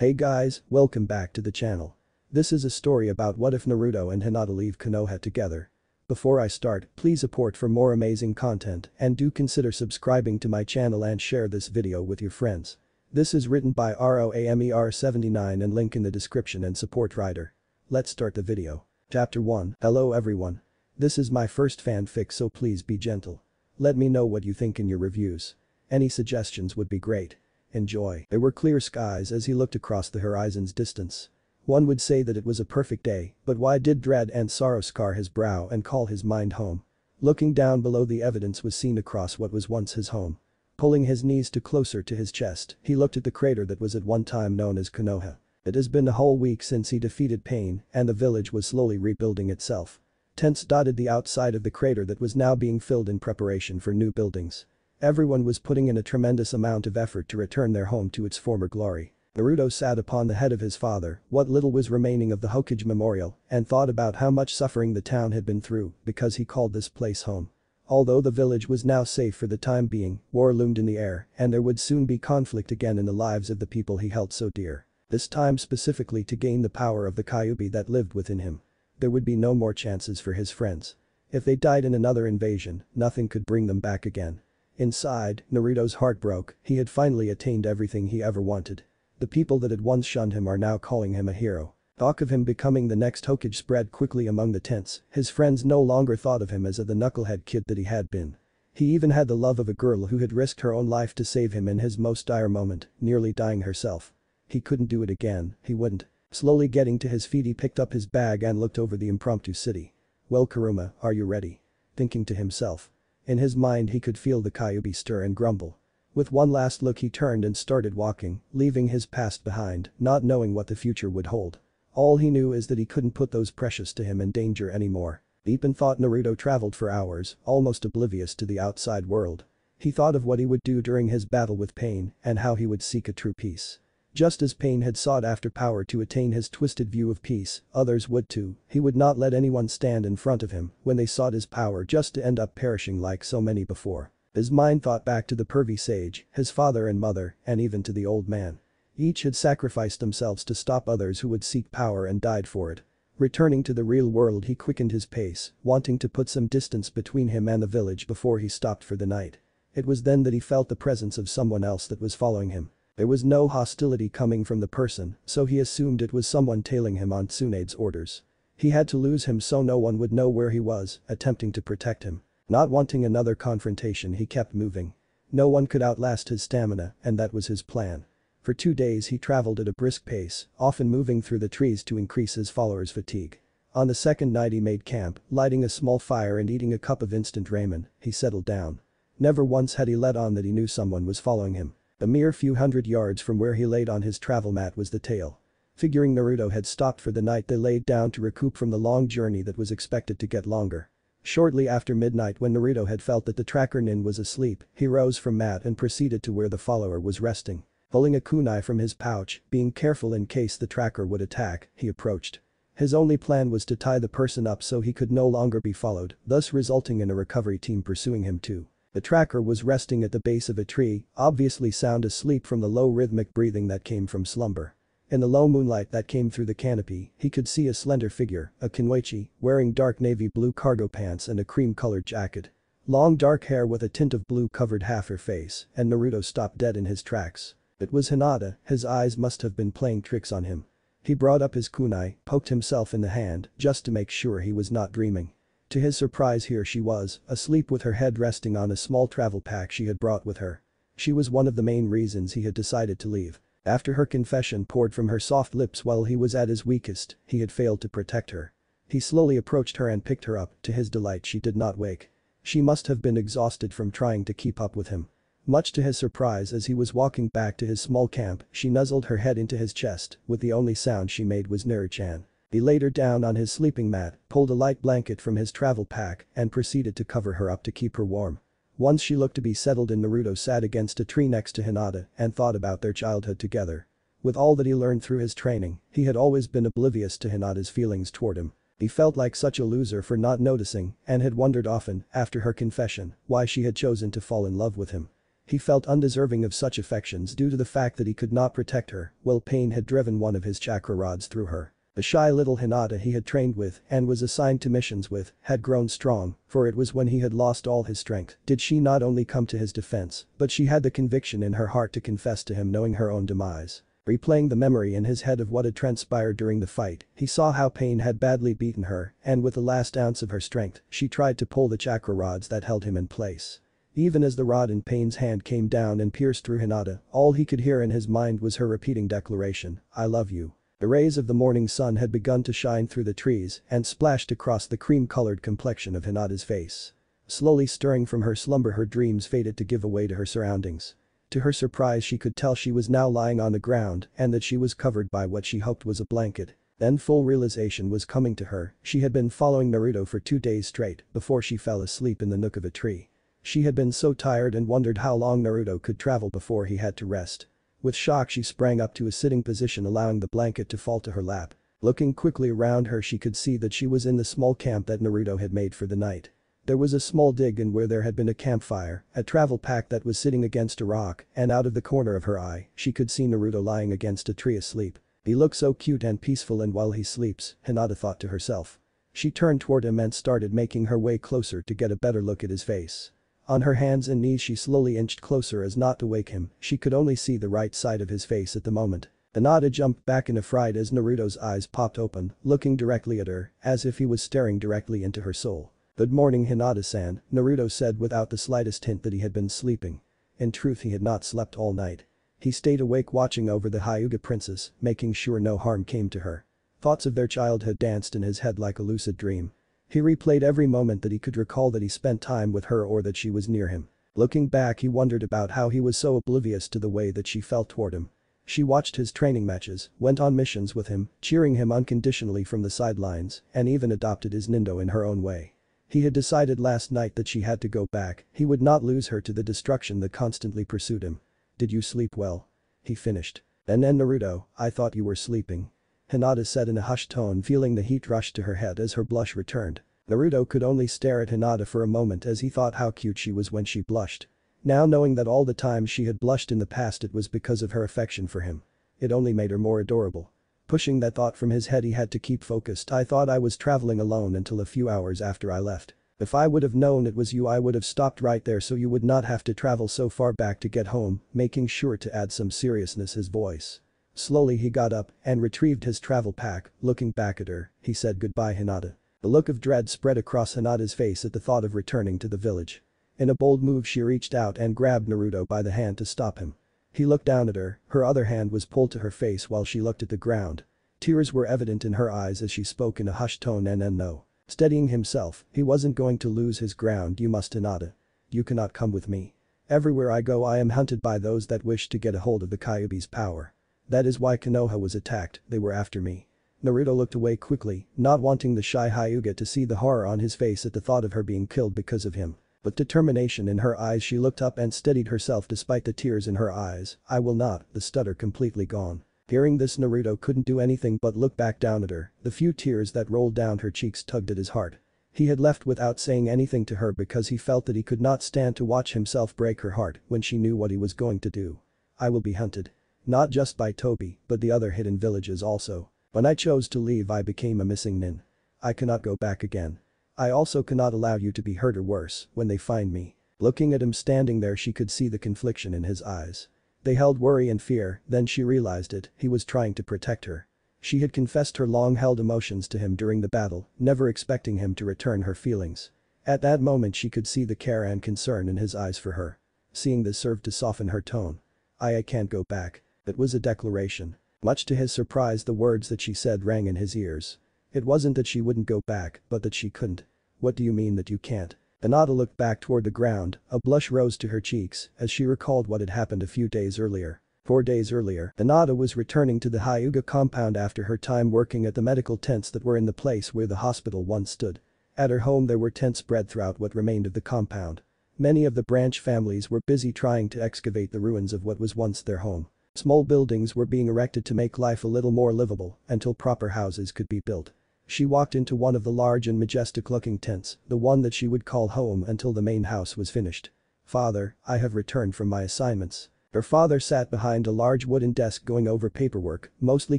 Hey guys, welcome back to the channel. This is a story about what if Naruto and Hinata leave Konoha together. Before I start, please support for more amazing content and do consider subscribing to my channel and share this video with your friends. This is written by ROAMER79 and link in the description and support writer. Let's start the video. Chapter 1. Hello everyone. This is my first fanfic, so please be gentle. Let me know what you think in your reviews. Any suggestions would be great. Enjoy. There were clear skies as he looked across the horizon's distance. One would say that it was a perfect day, but why did dread and sorrow scar his brow and call his mind home? Looking down below, the evidence was seen across what was once his home. Pulling his knees closer to his chest, he looked at the crater that was at one time known as Konoha. It has been a whole week since he defeated Pain, and the village was slowly rebuilding itself. Tents dotted the outside of the crater that was now being filled in preparation for new buildings. Everyone was putting in a tremendous amount of effort to return their home to its former glory. Naruto sat upon the head of his father, what little was remaining of the Hokage Memorial, and thought about how much suffering the town had been through because he called this place home. Although the village was now safe for the time being, war loomed in the air and there would soon be conflict again in the lives of the people he held so dear. This time specifically to gain the power of the Kyuubi that lived within him. There would be no more chances for his friends. If they died in another invasion, nothing could bring them back again. Inside, Naruto's heart broke. He had finally attained everything he ever wanted. The people that had once shunned him are now calling him a hero. Talk of him becoming the next Hokage spread quickly among the tents. His friends no longer thought of him as the knucklehead kid that he had been. He even had the love of a girl who had risked her own life to save him in his most dire moment, nearly dying herself. He couldn't do it again, he wouldn't. Slowly getting to his feet, he picked up his bag and looked over the impromptu city. Well, Kuruma, are you ready? Thinking to himself. In his mind he could feel the Kyuubi stir and grumble. With one last look, he turned and started walking, leaving his past behind, not knowing what the future would hold. All he knew is that he couldn't put those precious to him in danger anymore. Deep in thought, Naruto traveled for hours, almost oblivious to the outside world. He thought of what he would do during his battle with Pain and how he would seek a true peace. Just as Pain had sought after power to attain his twisted view of peace, others would too. He would not let anyone stand in front of him when they sought his power just to end up perishing like so many before. His mind thought back to the pervy sage, his father and mother, and even to the old man. Each had sacrificed themselves to stop others who would seek power and died for it. Returning to the real world, he quickened his pace, wanting to put some distance between him and the village before he stopped for the night. It was then that he felt the presence of someone else that was following him. There was no hostility coming from the person, so he assumed it was someone tailing him on Tsunade's orders. He had to lose him so no one would know where he was, attempting to protect him. Not wanting another confrontation, he kept moving. No one could outlast his stamina, and that was his plan. For 2 days he traveled at a brisk pace, often moving through the trees to increase his followers' fatigue. On the second night he made camp, lighting a small fire and eating a cup of instant ramen. He settled down. Never once had he let on that he knew someone was following him. A mere few hundred yards from where he laid on his travel mat was the tail. Figuring Naruto had stopped for the night, they laid down to recoup from the long journey that was expected to get longer. Shortly after midnight, when Naruto had felt that the tracker nin was asleep, he rose from mat and proceeded to where the follower was resting. Pulling a kunai from his pouch, being careful in case the tracker would attack, he approached. His only plan was to tie the person up so he could no longer be followed, thus resulting in a recovery team pursuing him too. The tracker was resting at the base of a tree, obviously sound asleep from the low rhythmic breathing that came from slumber. In the low moonlight that came through the canopy, he could see a slender figure, a Kinwaichi, wearing dark navy blue cargo pants and a cream-colored jacket. Long dark hair with a tint of blue covered half her face, and Naruto stopped dead in his tracks. It was Hinata. His eyes must have been playing tricks on him. He brought up his kunai, poked himself in the hand, just to make sure he was not dreaming. To his surprise, here she was, asleep with her head resting on a small travel pack she had brought with her. She was one of the main reasons he had decided to leave. After her confession poured from her soft lips while he was at his weakest, he had failed to protect her. He slowly approached her and picked her up. To his delight, she did not wake. She must have been exhausted from trying to keep up with him. Much to his surprise, as he was walking back to his small camp, she nuzzled her head into his chest, with the only sound she made was Naru-chan. He laid her down on his sleeping mat, pulled a light blanket from his travel pack, and proceeded to cover her up to keep her warm. Once she looked to be settled in, Naruto sat against a tree next to Hinata and thought about their childhood together. With all that he learned through his training, he had always been oblivious to Hinata's feelings toward him. He felt like such a loser for not noticing and had wondered often, after her confession, why she had chosen to fall in love with him. He felt undeserving of such affections due to the fact that he could not protect her, while pain had driven one of his chakra rods through her. The shy little Hinata he had trained with and was assigned to missions with had grown strong, for it was when he had lost all his strength did she not only come to his defense, but she had the conviction in her heart to confess to him knowing her own demise. Replaying the memory in his head of what had transpired during the fight, he saw how pain had badly beaten her and with the last ounce of her strength, she tried to pull the chakra rods that held him in place. Even as the rod in Pain's hand came down and pierced through Hinata, all he could hear in his mind was her repeating declaration, "I love you." The rays of the morning sun had begun to shine through the trees and splashed across the cream-colored complexion of Hinata's face. Slowly stirring from her slumber, her dreams faded to give way to her surroundings. To her surprise, she could tell she was now lying on the ground and that she was covered by what she hoped was a blanket. Then full realization was coming to her, she had been following Naruto for 2 days straight before she fell asleep in the nook of a tree. She had been so tired and wondered how long Naruto could travel before he had to rest. With shock, she sprang up to a sitting position, allowing the blanket to fall to her lap. Looking quickly around her, she could see that she was in the small camp that Naruto had made for the night. There was a small dig in where there had been a campfire, a travel pack that was sitting against a rock, and out of the corner of her eye, she could see Naruto lying against a tree asleep. He looks so cute and peaceful, and while he sleeps, Hinata thought to herself. She turned toward him and started making her way closer to get a better look at his face. On her hands and knees she slowly inched closer as not to wake him, she could only see the right side of his face at the moment. Hinata jumped back in a fright as Naruto's eyes popped open, looking directly at her, as if he was staring directly into her soul. "Good morning, Hinata-san," Naruto said without the slightest hint that he had been sleeping. In truth, he had not slept all night. He stayed awake watching over the Hyuga princess, making sure no harm came to her. Thoughts of their childhood danced in his head like a lucid dream. He replayed every moment that he could recall that he spent time with her or that she was near him. Looking back, he wondered about how he was so oblivious to the way that she felt toward him. She watched his training matches, went on missions with him, cheering him unconditionally from the sidelines, and even adopted his Nindo in her own way. He had decided last night that she had to go back, he would not lose her to the destruction that constantly pursued him. "Did you sleep well?" he finished. "And then Naruto, I thought you were sleeping," Hinata said in a hushed tone, feeling the heat rush to her head as her blush returned. Naruto could only stare at Hinata for a moment as he thought how cute she was when she blushed. Now knowing that all the time she had blushed in the past it was because of her affection for him. It only made her more adorable. Pushing that thought from his head, he had to keep focused. "I thought I was traveling alone until a few hours after I left. If I would have known it was you, I would have stopped right there so you would not have to travel so far back to get home," making sure to add some seriousness his voice. Slowly he got up and retrieved his travel pack, looking back at her, he said, "Goodbye, Hinata." The look of dread spread across Hinata's face at the thought of returning to the village. In a bold move, she reached out and grabbed Naruto by the hand to stop him. He looked down at her other hand was pulled to her face while she looked at the ground. Tears were evident in her eyes as she spoke in a hushed tone, and no. Steadying himself, he wasn't going to lose his ground. "You must, Hinata. You cannot come with me. Everywhere I go I am hunted by those that wish to get a hold of the Kyuubi's power. That is why Konoha was attacked, they were after me." Naruto looked away quickly, not wanting the shy Hyuga to see the horror on his face at the thought of her being killed because of him. With determination in her eyes, she looked up and steadied herself despite the tears in her eyes. "I will not," the stutter completely gone. Hearing this, Naruto couldn't do anything but look back down at her, the few tears that rolled down her cheeks tugged at his heart. He had left without saying anything to her because he felt that he could not stand to watch himself break her heart when she knew what he was going to do. "I will be hunted. Not just by Tobi, but the other hidden villages also. When I chose to leave I became a missing nin. I cannot go back again. I also cannot allow you to be hurt or worse when they find me." Looking at him standing there, she could see the confliction in his eyes. They held worry and fear, then she realized it, he was trying to protect her. She had confessed her long-held emotions to him during the battle, never expecting him to return her feelings. At that moment she could see the care and concern in his eyes for her. Seeing this served to soften her tone. I can't go back." It was a declaration. Much to his surprise, the words that she said rang in his ears. It wasn't that she wouldn't go back, but that she couldn't. "What do you mean that you can't?" Hinata looked back toward the ground, a blush rose to her cheeks as she recalled what had happened a few days earlier. 4 days earlier, Hinata was returning to the Hyuga compound after her time working at the medical tents that were in the place where the hospital once stood. At her home there were tents spread throughout what remained of the compound. Many of the branch families were busy trying to excavate the ruins of what was once their home. Small buildings were being erected to make life a little more livable until proper houses could be built. She walked into one of the large and majestic-looking tents, the one that she would call home until the main house was finished. "Father, I have returned from my assignments." Her father sat behind a large wooden desk going over paperwork, mostly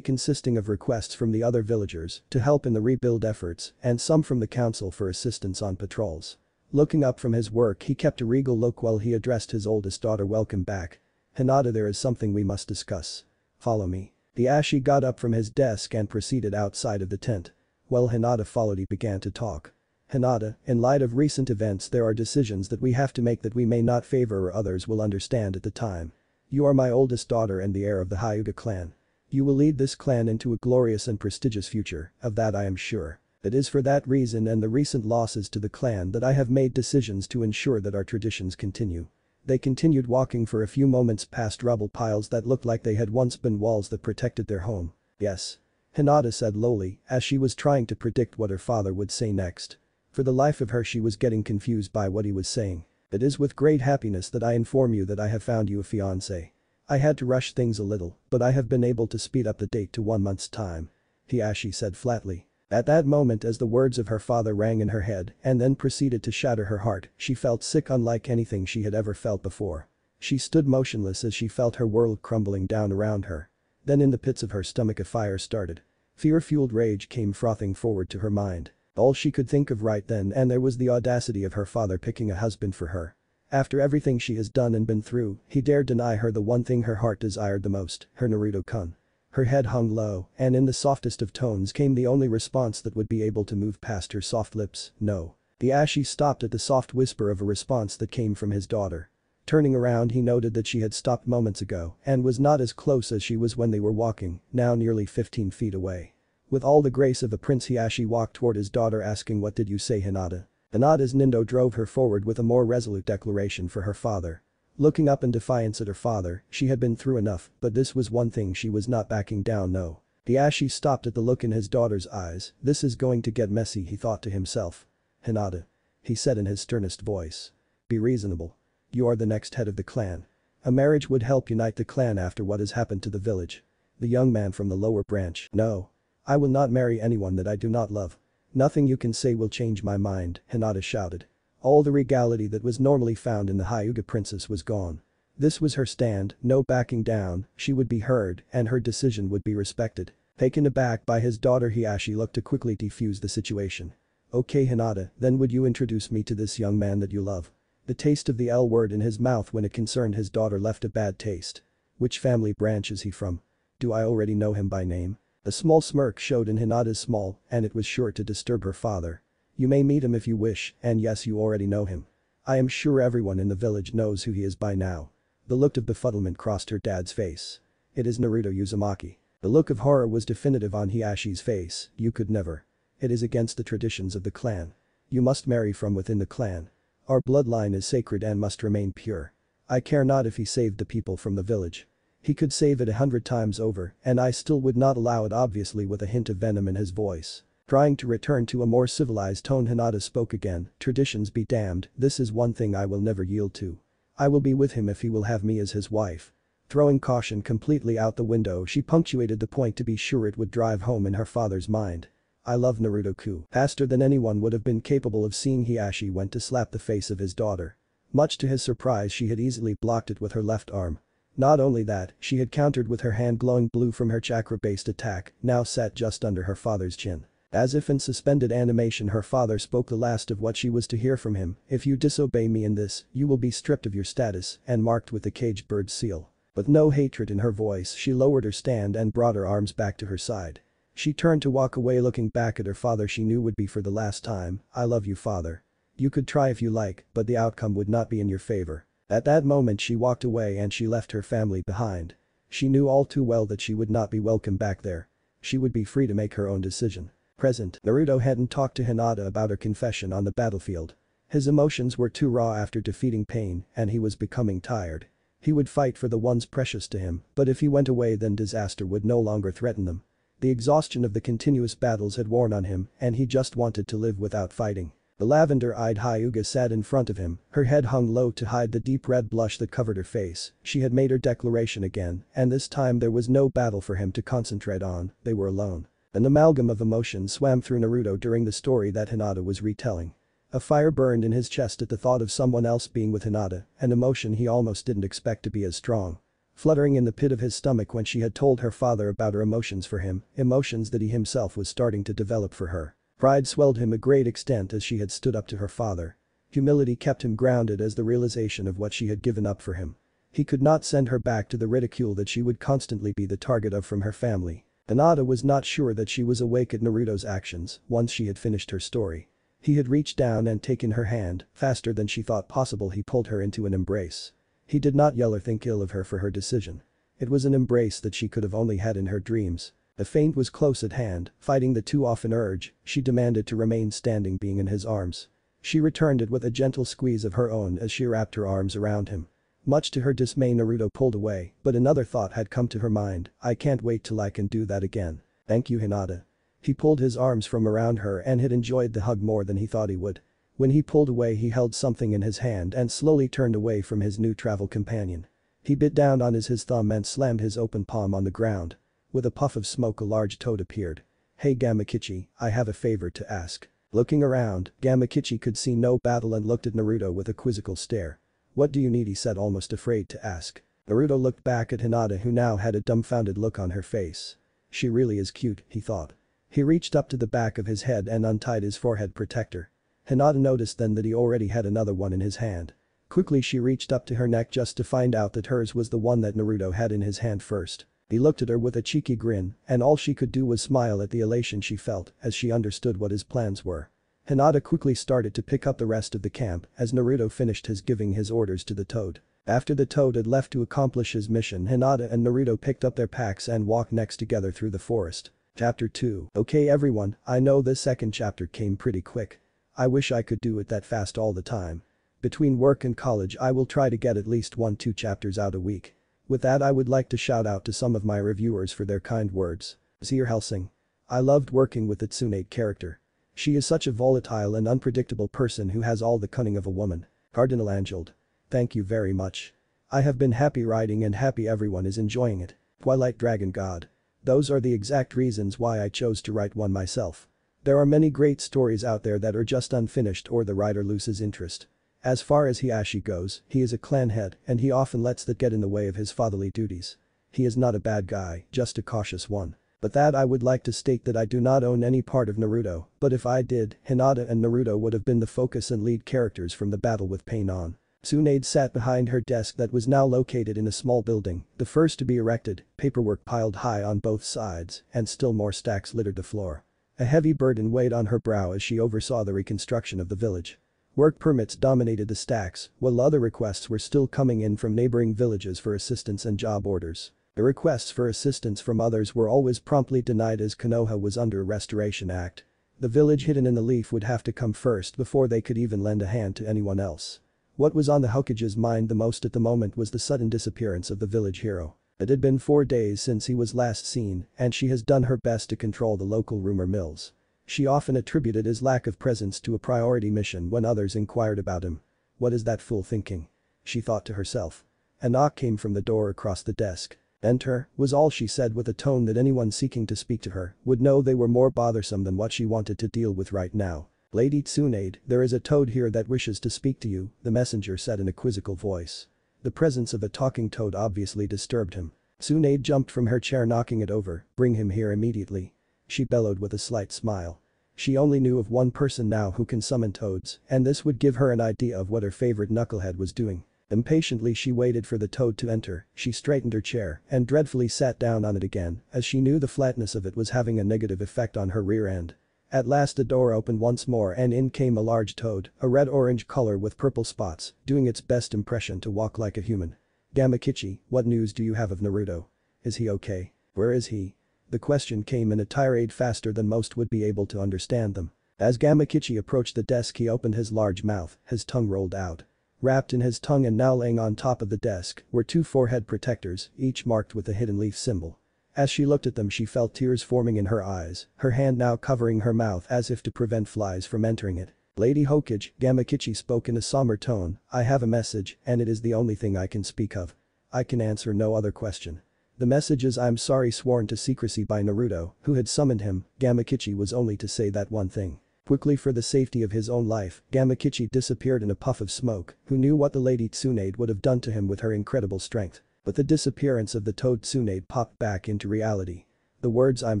consisting of requests from the other villagers to help in the rebuild efforts and some from the council for assistance on patrols. Looking up from his work, he kept a regal look while he addressed his oldest daughter. "Welcome back. Hinata, there is something we must discuss. Follow me." The Ashi got up from his desk and proceeded outside of the tent. While Hinata followed, he began to talk. "Hinata, in light of recent events, there are decisions that we have to make that we may not favor or others will understand at the time. You are my oldest daughter and the heir of the Hyuga clan. You will lead this clan into a glorious and prestigious future, of that I am sure. It is for that reason and the recent losses to the clan that I have made decisions to ensure that our traditions continue." They continued walking for a few moments past rubble piles that looked like they had once been walls that protected their home. "Yes." Hinata said lowly, as she was trying to predict what her father would say next. For the life of her, she was getting confused by what he was saying. "It is with great happiness that I inform you that I have found you a fiancé. I had to rush things a little, but I have been able to speed up the date to 1 month's time," Hiashi said flatly. At that moment, as the words of her father rang in her head and then proceeded to shatter her heart, she felt sick unlike anything she had ever felt before. She stood motionless as she felt her world crumbling down around her. Then in the pits of her stomach a fire started. Fear-fueled rage came frothing forward to her mind. All she could think of right then and there was the audacity of her father picking a husband for her. After everything she has done and been through, he dared deny her the one thing her heart desired the most, her Naruto-kun. Her head hung low, and in the softest of tones came the only response that would be able to move past her soft lips, "No." The Ashi stopped at the soft whisper of a response that came from his daughter. Turning around, he noted that she had stopped moments ago and was not as close as she was when they were walking, now nearly 15 feet away. With all the grace of a prince, Hiashi walked toward his daughter, asking, "What did you say, Hinata?" Hinata's Nindo drove her forward with a more resolute declaration for her father. Looking up in defiance at her father, she had been through enough, but this was one thing she was not backing down. "No." The Ashi stopped at the look in his daughter's eyes. "This is going to get messy," he thought to himself. "Hinata," he said in his sternest voice. "Be reasonable. You are the next head of the clan. A marriage would help unite the clan after what has happened to the village." The young man from the lower branch, "No. I will not marry anyone that I do not love." "Nothing you can say will change my mind," Hinata shouted. All the regality that was normally found in the Hyuga princess was gone. This was her stand, no backing down, she would be heard and her decision would be respected. Taken aback by his daughter, Hiashi looked to quickly defuse the situation. "Okay, Hinata, then would you introduce me to this young man that you love?" The taste of the L word in his mouth when it concerned his daughter left a bad taste. "Which family branch is he from? Do I already know him by name?" A small smirk showed in Hinata's small, and it was sure to disturb her father. "You may meet him if you wish, and yes, you already know him. I am sure everyone in the village knows who he is by now." The look of befuddlement crossed her dad's face. "It is Naruto Uzumaki." The look of horror was definitive on Hiashi's face. "You could never. It is against the traditions of the clan. You must marry from within the clan. Our bloodline is sacred and must remain pure. I care not if he saved the people from the village. He could save it 100 times over, and I still would not allow it," obviously with a hint of venom in his voice. Trying to return to a more civilized tone, Hinata spoke again. "Traditions be damned, this is one thing I will never yield to. I will be with him if he will have me as his wife." Throwing caution completely out the window, she punctuated the point to be sure it would drive home in her father's mind. "I love Naruto-ku." Faster than anyone would have been capable of seeing, Hiashi went to slap the face of his daughter. Much to his surprise, she had easily blocked it with her left arm. Not only that, she had countered with her hand glowing blue from her chakra-based attack, now sat just under her father's chin. As if in suspended animation, her father spoke the last of what she was to hear from him. "If you disobey me in this, you will be stripped of your status and marked with the caged bird seal." With no hatred in her voice, she lowered her stand and brought her arms back to her side. She turned to walk away, looking back at her father she knew would be for the last time. "I love you, father. You could try if you like, but the outcome would not be in your favor." At that moment she walked away and she left her family behind. She knew all too well that she would not be welcome back there. She would be free to make her own decision. Present, Naruto hadn't talked to Hinata about her confession on the battlefield. His emotions were too raw after defeating pain, and he was becoming tired. He would fight for the ones precious to him, but if he went away then disaster would no longer threaten them. The exhaustion of the continuous battles had worn on him, and he just wanted to live without fighting. The lavender-eyed Hyuga sat in front of him, her head hung low to hide the deep red blush that covered her face. She had made her declaration again, and this time there was no battle for him to concentrate on, they were alone. An amalgam of emotions swam through Naruto during the story that Hinata was retelling. A fire burned in his chest at the thought of someone else being with Hinata, an emotion he almost didn't expect to be as strong. Fluttering in the pit of his stomach when she had told her father about her emotions for him, emotions that he himself was starting to develop for her. Pride swelled him a great extent as she had stood up to her father. Humility kept him grounded as the realization of what she had given up for him. He could not send her back to the ridicule that she would constantly be the target of from her family. Hinata was not sure that she was awake at Naruto's actions once she had finished her story. He had reached down and taken her hand, faster than she thought possible he pulled her into an embrace. He did not yell or think ill of her for her decision. It was an embrace that she could have only had in her dreams. The faint was close at hand, fighting the too often urge, she demanded to remain standing being in his arms. She returned it with a gentle squeeze of her own as she wrapped her arms around him. Much to her dismay Naruto pulled away, but another thought had come to her mind, I can't wait till I can do that again. Thank you Hinata. He pulled his arms from around her and had enjoyed the hug more than he thought he would. When he pulled away he held something in his hand and slowly turned away from his new travel companion. He bit down on his thumb and slammed his open palm on the ground. With a puff of smoke a large toad appeared. Hey Gamakichi, I have a favor to ask. Looking around, Gamakichi could see no battle and looked at Naruto with a quizzical stare. What do you need he said almost afraid to ask. Naruto looked back at Hinata who now had a dumbfounded look on her face. She really is cute, he thought. He reached up to the back of his head and untied his forehead protector. Hinata noticed then that he already had another one in his hand. Quickly she reached up to her neck just to find out that hers was the one that Naruto had in his hand first. He looked at her with a cheeky grin, and all she could do was smile at the elation she felt as she understood what his plans were. Hinata quickly started to pick up the rest of the camp as Naruto finished his giving his orders to the toad. After the toad had left to accomplish his mission Hinata and Naruto picked up their packs and walked next together through the forest. Chapter 2. Okay everyone, I know this second chapter came pretty quick. I wish I could do it that fast all the time. Between work and college I will try to get at least 1-2 chapters out a week. With that I would like to shout out to some of my reviewers for their kind words. Zir Helsing. I loved working with the Tsunade character. She is such a volatile and unpredictable person who has all the cunning of a woman. Cardinal Angeld. Thank you very much. I have been happy writing and happy everyone is enjoying it. Twilight Dragon God. Those are the exact reasons why I chose to write one myself. There are many great stories out there that are just unfinished or the writer loses interest. As far as Hiashi goes, he is a clan head and he often lets that get in the way of his fatherly duties. He is not a bad guy, just a cautious one. But that I would like to state that I do not own any part of Naruto, but if I did, Hinata and Naruto would have been the focus and lead characters from the battle with Pain on. Tsunade sat behind her desk that was now located in a small building, the first to be erected, paperwork piled high on both sides, and still more stacks littered the floor. A heavy burden weighed on her brow as she oversaw the reconstruction of the village. Work permits dominated the stacks, while other requests were still coming in from neighboring villages for assistance and job orders. The requests for assistance from others were always promptly denied as Konoha was under a Restoration Act. The village hidden in the leaf would have to come first before they could even lend a hand to anyone else. What was on the Hokage's mind the most at the moment was the sudden disappearance of the village hero. It had been 4 days since he was last seen and she has done her best to control the local rumor mills. She often attributed his lack of presence to a priority mission when others inquired about him. What is that fool thinking? She thought to herself. A knock came from the door across the desk. Enter, was all she said with a tone that anyone seeking to speak to her would know they were more bothersome than what she wanted to deal with right now. Lady Tsunade, there is a toad here that wishes to speak to you, the messenger said in a quizzical voice. The presence of a talking toad obviously disturbed him. Tsunade jumped from her chair knocking it over, bring him here immediately. She bellowed with a slight smile. She only knew of one person now who can summon toads, and this would give her an idea of what her favorite knucklehead was doing. Impatiently she waited for the toad to enter, she straightened her chair and dreadfully sat down on it again as she knew the flatness of it was having a negative effect on her rear end. At last the door opened once more and in came a large toad, a red-orange color with purple spots, doing its best impression to walk like a human. Gamakichi, what news do you have of Naruto? Is he okay? Where is he? The question came in a tirade faster than most would be able to understand them. As Gamakichi approached the desk he opened his large mouth, his tongue rolled out. Wrapped in his tongue and now laying on top of the desk were 2 forehead protectors, each marked with a hidden leaf symbol. As she looked at them she felt tears forming in her eyes, her hand now covering her mouth as if to prevent flies from entering it. Lady Hokage, Gamakichi spoke in a somber tone, I have a message and it is the only thing I can speak of. I can answer no other question. The message is I'm sorry sworn to secrecy by Naruto, who had summoned him, Gamakichi was only to say that one thing. Quickly for the safety of his own life, Gamakichi disappeared in a puff of smoke. Who knew what the Lady Tsunade would have done to him with her incredible strength. But the disappearance of the Toad Tsunade popped back into reality. The words "I'm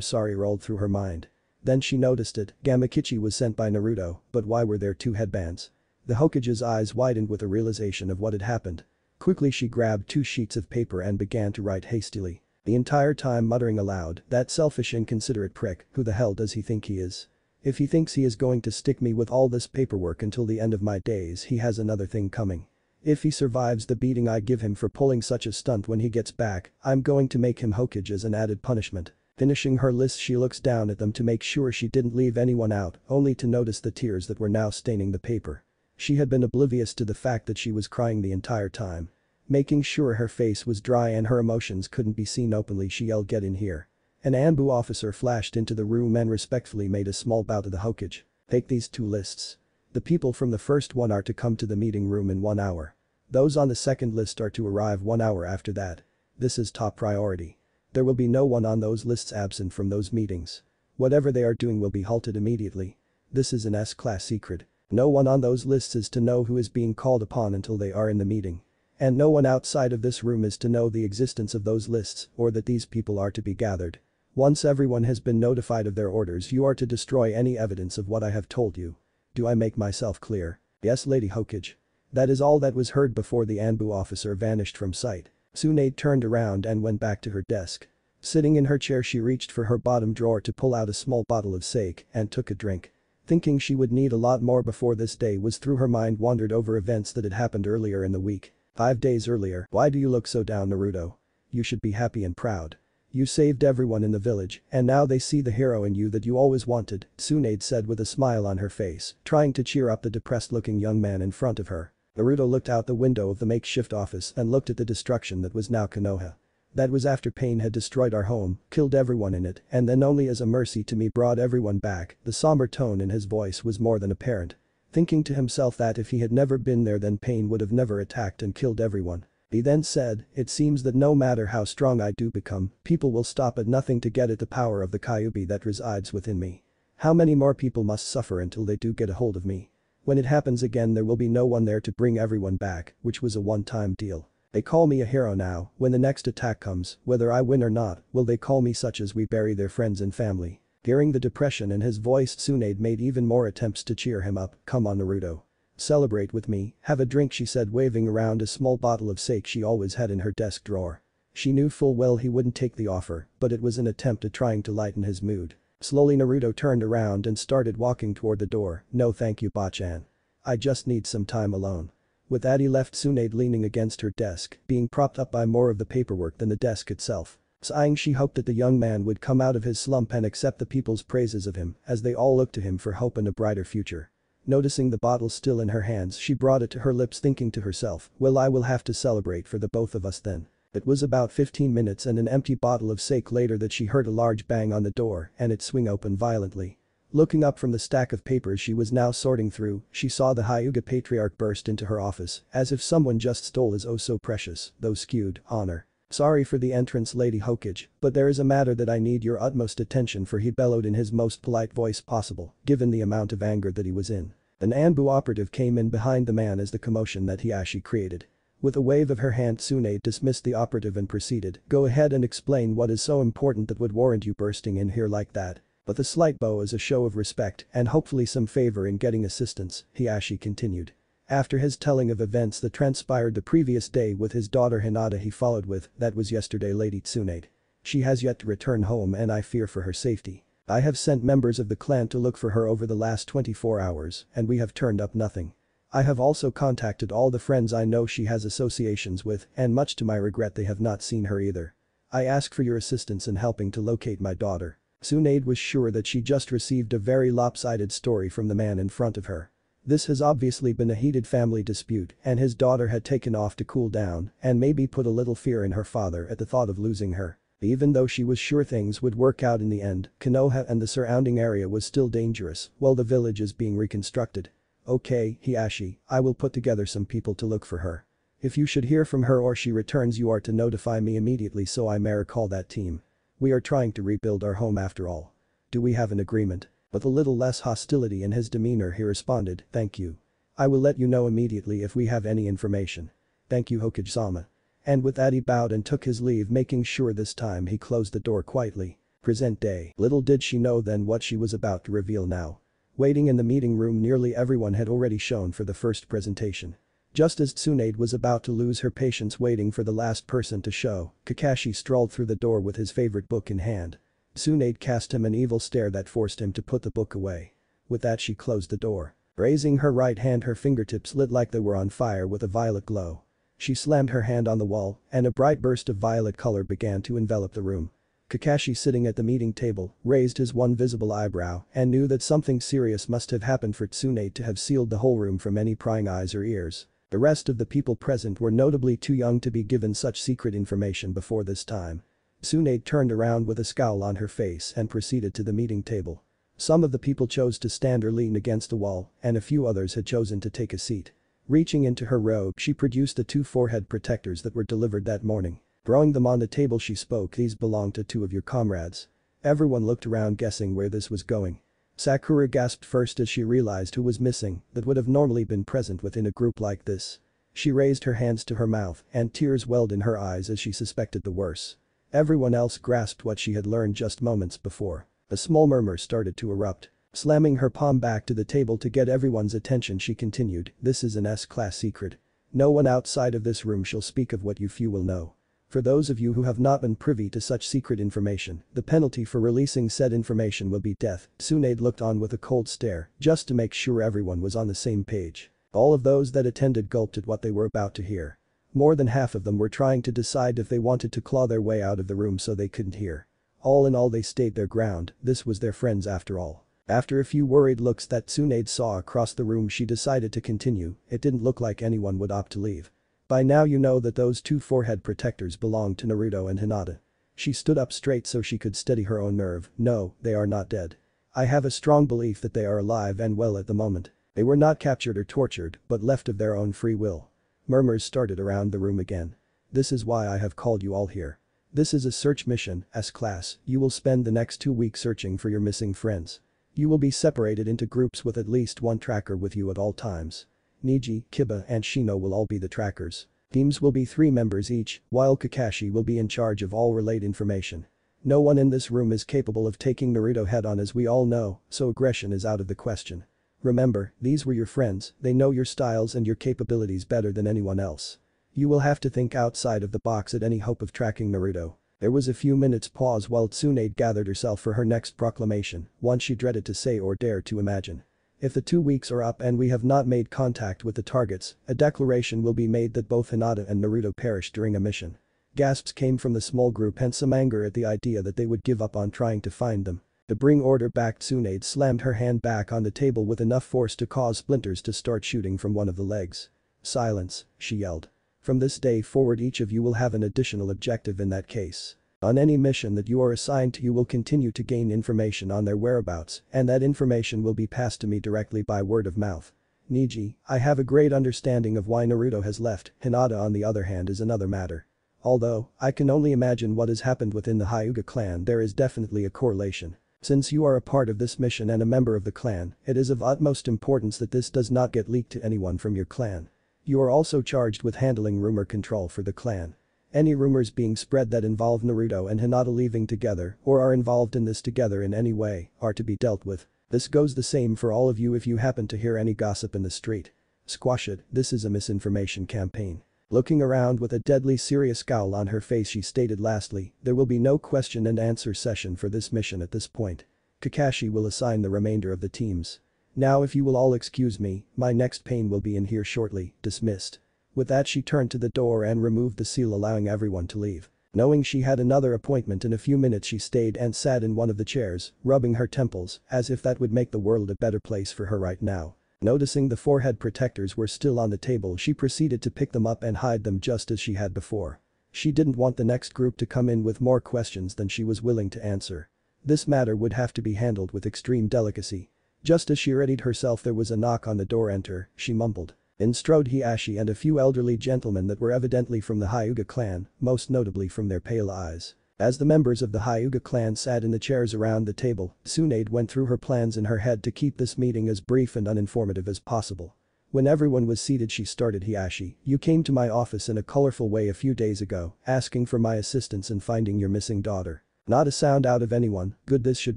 sorry" rolled through her mind. Then she noticed it, Gamakichi was sent by Naruto, but why were there two headbands? The Hokage's eyes widened with a realization of what had happened. Quickly she grabbed 2 sheets of paper and began to write hastily. The entire time muttering aloud, "That selfish inconsiderate prick, who the hell does he think he is? If he thinks he is going to stick me with all this paperwork until the end of my days, he has another thing coming. If he survives the beating I give him for pulling such a stunt when he gets back, I'm going to make him Hokage as an added punishment." Finishing her list, she looks down at them to make sure she didn't leave anyone out, only to notice the tears that were now staining the paper. She had been oblivious to the fact that she was crying the entire time. Making sure her face was dry and her emotions couldn't be seen openly, she yelled, "Get in here." An Anbu officer flashed into the room and respectfully made a small bow to the Hokage. "Take these 2 lists. The people from the first one are to come to the meeting room in 1 hour. Those on the second list are to arrive 1 hour after that. This is top priority. There will be no one on those lists absent from those meetings. Whatever they are doing will be halted immediately. This is an S-class secret. No one on those lists is to know who is being called upon until they are in the meeting. And no one outside of this room is to know the existence of those lists or that these people are to be gathered. Once everyone has been notified of their orders, you are to destroy any evidence of what I have told you. Do I make myself clear?" "Yes, Lady Hokage." That is all that was heard before the Anbu officer vanished from sight. Tsunade turned around and went back to her desk. Sitting in her chair, she reached for her bottom drawer to pull out a small bottle of sake and took a drink. Thinking she would need a lot more before this day was through, her mind wandered over events that had happened earlier in the week. 5 days earlier. "Why do you look so down, Naruto? You should be happy and proud. You saved everyone in the village, and now they see the hero in you that you always wanted," Tsunade said with a smile on her face, trying to cheer up the depressed-looking young man in front of her. Naruto looked out the window of the makeshift office and looked at the destruction that was now Konoha. "That was after pain had destroyed our home, killed everyone in it, and then only as a mercy to me brought everyone back." The somber tone in his voice was more than apparent. Thinking to himself that if he had never been there, then Pain would have never attacked and killed everyone. He then said, "It seems that no matter how strong I do become, people will stop at nothing to get at the power of the Kyuubi that resides within me. How many more people must suffer until they do get a hold of me? When it happens again, there will be no one there to bring everyone back, which was a one-time deal. They call me a hero now. When the next attack comes, whether I win or not, will they call me such as we bury their friends and family?" Hearing the depression in his voice, Tsunade made even more attempts to cheer him up. "Come on, Naruto. Celebrate with me, have a drink," she said, waving around a small bottle of sake she always had in her desk drawer. She knew full well he wouldn't take the offer, but it was an attempt at trying to lighten his mood. Slowly Naruto turned around and started walking toward the door. "No thank you, Bachan. I just need some time alone." With that, he left Tsunade leaning against her desk, being propped up by more of the paperwork than the desk itself. Sighing, she hoped that the young man would come out of his slump and accept the people's praises of him, as they all looked to him for hope and a brighter future. Noticing the bottle still in her hands, she brought it to her lips, thinking to herself, "Well, I will have to celebrate for the both of us then." It was about 15 minutes and an empty bottle of sake later that she heard a large bang on the door and it swing open violently. Looking up from the stack of papers she was now sorting through, she saw the Hyuga patriarch burst into her office, as if someone just stole his oh-so-precious, though skewed, honor. "Sorry for the entrance, Lady Hokage, but there is a matter that I need your utmost attention for," he bellowed in his most polite voice possible, given the amount of anger that he was in. An Anbu operative came in behind the man as the commotion that Hiashi created. With a wave of her hand, Tsunade dismissed the operative and proceeded, "Go ahead and explain what is so important that would warrant you bursting in here like that. But the slight bow is a show of respect and hopefully some favor in getting assistance," Hiashi continued. After his telling of events that transpired the previous day with his daughter Hinata, he followed with, "That was yesterday, Lady Tsunade. She has yet to return home and I fear for her safety. I have sent members of the clan to look for her over the last 24 hours and we have turned up nothing. I have also contacted all the friends I know she has associations with and much to my regret they have not seen her either. I ask for your assistance in helping to locate my daughter." Tsunade was sure that she just received a very lopsided story from the man in front of her. This has obviously been a heated family dispute and his daughter had taken off to cool down and maybe put a little fear in her father at the thought of losing her. Even though she was sure things would work out in the end, Konoha and the surrounding area was still dangerous while the village is being reconstructed. "Okay, Hiashi, I will put together some people to look for her. If you should hear from her or she returns, you are to notify me immediately so I may recall that team. We are trying to rebuild our home after all. Do we have an agreement?" With a little less hostility in his demeanor he responded, "Thank you. I will let you know immediately if we have any information. Thank you Hokage-sama." And with that he bowed and took his leave, making sure this time he closed the door quietly. Present day. Little did she know then what she was about to reveal now. Waiting in the meeting room, nearly everyone had already shown for the first presentation. Just as Tsunade was about to lose her patience waiting for the last person to show, Kakashi strolled through the door with his favorite book in hand. Tsunade cast him an evil stare that forced him to put the book away. With that she closed the door. Raising her right hand, her fingertips lit like they were on fire with a violet glow. She slammed her hand on the wall, and a bright burst of violet color began to envelop the room. Kakashi, sitting at the meeting table, raised his one visible eyebrow and knew that something serious must have happened for Tsunade to have sealed the whole room from any prying eyes or ears. The rest of the people present were notably too young to be given such secret information before this time. Tsunade turned around with a scowl on her face and proceeded to the meeting table. Some of the people chose to stand or lean against the wall, and a few others had chosen to take a seat. Reaching into her robe, she produced the 2 forehead protectors that were delivered that morning. Throwing them on the table she spoke, "These belong to 2 of your comrades." Everyone looked around guessing where this was going. Sakura gasped first as she realized who was missing that would have normally been present within a group like this. She raised her hands to her mouth and tears welled in her eyes as she suspected the worst. Everyone else grasped what she had learned just moments before. A small murmur started to erupt. Slamming her palm back to the table to get everyone's attention she continued, "This is an S-class secret. No one outside of this room shall speak of what you few will know. For those of you who have not been privy to such secret information, the penalty for releasing said information will be death." Tsunade looked on with a cold stare, just to make sure everyone was on the same page. All of those that attended gulped at what they were about to hear. More than half of them were trying to decide if they wanted to claw their way out of the room so they couldn't hear. All in all they stayed their ground, this was their friends after all. After a few worried looks that Tsunade saw across the room she decided to continue, it didn't look like anyone would opt to leave. "By now you know that those 2 forehead protectors belong to Naruto and Hinata." She stood up straight so she could steady her own nerve. "No, they are not dead. I have a strong belief that they are alive and well at the moment. They were not captured or tortured, but left of their own free will." Murmurs started around the room again. "This is why I have called you all here. This is a search mission, S-class. You will spend the next 2 weeks searching for your missing friends. You will be separated into groups with at least 1 tracker with you at all times. Niji, Kiba and Shino will all be the trackers. Teams will be 3 members each, while Kakashi will be in charge of all relayed information. No one in this room is capable of taking Naruto head-on as we all know, so aggression is out of the question. Remember, these were your friends, they know your styles and your capabilities better than anyone else. You will have to think outside of the box at any hope of tracking Naruto." There was a few minutes pause while Tsunade gathered herself for her next proclamation, one she dreaded to say or dare to imagine. "If the 2 weeks are up and we have not made contact with the targets, a declaration will be made that both Hinata and Naruto perished during a mission." Gasps came from the small group and some anger at the idea that they would give up on trying to find them. To bring order back, Tsunade slammed her hand back on the table with enough force to cause splinters to start shooting from one of the legs. "Silence," she yelled. "From this day forward each of you will have an additional objective in that case. On any mission that you are assigned to you will continue to gain information on their whereabouts and that information will be passed to me directly by word of mouth. Niji, I have a great understanding of why Naruto has left, Hinata on the other hand is another matter. Although, I can only imagine what has happened within the Hyuga clan, there is definitely a correlation. Since you are a part of this mission and a member of the clan, it is of utmost importance that this does not get leaked to anyone from your clan. You are also charged with handling rumor control for the clan. Any rumors being spread that involve Naruto and Hinata leaving together or are involved in this together in any way are to be dealt with. This goes the same for all of you if you happen to hear any gossip in the street. Squash it, this is a misinformation campaign." Looking around with a deadly serious scowl on her face she stated lastly, "There will be no question and answer session for this mission at this point. Kakashi will assign the remainder of the teams. Now if you will all excuse me, my next pain will be in here shortly." Dismissed. With that she turned to the door and removed the seal allowing everyone to leave. Knowing she had another appointment in a few minutes she stayed and sat in one of the chairs, rubbing her temples, as if that would make the world a better place for her right now. Noticing the forehead protectors were still on the table she proceeded to pick them up and hide them just as she had before. She didn't want the next group to come in with more questions than she was willing to answer. This matter would have to be handled with extreme delicacy. Just as she readied herself there was a knock on the door. "Enter," she mumbled. In strode Hiashi and a few elderly gentlemen that were evidently from the Hyuga clan, most notably from their pale eyes. As the members of the Hyuga clan sat in the chairs around the table, Tsunade went through her plans in her head to keep this meeting as brief and uninformative as possible. When everyone was seated she started. Hiashi, you came to my office in a colorful way a few days ago, asking for my assistance in finding your missing daughter. Not a sound out of anyone, good, this should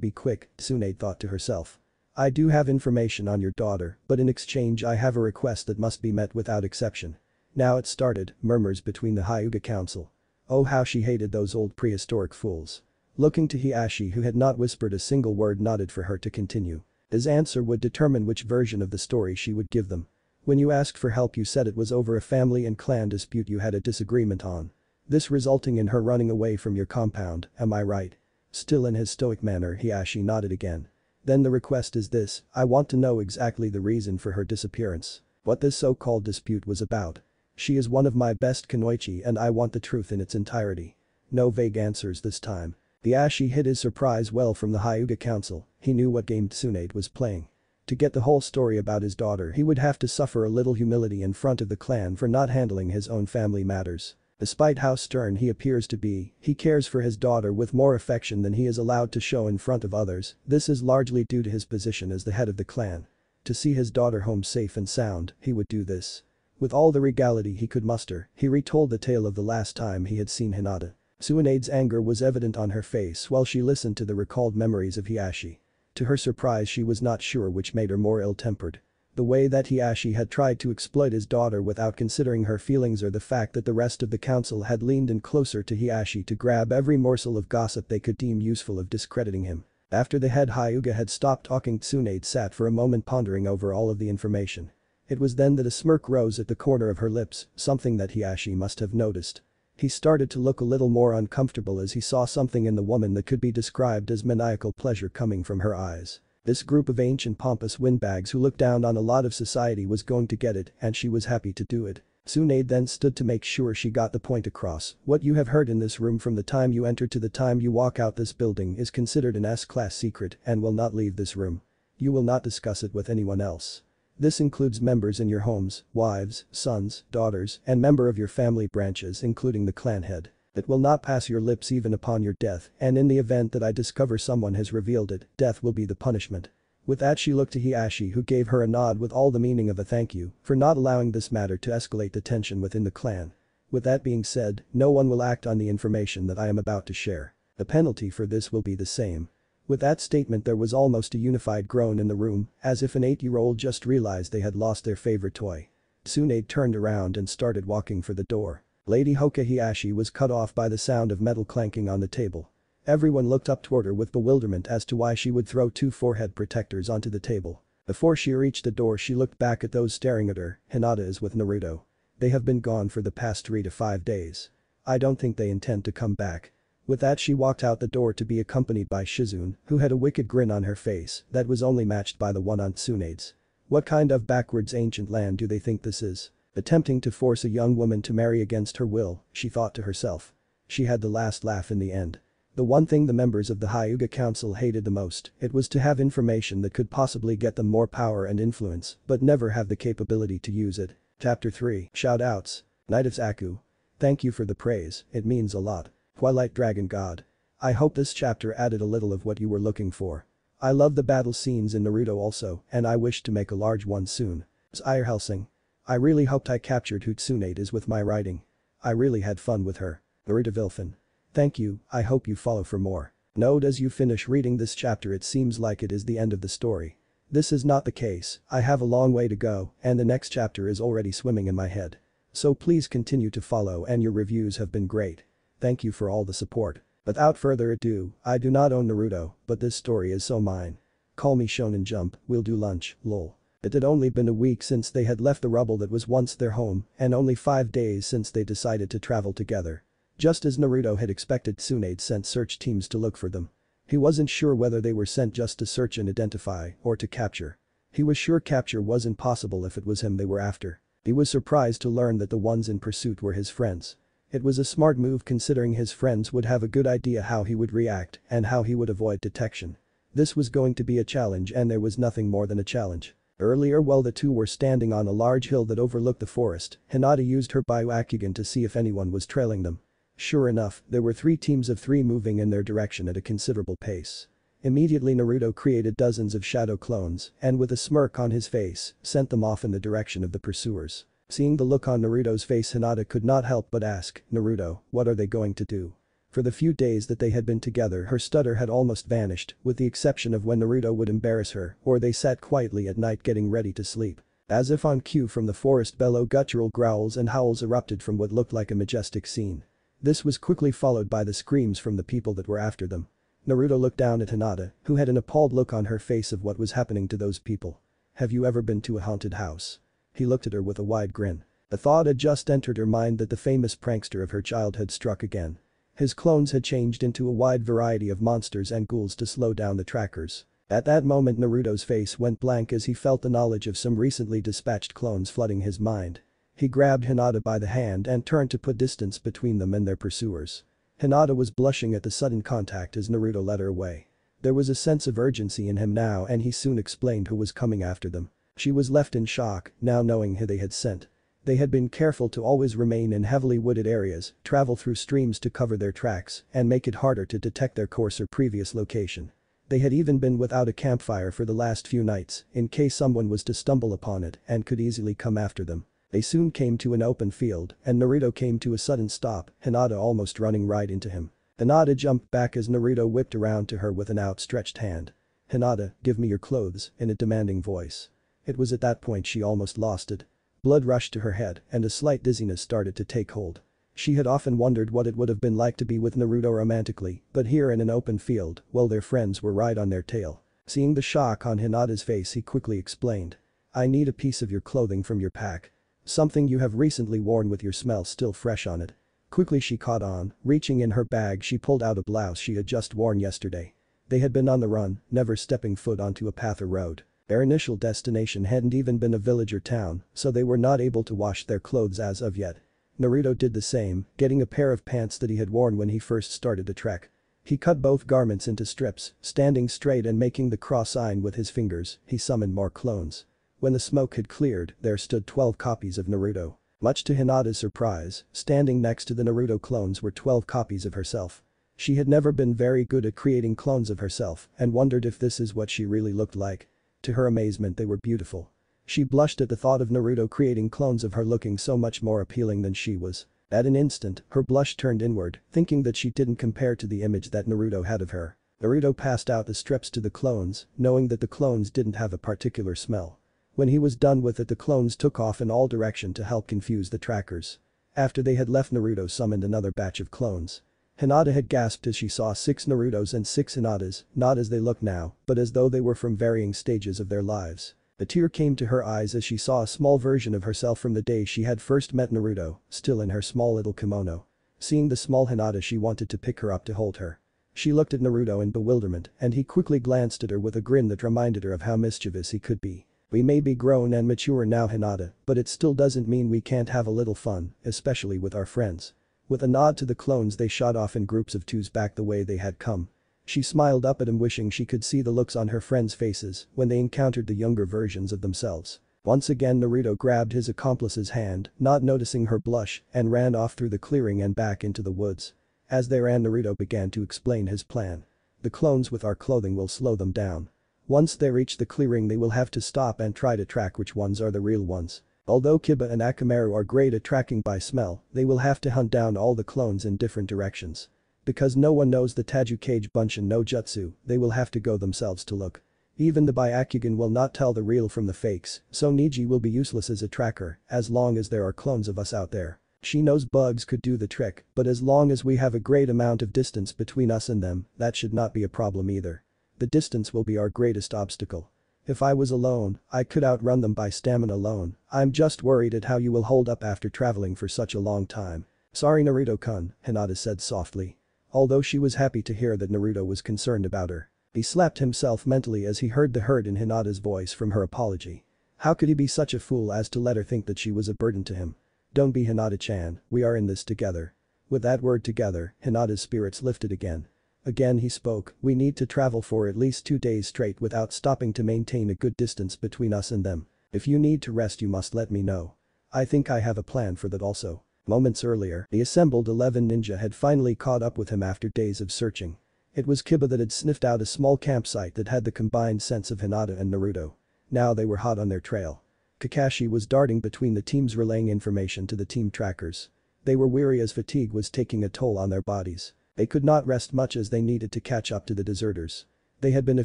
be quick, Tsunade thought to herself. I do have information on your daughter, but in exchange I have a request that must be met without exception. Now it started, murmurs between the Hyuga council. Oh, how she hated those old prehistoric fools. Looking to Hiashi, who had not whispered a single word, nodded for her to continue. His answer would determine which version of the story she would give them. When you asked for help you said it was over a family and clan dispute you had a disagreement on. This resulting in her running away from your compound, am I right? Still in his stoic manner, Hiashi nodded again. Then the request is this, I want to know exactly the reason for her disappearance. What this so-called dispute was about. She is one of my best kunoichi and I want the truth in its entirety. No vague answers this time. Hiashi hid his surprise well from the Hyuga council, he knew what game Tsunade was playing. To get the whole story about his daughter he would have to suffer a little humility in front of the clan for not handling his own family matters. Despite how stern he appears to be, he cares for his daughter with more affection than he is allowed to show in front of others, this is largely due to his position as the head of the clan. To see his daughter home safe and sound, he would do this. With all the regality he could muster, he retold the tale of the last time he had seen Hinata. Tsunade's anger was evident on her face while she listened to the recalled memories of Hiashi. To her surprise she was not sure which made her more ill-tempered. The way that Hiashi had tried to exploit his daughter without considering her feelings or the fact that the rest of the council had leaned in closer to Hiashi to grab every morsel of gossip they could deem useful of discrediting him. After the head Hyuga had stopped talking, Tsunade sat for a moment pondering over all of the information. It was then that a smirk rose at the corner of her lips, something that Hiashi must have noticed. He started to look a little more uncomfortable as he saw something in the woman that could be described as maniacal pleasure coming from her eyes. This group of ancient pompous windbags who looked down on a lot of society was going to get it and she was happy to do it. Tsunade then stood to make sure she got the point across. What you have heard in this room from the time you enter to the time you walk out this building is considered an S-class secret and will not leave this room. You will not discuss it with anyone else. This includes members in your homes, wives, sons, daughters, and member of your family branches including the clan head. It will not pass your lips even upon your death, and in the event that I discover someone has revealed it, death will be the punishment. With that she looked to Hiashi who gave her a nod with all the meaning of a thank you for not allowing this matter to escalate the tension within the clan. With that being said, no one will act on the information that I am about to share. The penalty for this will be the same. With that statement there was almost a unified groan in the room, as if an 8-year-old just realized they had lost their favorite toy. Tsunade turned around and started walking for the door. Lady Hoka Hiashi was cut off by the sound of metal clanking on the table. Everyone looked up toward her with bewilderment as to why she would throw 2 forehead protectors onto the table. Before she reached the door she looked back at those staring at her. Hinata is with Naruto. They have been gone for the past 3 to 5 days. I don't think they intend to come back. With that she walked out the door to be accompanied by Shizune, who had a wicked grin on her face that was only matched by the one on Tsunade's. What kind of backwards ancient land do they think this is? Attempting to force a young woman to marry against her will, she thought to herself. She had the last laugh in the end. The one thing the members of the Hyuga council hated the most, it was to have information that could possibly get them more power and influence, but never have the capability to use it. Chapter 3. Shoutouts. Knight of Zaku. Thank you for the praise, it means a lot. Twilight Dragon God. I hope this chapter added a little of what you were looking for. I love the battle scenes in Naruto also, and I wish to make a large one soon. Sire Helsing. I really hoped I captured who Tsunade is with my writing. I really had fun with her. Naruto Vilfin. Thank you, I hope you follow for more. Note as you finish reading this chapter it seems like it is the end of the story. This is not the case, I have a long way to go and the next chapter is already swimming in my head. So please continue to follow and your reviews have been great. Thank you for all the support. Without further ado, I do not own Naruto, but this story is so mine. Call me Shonen Jump, we'll do lunch, lol. It had only been a week since they had left the rubble that was once their home and only 5 days since they decided to travel together. Just as Naruto had expected, Tsunade sent search teams to look for them. He wasn't sure whether they were sent just to search and identify or to capture. He was sure capture wasn't possible if it was him they were after. He was surprised to learn that the ones in pursuit were his friends. It was a smart move considering his friends would have a good idea how he would react and how he would avoid detection. This was going to be a challenge and there was nothing more than a challenge. Earlier while the two were standing on a large hill that overlooked the forest, Hinata used her Byakugan to see if anyone was trailing them. Sure enough, there were 3 teams of 3 moving in their direction at a considerable pace. Immediately Naruto created dozens of shadow clones and with a smirk on his face, sent them off in the direction of the pursuers. Seeing the look on Naruto's face, Hinata could not help but ask, "Naruto, what are they going to do?" For the few days that they had been together, her stutter had almost vanished, with the exception of when Naruto would embarrass her or they sat quietly at night getting ready to sleep. As if on cue from the forest below, guttural growls and howls erupted from what looked like a majestic scene. This was quickly followed by the screams from the people that were after them. Naruto looked down at Hinata, who had an appalled look on her face of what was happening to those people. "Have you ever been to a haunted house?" He looked at her with a wide grin. A thought had just entered her mind that the famous prankster of her childhood struck again. His clones had changed into a wide variety of monsters and ghouls to slow down the trackers. At that moment Naruto's face went blank as he felt the knowledge of some recently dispatched clones flooding his mind. He grabbed Hinata by the hand and turned to put distance between them and their pursuers. Hinata was blushing at the sudden contact as Naruto led her away. There was a sense of urgency in him now and he soon explained who was coming after them. She was left in shock, now knowing who they had sent. They had been careful to always remain in heavily wooded areas, travel through streams to cover their tracks, and make it harder to detect their course or previous location. They had even been without a campfire for the last few nights, in case someone was to stumble upon it and could easily come after them. They soon came to an open field, and Naruto came to a sudden stop, Hinata almost running right into him. Hinata jumped back as Naruto whipped around to her with an outstretched hand. "Hinata, give me your clothes," in a demanding voice. It was at that point she almost lost it. Blood rushed to her head and a slight dizziness started to take hold. She had often wondered what it would have been like to be with Naruto romantically, but here in an open field, well, their friends were right on their tail. Seeing the shock on Hinata's face, he quickly explained. "I need a piece of your clothing from your pack. Something you have recently worn with your smell still fresh on it." Quickly she caught on, reaching in her bag she pulled out a blouse she had just worn yesterday. They had been on the run, never stepping foot onto a path or road. Their initial destination hadn't even been a village or town, so they were not able to wash their clothes as of yet. Naruto did the same, getting a pair of pants that he had worn when he first started the trek. He cut both garments into strips, standing straight and making the cross sign with his fingers, he summoned more clones. When the smoke had cleared, there stood 12 copies of Naruto. Much to Hinata's surprise, standing next to the Naruto clones were 12 copies of herself. She had never been very good at creating clones of herself and wondered if this is what she really looked like. To her amazement, they were beautiful. She blushed at the thought of Naruto creating clones of her looking so much more appealing than she was. At an instant, her blush turned inward, thinking that she didn't compare to the image that Naruto had of her. Naruto passed out the strips to the clones, knowing that the clones didn't have a particular smell. When he was done with it, the clones took off in all direction to help confuse the trackers. After they had left, Naruto summoned another batch of clones. Hinata had gasped as she saw 6 Narutos and 6 Hinatas, not as they look now, but as though they were from varying stages of their lives. A tear came to her eyes as she saw a small version of herself from the day she had first met Naruto, still in her small little kimono. Seeing the small Hinata, she wanted to pick her up to hold her. She looked at Naruto in bewilderment and he quickly glanced at her with a grin that reminded her of how mischievous he could be. "We may be grown and mature now, Hinata, but it still doesn't mean we can't have a little fun, especially with our friends." With a nod to the clones, they shot off in groups of 2s back the way they had come. She smiled up at him, wishing she could see the looks on her friends' faces when they encountered the younger versions of themselves. Once again Naruto grabbed his accomplice's hand, not noticing her blush, and ran off through the clearing and back into the woods. As they ran, Naruto began to explain his plan. "The clones with our clothing will slow them down. Once they reach the clearing, they will have to stop and try to track which ones are the real ones. Although Kiba and Akamaru are great at tracking by smell, they will have to hunt down all the clones in different directions. Because no one knows the Tajukage Bunshin no Jutsu, they will have to go themselves to look. Even the Byakugan will not tell the real from the fakes, so Niji will be useless as a tracker as long as there are clones of us out there. She knows bugs could do the trick, but as long as we have a great amount of distance between us and them, that should not be a problem either. The distance will be our greatest obstacle. If I was alone, I could outrun them by stamina alone. I'm just worried at how you will hold up after traveling for such a long time." "Sorry, Naruto-kun," Hinata said softly. Although she was happy to hear that Naruto was concerned about her. He slapped himself mentally as he heard the hurt in Hinata's voice from her apology. How could he be such a fool as to let her think that she was a burden to him? "Don't be, Hinata-chan, we are in this together." With that word together, Hinata's spirits lifted again. Again he spoke, "We need to travel for at least 2 days straight without stopping to maintain a good distance between us and them. If you need to rest, you must let me know. I think I have a plan for that also." Moments earlier, the assembled 11 ninja had finally caught up with him after days of searching. It was Kiba that had sniffed out a small campsite that had the combined scents of Hinata and Naruto. Now they were hot on their trail. Kakashi was darting between the teams relaying information to the team trackers. They were weary as fatigue was taking a toll on their bodies. They could not rest much as they needed to catch up to the deserters. They had been a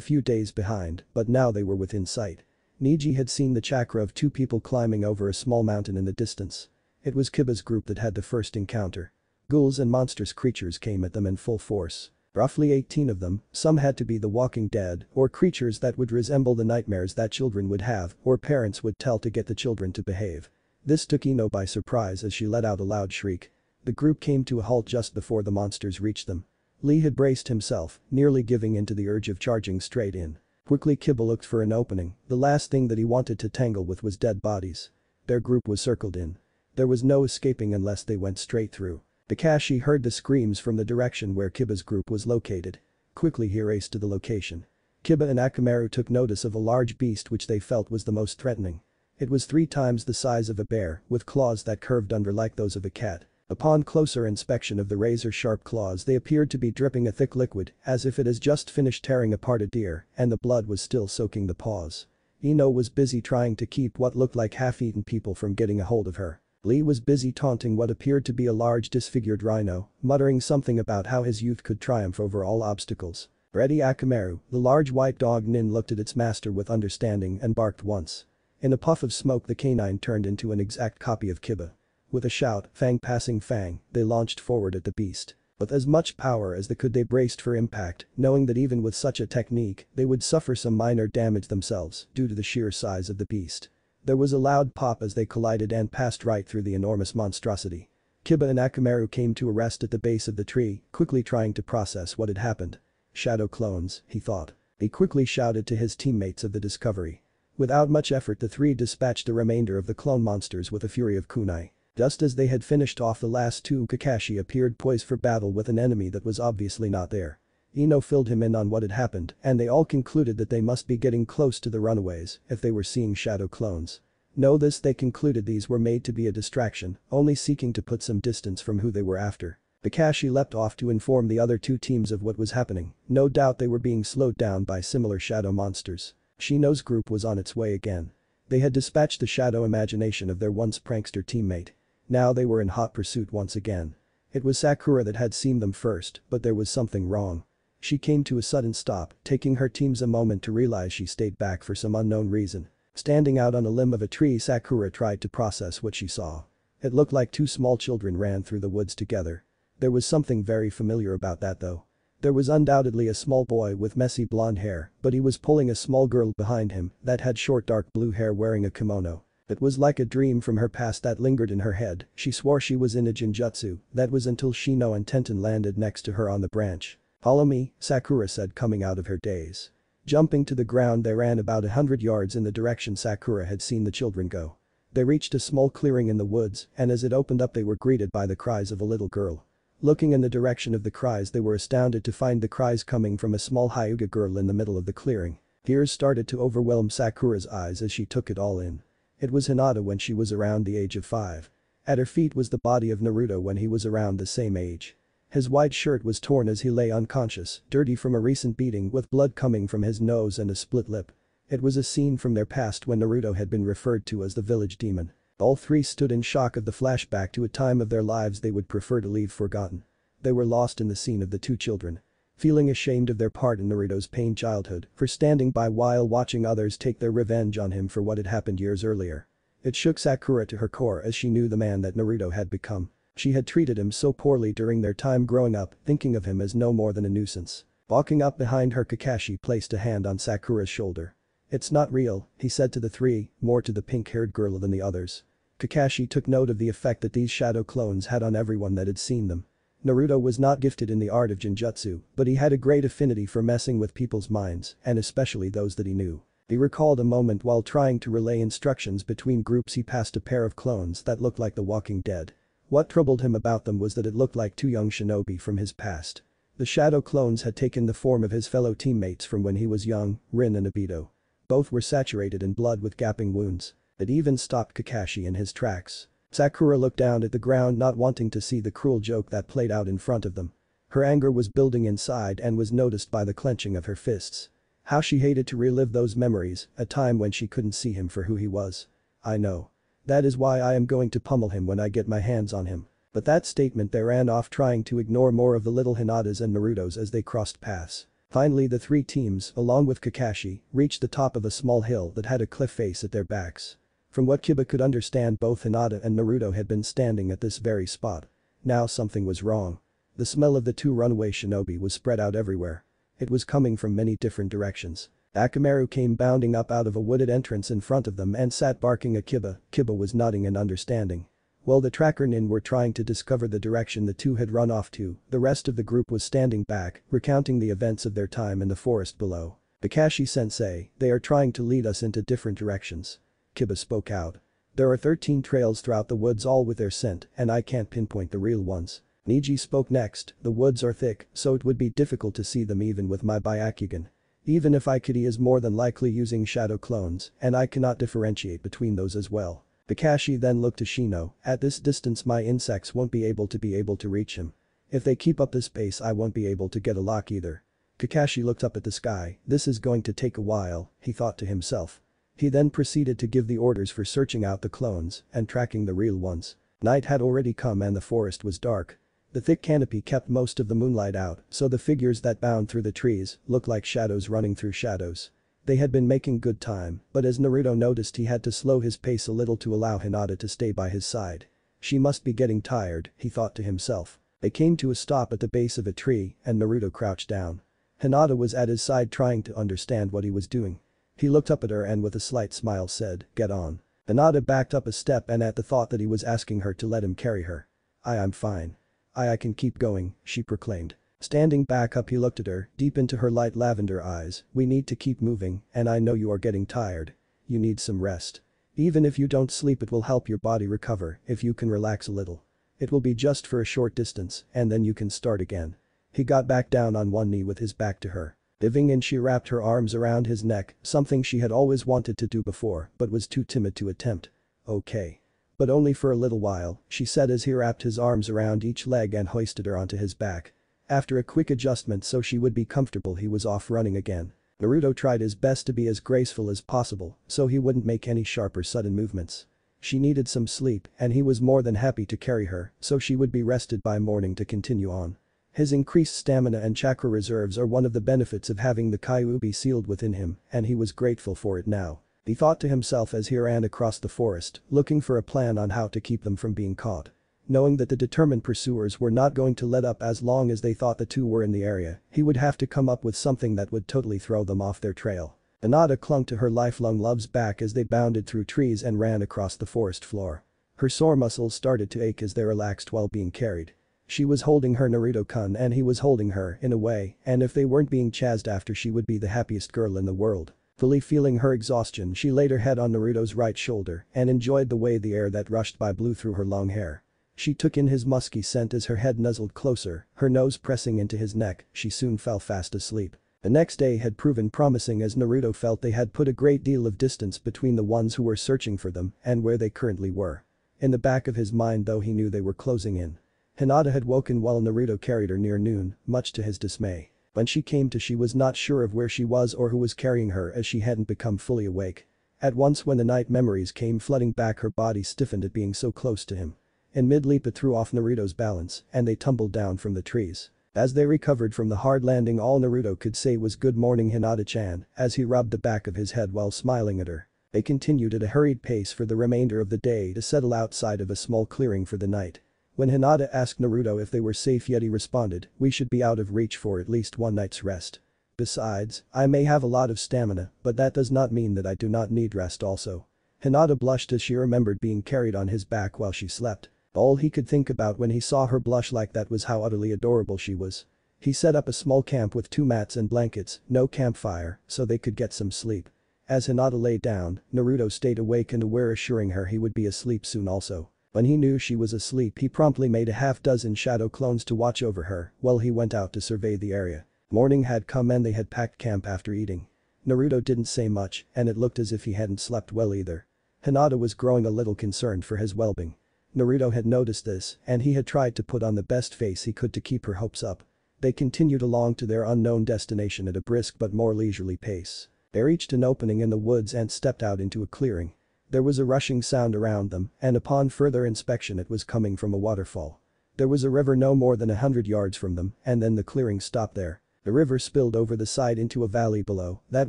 few days behind, but now they were within sight. Niji had seen the chakra of two people climbing over a small mountain in the distance. It was Kiba's group that had the first encounter. Ghouls and monstrous creatures came at them in full force. Roughly 18 of them, some had to be the walking dead or creatures that would resemble the nightmares that children would have or parents would tell to get the children to behave. This took Ino by surprise as she let out a loud shriek. The group came to a halt just before the monsters reached them. Lee had braced himself, nearly giving in to the urge of charging straight in. Quickly Kiba looked for an opening, the last thing that he wanted to tangle with was dead bodies. Their group was circled in. There was no escaping unless they went straight through. Kakashi heard the screams from the direction where Kiba's group was located. Quickly he raced to the location. Kiba and Akamaru took notice of a large beast which they felt was the most threatening. It was 3 times the size of a bear, with claws that curved under like those of a cat. Upon closer inspection of the razor-sharp claws they appeared to be dripping a thick liquid, as if it has just finished tearing apart a deer, and the blood was still soaking the paws. Ino was busy trying to keep what looked like half-eaten people from getting a hold of her. Lee was busy taunting what appeared to be a large disfigured rhino, muttering something about how his youth could triumph over all obstacles. Ready Akamaru, the large white dog Nin looked at its master with understanding and barked once. In a puff of smoke the canine turned into an exact copy of Kiba. With a shout, fang passing fang, they launched forward at the beast. With as much power as they could they braced for impact, knowing that even with such a technique, they would suffer some minor damage themselves due to the sheer size of the beast. There was a loud pop as they collided and passed right through the enormous monstrosity. Kiba and Akamaru came to a rest at the base of the tree, quickly trying to process what had happened. Shadow clones, he thought. He quickly shouted to his teammates of the discovery. Without much effort the 3 dispatched the remainder of the clone monsters with a fury of kunai. Just as they had finished off the last 2, Kakashi appeared poised for battle with an enemy that was obviously not there. Ino filled him in on what had happened and they all concluded that they must be getting close to the runaways if they were seeing shadow clones. Know this they concluded these were made to be a distraction, only seeking to put some distance from who they were after. Kakashi leapt off to inform the other 2 teams of what was happening, no doubt they were being slowed down by similar shadow monsters. Shino's group was on its way again. They had dispatched the shadow imagination of their once prankster teammate. Now they were in hot pursuit once again. It was Sakura that had seen them first, but there was something wrong. She came to a sudden stop, taking her teams a moment to realize she stayed back for some unknown reason. Standing out on a limb of a tree Sakura tried to process what she saw. It looked like 2 small children ran through the woods together. There was something very familiar about that though. There was undoubtedly a small boy with messy blonde hair, but he was pulling a small girl behind him that had short dark blue hair wearing a kimono. It was like a dream from her past that lingered in her head. She swore she was in a genjutsu, that was until Shino and Tenten landed next to her on the branch. "Follow me," Sakura said coming out of her daze. Jumping to the ground they ran about 100 yards in the direction Sakura had seen the children go. They reached a small clearing in the woods and as it opened up they were greeted by the cries of a little girl. Looking in the direction of the cries they were astounded to find the cries coming from a small Hyuga girl in the middle of the clearing. Tears started to overwhelm Sakura's eyes as she took it all in. It was Hinata when she was around the age of 5. At her feet was the body of Naruto when he was around the same age. His white shirt was torn as he lay unconscious, dirty from a recent beating with blood coming from his nose and a split lip. It was a scene from their past when Naruto had been referred to as the village demon. All 3 stood in shock of the flashback to a time of their lives they would prefer to leave forgotten. They were lost in the scene of the 2 children. Feeling ashamed of their part in Naruto's pained childhood for standing by while watching others take their revenge on him for what had happened years earlier. It shook Sakura to her core as she knew the man that Naruto had become. She had treated him so poorly during their time growing up, thinking of him as no more than a nuisance. Walking up behind her Kakashi placed a hand on Sakura's shoulder. "It's not real," he said to the 3, more to the pink-haired girl than the others. Kakashi took note of the effect that these shadow clones had on everyone that had seen them. Naruto was not gifted in the art of genjutsu, but he had a great affinity for messing with people's minds, and especially those that he knew. He recalled a moment while trying to relay instructions between groups he passed a pair of clones that looked like the Walking Dead. What troubled him about them was that it looked like 2 young shinobi from his past. The shadow clones had taken the form of his fellow teammates from when he was young, Rin and Obito. Both were saturated in blood with gaping wounds. It even stopped Kakashi in his tracks. Sakura looked down at the ground, not wanting to see the cruel joke that played out in front of them. Her anger was building inside and was noticed by the clenching of her fists. How she hated to relive those memories, a time when she couldn't see him for who he was. I know. That is why I am going to pummel him when I get my hands on him. But that statement, they ran off, trying to ignore more of the little Hinatas and Narutos as they crossed paths. Finally, the three teams, along with Kakashi, reached the top of a small hill that had a cliff face at their backs. From what Kiba could understand, both Hinata and Naruto had been standing at this very spot. Now something was wrong. The smell of the two runaway shinobi was spread out everywhere. It was coming from many different directions. Akamaru came bounding up out of a wooded entrance in front of them and sat barking at Kiba. Kiba was nodding in understanding. While the tracker nin were trying to discover the direction the two had run off to, the rest of the group was standing back, recounting the events of their time in the forest below. Kakashi-sensei, they are trying to lead us into different directions. Kiba spoke out. There are 13 trails throughout the woods, all with their scent, and I can't pinpoint the real ones. Niji spoke next. The woods are thick, so it would be difficult to see them even with my Byakugan. Even if I could, he is more than likely using shadow clones, and I cannot differentiate between those as well. Kakashi then looked to Shino. At this distance my insects won't be able to reach him. If they keep up this pace, I won't be able to get a lock either. Kakashi looked up at the sky. This is going to take a while, he thought to himself. He then proceeded to give the orders for searching out the clones and tracking the real ones. Night had already come and the forest was dark. The thick canopy kept most of the moonlight out, so the figures that bound through the trees looked like shadows running through shadows. They had been making good time, but as Naruto noticed, he had to slow his pace a little to allow Hinata to stay by his side. She must be getting tired, he thought to himself. They came to a stop at the base of a tree and Naruto crouched down. Hinata was at his side trying to understand what he was doing. He looked up at her and with a slight smile said, "Get on." Hinata backed up a step and at the thought that he was asking her to let him carry her. I'm fine. I can keep going," she proclaimed. Standing back up, he looked at her, deep into her light lavender eyes. "We need to keep moving, and I know you are getting tired. You need some rest. Even if you don't sleep, it will help your body recover if you can relax a little. It will be just for a short distance, and then you can start again." He got back down on one knee with his back to her. Diving in, she wrapped her arms around his neck, something she had always wanted to do before but was too timid to attempt. "Okay. But only for a little while," she said as he wrapped his arms around each leg and hoisted her onto his back. After a quick adjustment so she would be comfortable, he was off running again. Naruto tried his best to be as graceful as possible so he wouldn't make any sharp or sudden movements. She needed some sleep and he was more than happy to carry her so she would be rested by morning to continue on. His increased stamina and chakra reserves are one of the benefits of having the Kyuubi sealed within him, and he was grateful for it now. He thought to himself as he ran across the forest, looking for a plan on how to keep them from being caught. Knowing that the determined pursuers were not going to let up as long as they thought the two were in the area, he would have to come up with something that would totally throw them off their trail. Hinata clung to her lifelong love's back as they bounded through trees and ran across the forest floor. Her sore muscles started to ache as they relaxed while being carried. She was holding her Naruto-kun and he was holding her in a way, and if they weren't being chased after, she would be the happiest girl in the world. Fully feeling her exhaustion, she laid her head on Naruto's right shoulder and enjoyed the way the air that rushed by blew through her long hair. She took in his musky scent as her head nuzzled closer, her nose pressing into his neck. She soon fell fast asleep. The next day had proven promising as Naruto felt they had put a great deal of distance between the ones who were searching for them and where they currently were. In the back of his mind though, he knew they were closing in. Hinata had woken while Naruto carried her near noon, much to his dismay. When she came to, she was not sure of where she was or who was carrying her as she hadn't become fully awake. At once when the night memories came flooding back, her body stiffened at being so close to him. In mid-leap it threw off Naruto's balance and they tumbled down from the trees. As they recovered from the hard landing, all Naruto could say was "Good morning, Hinata-chan," as he rubbed the back of his head while smiling at her. They continued at a hurried pace for the remainder of the day to settle outside of a small clearing for the night. When Hinata asked Naruto if they were safe yet, he responded, "We should be out of reach for at least one night's rest. Besides, I may have a lot of stamina, but that does not mean that I do not need rest also." Hinata blushed as she remembered being carried on his back while she slept. All he could think about when he saw her blush like that was how utterly adorable she was. He set up a small camp with 2 mats and blankets, no campfire, so they could get some sleep. As Hinata lay down, Naruto stayed awake and aware, assuring her he would be asleep soon also. When he knew she was asleep, he promptly made a half-dozen shadow clones to watch over her while he went out to survey the area. Morning had come and they had packed camp after eating. Naruto didn't say much and it looked as if he hadn't slept well either. Hinata was growing a little concerned for his well-being. Naruto had noticed this, and he had tried to put on the best face he could to keep her hopes up. They continued along to their unknown destination at a brisk but more leisurely pace. They reached an opening in the woods and stepped out into a clearing. There was a rushing sound around them, and upon further inspection it was coming from a waterfall. There was a river no more than 100 yards from them, and then the clearing stopped there. The river spilled over the side into a valley below that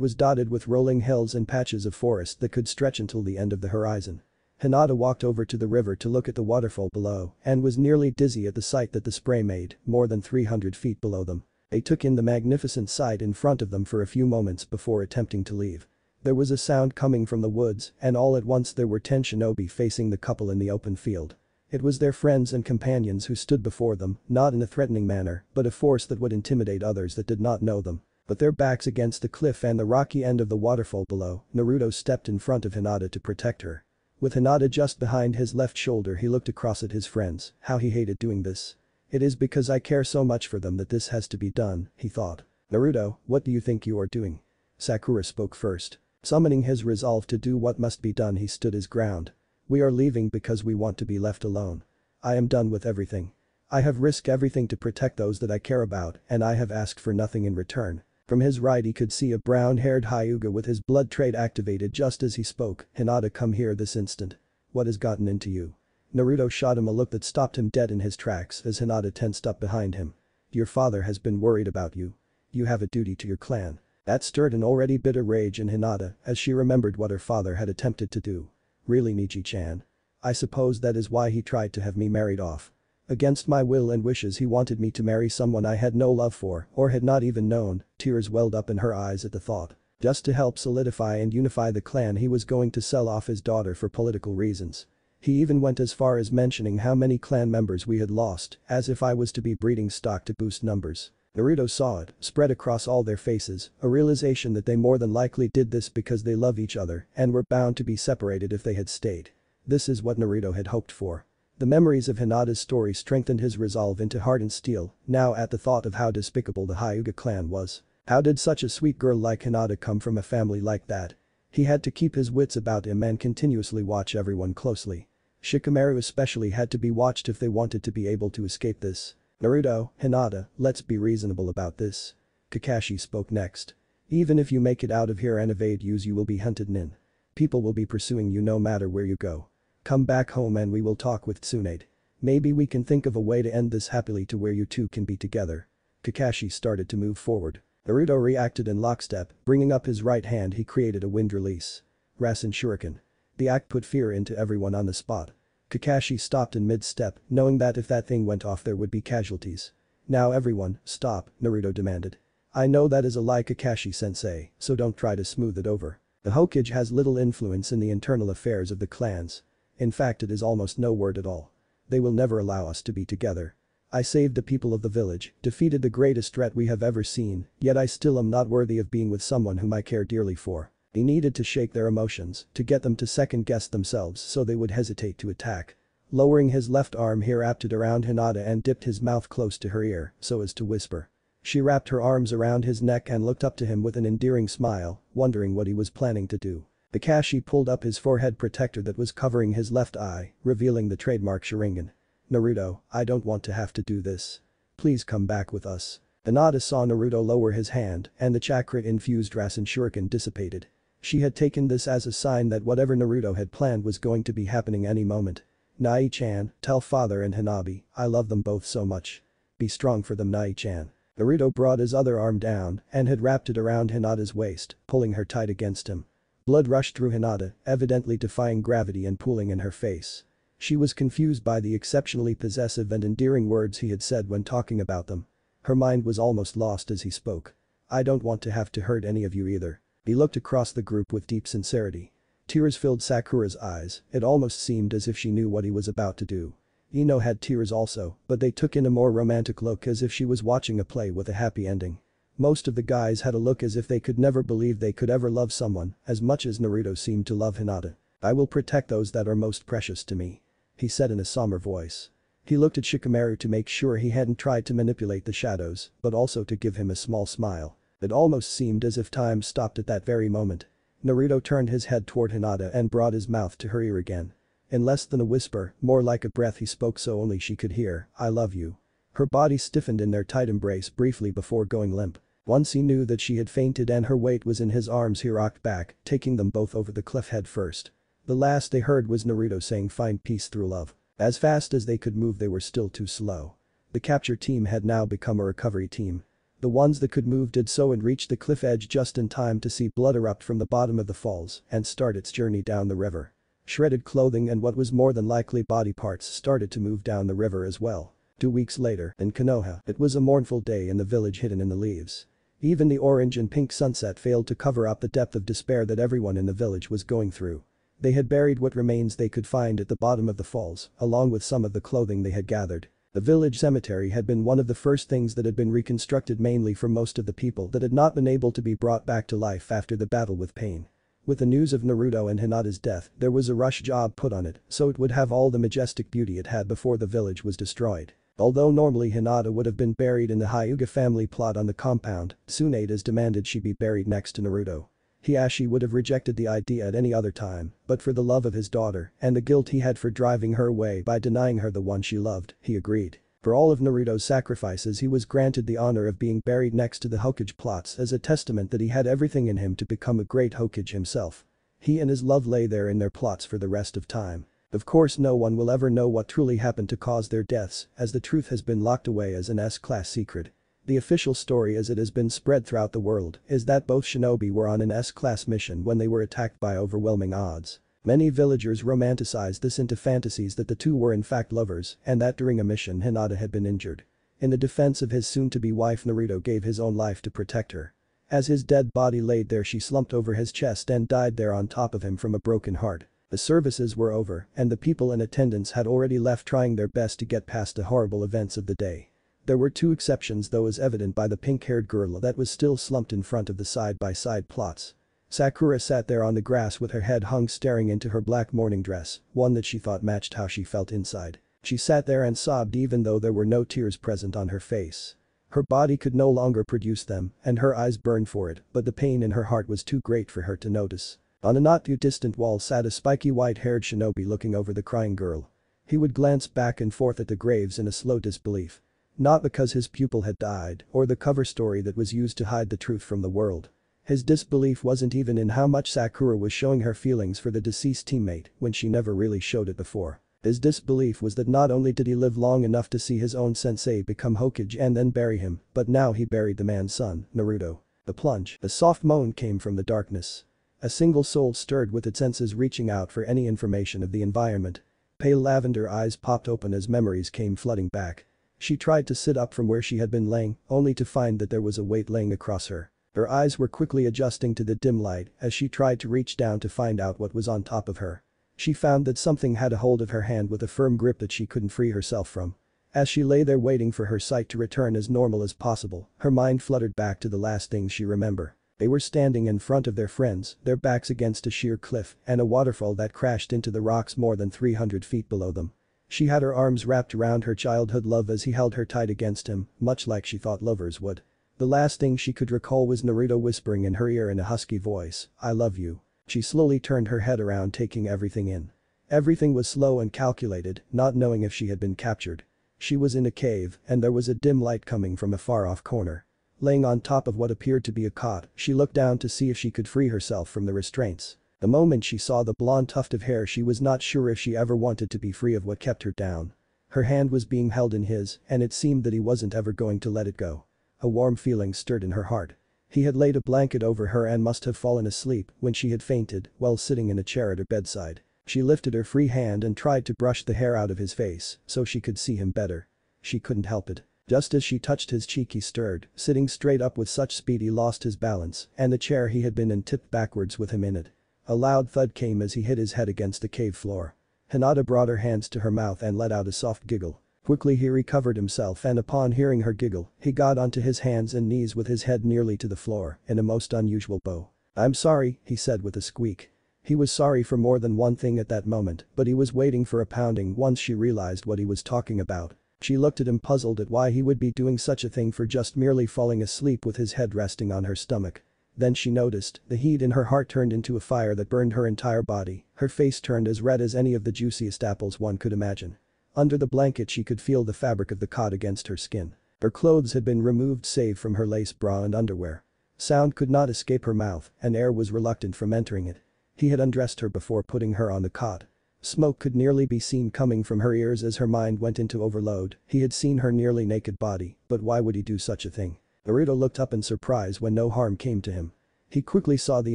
was dotted with rolling hills and patches of forest that could stretch until the end of the horizon. Hinata walked over to the river to look at the waterfall below and was nearly dizzy at the sight that the spray made, more than 300 feet below them. They took in the magnificent sight in front of them for a few moments before attempting to leave. There was a sound coming from the woods, and all at once there were 10 shinobi facing the couple in the open field. It was their friends and companions who stood before them, not in a threatening manner, but a force that would intimidate others that did not know them. With their backs against the cliff and the rocky end of the waterfall below, Naruto stepped in front of Hinata to protect her. With Hinata just behind his left shoulder, he looked across at his friends. How he hated doing this. It is because I care so much for them that this has to be done, he thought. Naruto, what do you think you are doing? Sakura spoke first. Summoning his resolve to do what must be done, he stood his ground. We are leaving because we want to be left alone. I am done with everything. I have risked everything to protect those that I care about, and I have asked for nothing in return. From his right he could see a brown-haired Hyuga with his blood trait activated just as he spoke. Hinata, come here this instant. What has gotten into you? Naruto shot him a look that stopped him dead in his tracks as Hinata tensed up behind him. Your father has been worried about you. You have a duty to your clan. That stirred an already bitter rage in Hinata as she remembered what her father had attempted to do. Really, Nichi-chan? I suppose that is why he tried to have me married off. Against my will and wishes he wanted me to marry someone I had no love for or had not even known. Tears welled up in her eyes at the thought. Just to help solidify and unify the clan, he was going to sell off his daughter for political reasons. He even went as far as mentioning how many clan members we had lost, as if I was to be breeding stock to boost numbers. Naruto saw it, spread across all their faces, a realization that they more than likely did this because they love each other and were bound to be separated if they had stayed. This is what Naruto had hoped for. The memories of Hinata's story strengthened his resolve into hardened steel, now at the thought of how despicable the Hyuga clan was. How did such a sweet girl like Hinata come from a family like that? He had to keep his wits about him and continuously watch everyone closely. Shikamaru especially had to be watched if they wanted to be able to escape this. Naruto, Hinata, let's be reasonable about this. Kakashi spoke next. Even if you make it out of here and evade use, you will be hunted nin. People will be pursuing you no matter where you go. Come back home and we will talk with Tsunade. Maybe we can think of a way to end this happily to where you two can be together. Kakashi started to move forward. Naruto reacted in lockstep, bringing up his right hand he created a wind release. Rasen Shuriken. The act put fear into everyone on the spot. Kakashi stopped in mid-step, knowing that if that thing went off there would be casualties. Now everyone, stop, Naruto demanded. I know that is a lie, Kakashi-sensei, so don't try to smooth it over. The Hokage has little influence in the internal affairs of the clans. In fact, it is almost no word at all. They will never allow us to be together. I saved the people of the village, defeated the greatest threat we have ever seen, yet I still am not worthy of being with someone whom I care dearly for. He needed to shake their emotions, to get them to second-guess themselves so they would hesitate to attack. Lowering his left arm he wrapped it around Hinata and dipped his mouth close to her ear so as to whisper. She wrapped her arms around his neck and looked up to him with an endearing smile, wondering what he was planning to do. Kakashi pulled up his forehead protector that was covering his left eye, revealing the trademark Sharingan. Naruto, I don't want to have to do this. Please come back with us. Hinata saw Naruto lower his hand and the chakra-infused Rasen Shuriken dissipated. She had taken this as a sign that whatever Naruto had planned was going to be happening any moment. Nai-chan, tell father and Hanabi, I love them both so much. Be strong for them, Nai-chan. Naruto brought his other arm down and had wrapped it around Hinata's waist, pulling her tight against him. Blood rushed through Hinata, evidently defying gravity and pooling in her face. She was confused by the exceptionally possessive and endearing words he had said when talking about them. Her mind was almost lost as he spoke. I don't want to have to hurt any of you either. He looked across the group with deep sincerity. Tears filled Sakura's eyes, it almost seemed as if she knew what he was about to do. Ino had tears also, but they took in a more romantic look as if she was watching a play with a happy ending. Most of the guys had a look as if they could never believe they could ever love someone as much as Naruto seemed to love Hinata. I will protect those that are most precious to me. He said in a somber voice. He looked at Shikamaru to make sure he hadn't tried to manipulate the shadows, but also to give him a small smile. It almost seemed as if time stopped at that very moment. Naruto turned his head toward Hinata and brought his mouth to her ear again. In less than a whisper, more like a breath he spoke so only she could hear, "I love you." Her body stiffened in their tight embrace briefly before going limp. Once he knew that she had fainted and her weight was in his arms, he rocked back, taking them both over the cliff head first. The last they heard was Naruto saying, "Find peace through love." As fast as they could move, they were still too slow. The capture team had now become a recovery team. The ones that could move did so and reached the cliff edge just in time to see blood erupt from the bottom of the falls and start its journey down the river. Shredded clothing and what was more than likely body parts started to move down the river as well. 2 weeks later, in Konoha, it was a mournful day in the village hidden in the leaves. Even the orange and pink sunset failed to cover up the depth of despair that everyone in the village was going through. They had buried what remains they could find at the bottom of the falls, along with some of the clothing they had gathered. The village cemetery had been one of the first things that had been reconstructed, mainly for most of the people that had not been able to be brought back to life after the battle with pain. With the news of Naruto and Hinata's death, there was a rush job put on it so it would have all the majestic beauty it had before the village was destroyed. Although normally Hinata would have been buried in the Hyuga family plot on the compound, Tsunade has demanded she be buried next to Naruto. Hiashi would have rejected the idea at any other time, but for the love of his daughter and the guilt he had for driving her away by denying her the one she loved, he agreed. For all of Naruto's sacrifices, he was granted the honor of being buried next to the Hokage plots as a testament that he had everything in him to become a great Hokage himself. He and his love lay there in their plots for the rest of time. Of course, no one will ever know what truly happened to cause their deaths, as the truth has been locked away as an S-class secret. The official story, as it has been spread throughout the world, is that both shinobi were on an S-class mission when they were attacked by overwhelming odds. Many villagers romanticized this into fantasies that the two were in fact lovers and that during a mission Hinata had been injured. In the defense of his soon-to-be wife, Naruto gave his own life to protect her. As his dead body laid there, she slumped over his chest and died there on top of him from a broken heart. The services were over and the people in attendance had already left, trying their best to get past the horrible events of the day. There were 2 exceptions, though, as evident by the pink-haired girl that was still slumped in front of the side-by-side plots. Sakura sat there on the grass with her head hung, staring into her black morning dress, one that she thought matched how she felt inside. She sat there and sobbed even though there were no tears present on her face. Her body could no longer produce them and her eyes burned for it, but the pain in her heart was too great for her to notice. On a not too distant wall sat a spiky white-haired shinobi looking over the crying girl. He would glance back and forth at the graves in a slow disbelief. Not because his pupil had died or the cover story that was used to hide the truth from the world. His disbelief wasn't even in how much Sakura was showing her feelings for the deceased teammate when she never really showed it before. His disbelief was that not only did he live long enough to see his own sensei become Hokage and then bury him, but now he buried the man's son, Naruto. The plunge. A soft moan came from the darkness. A single soul stirred with its senses, reaching out for any information of the environment. Pale lavender eyes popped open as memories came flooding back. She tried to sit up from where she had been laying, only to find that there was a weight laying across her. Her eyes were quickly adjusting to the dim light as she tried to reach down to find out what was on top of her. She found that something had a hold of her hand with a firm grip that she couldn't free herself from. As she lay there waiting for her sight to return as normal as possible, her mind fluttered back to the last things she remember. They were standing in front of their friends, their backs against a sheer cliff and a waterfall that crashed into the rocks more than 300 feet below them. She had her arms wrapped around her childhood love as he held her tight against him, much like she thought lovers would. The last thing she could recall was Naruto whispering in her ear in a husky voice, "I love you." She slowly turned her head around, taking everything in. Everything was slow and calculated, not knowing if she had been captured. She was in a cave and there was a dim light coming from a far-off corner. Laying on top of what appeared to be a cot, she looked down to see if she could free herself from the restraints. The moment she saw the blonde tuft of hair, she was not sure if she ever wanted to be free of what kept her down. Her hand was being held in his and it seemed that he wasn't ever going to let it go. A warm feeling stirred in her heart. He had laid a blanket over her and must have fallen asleep when she had fainted while sitting in a chair at her bedside. She lifted her free hand and tried to brush the hair out of his face so she could see him better. She couldn't help it. Just as she touched his cheek, he stirred, sitting straight up with such speed he lost his balance and the chair he had been in tipped backwards with him in it. A loud thud came as he hit his head against the cave floor. Hinata brought her hands to her mouth and let out a soft giggle. Quickly he recovered himself and upon hearing her giggle, he got onto his hands and knees with his head nearly to the floor in a most unusual bow. "I'm sorry," he said with a squeak. He was sorry for more than one thing at that moment, but he was waiting for a pounding once she realized what he was talking about. She looked at him, puzzled at why he would be doing such a thing for just merely falling asleep with his head resting on her stomach. Then she noticed, the heat in her heart turned into a fire that burned her entire body, her face turned as red as any of the juiciest apples one could imagine. Under the blanket she could feel the fabric of the cot against her skin. Her clothes had been removed save from her lace bra and underwear. Sound could not escape her mouth and air was reluctant from entering it. He had undressed her before putting her on the cot. Smoke could nearly be seen coming from her ears as her mind went into overload. He had seen her nearly naked body, but why would he do such a thing? Naruto looked up in surprise when no harm came to him. He quickly saw the